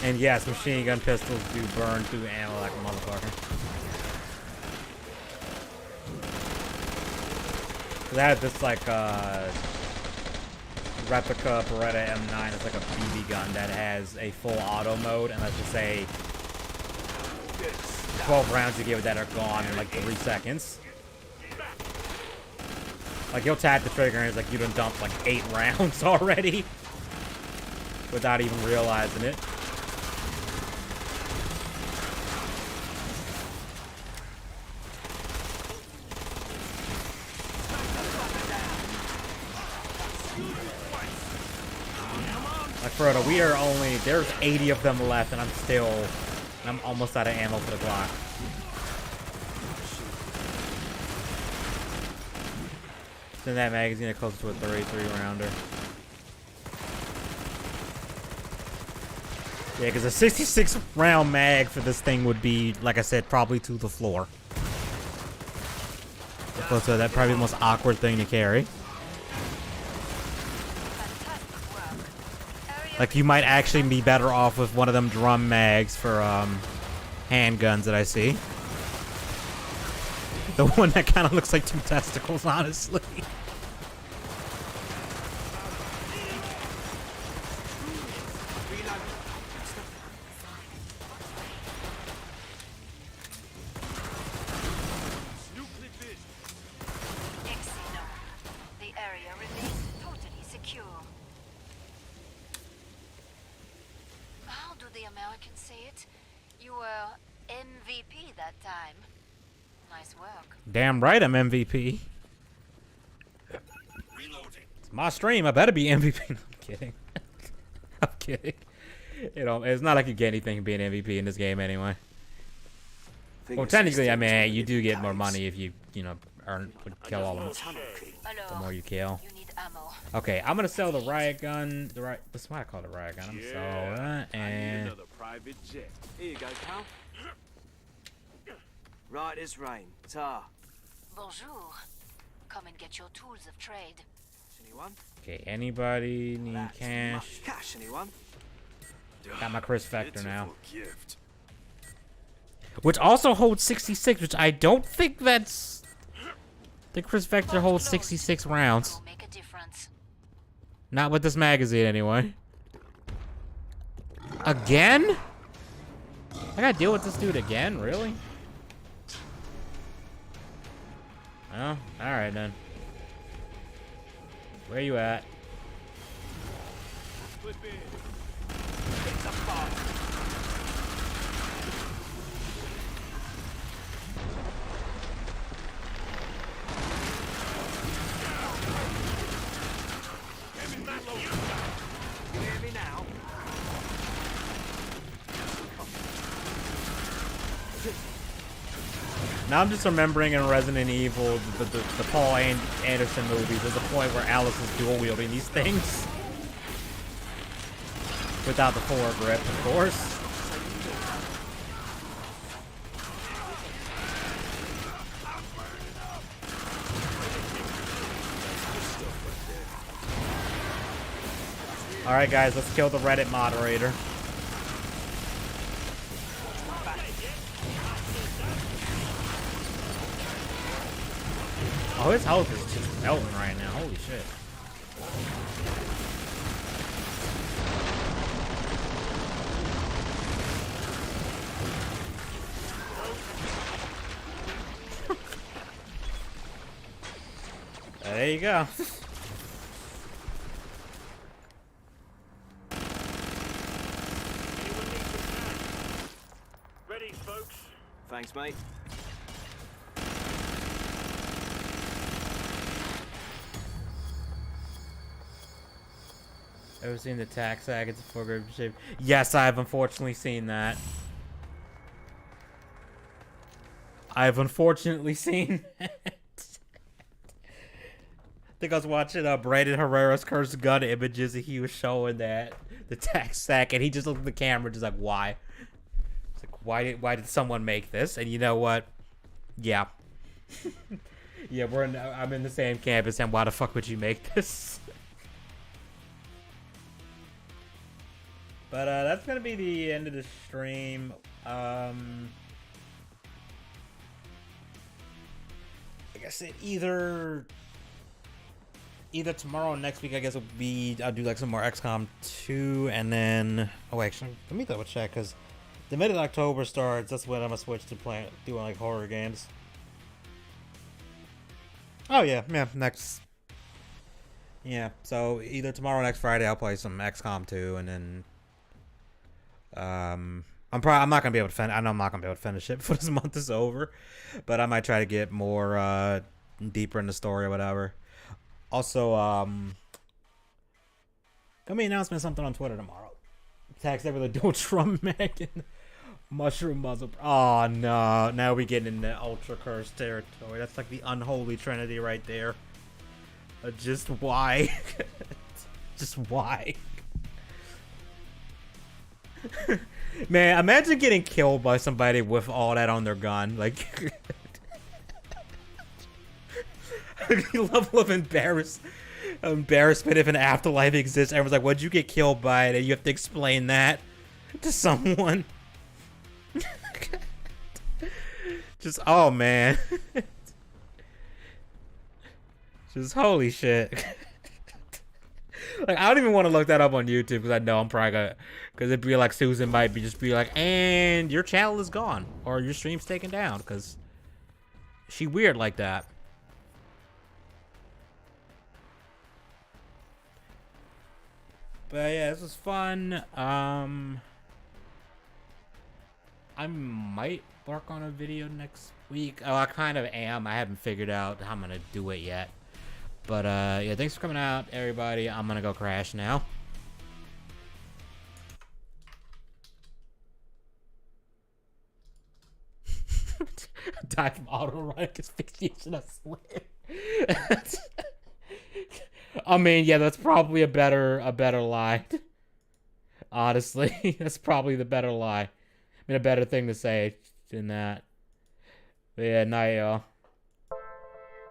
Speaker 1: And yes, machine gun pistols do burn through ammo like a motherfucker. They have this like replica Beretta M9. It's like a BB gun that has a full auto mode, and let's just say 12 rounds you give it that are gone in like 3 seconds. Like you'll tap the trigger and it's like you done dumped like 8 rounds already without even realizing it. Like Frodo, we are only, there's 80 of them left and I'm almost out of ammo for the Glock. Send that magazine closer to a 33 rounder. Yeah, because a 66 round mag for this thing would be, like I said, probably to the floor. So that'd probably be the most awkward thing to carry. Like, you might actually be better off with one of them drum mags for handguns that I see. The one that kind of looks like 2 testicles, honestly.
Speaker 6: The area remains totally secure. How do the Americans say it? You were MVP that time. Nice work.
Speaker 1: Damn right I'm MVP. It's my stream. I better be MVP. No, I'm kidding. I'm kidding. You know, it's not like you get anything from being MVP in this game anyway. Well, technically, I mean, you do get more money if you know, kill all of them. The more you kill.
Speaker 6: You need ammo.
Speaker 1: Okay, I'm gonna sell the riot gun. That's why I call it a riot gun. I'm gonna sell that and.
Speaker 8: Another private jet. Here you go, pal. Right as rain. Ta.
Speaker 6: Bonjour. Come and get your tools of trade.
Speaker 8: Anyone?
Speaker 1: Okay, anybody need cash?
Speaker 8: Cash, anyone?
Speaker 1: Got my Chris Vector now.
Speaker 8: Gift.
Speaker 1: Which also holds 66, which I don't think that's... The Chris Vector holds 66 rounds.
Speaker 6: Make a difference.
Speaker 1: Not with this magazine, anyway. Again? I gotta deal with this dude again? Really? Oh, alright then. Where you at? Now I'm just remembering in Resident Evil, the Paul Anderson movies, there's a point where Alice is dual wielding these things. Without the foregrip, of course. Alright guys, let's kill the Reddit moderator. Oh, his health is just melting right now. Holy shit. There you go.
Speaker 7: Ready, folks?
Speaker 8: Thanks, mate.
Speaker 1: Ever seen the tax sack? It's a full group shape. Yes, I've unfortunately seen that. I've unfortunately seen it. I think I was watching Brandon Herrera's Cursed Gun images, and he was showing that the tech stack, and he just looked at the camera, just like, why? It's like, why did someone make this? And you know what? Yeah, yeah, I'm in the same campus, and why the fuck would you make this? But that's gonna be the end of the stream. Like I said, either tomorrow or next week, I guess I'll do like some more XCOM 2, and then actually let me double check, because the middle of October starts. That's when I'm gonna switch to doing like horror games. Oh yeah, next. Yeah, so either tomorrow or next Friday I'll play some XCOM 2, and then I'm not gonna be able to finish. I know I'm not gonna be able to finish it before this month is over, but I might try to get more deeper in the story or whatever. Also, gonna be announcing something on Twitter tomorrow. Tax every Donald Trump Megan mushroom muzzle. Oh no! Now we get into ultra cursed territory. That's like the unholy trinity right there. Just why? Just why? Man, imagine getting killed by somebody with all that on their gun. Like, the level of embarrassment if an afterlife exists. Everyone's like, what'd you get killed by? And you have to explain that to someone. Just, oh man. Just holy shit. Like, I don't even want to look that up on YouTube, because I know I'm probably gonna, because it'd be like Susan might just be like, and your channel is gone, or your stream's taken down, because she weird like that. But yeah, this was fun. I might work on a video next week. Oh, I kind of am. I haven't figured out how I'm gonna do it yet. But yeah, thanks for coming out, everybody. I'm gonna go crash now. Die from autoerotic asphyxiation of slip. I mean, yeah, that's probably a better lie. Honestly, that's probably the better lie. I mean, a better thing to say than that. But yeah, night, y'all.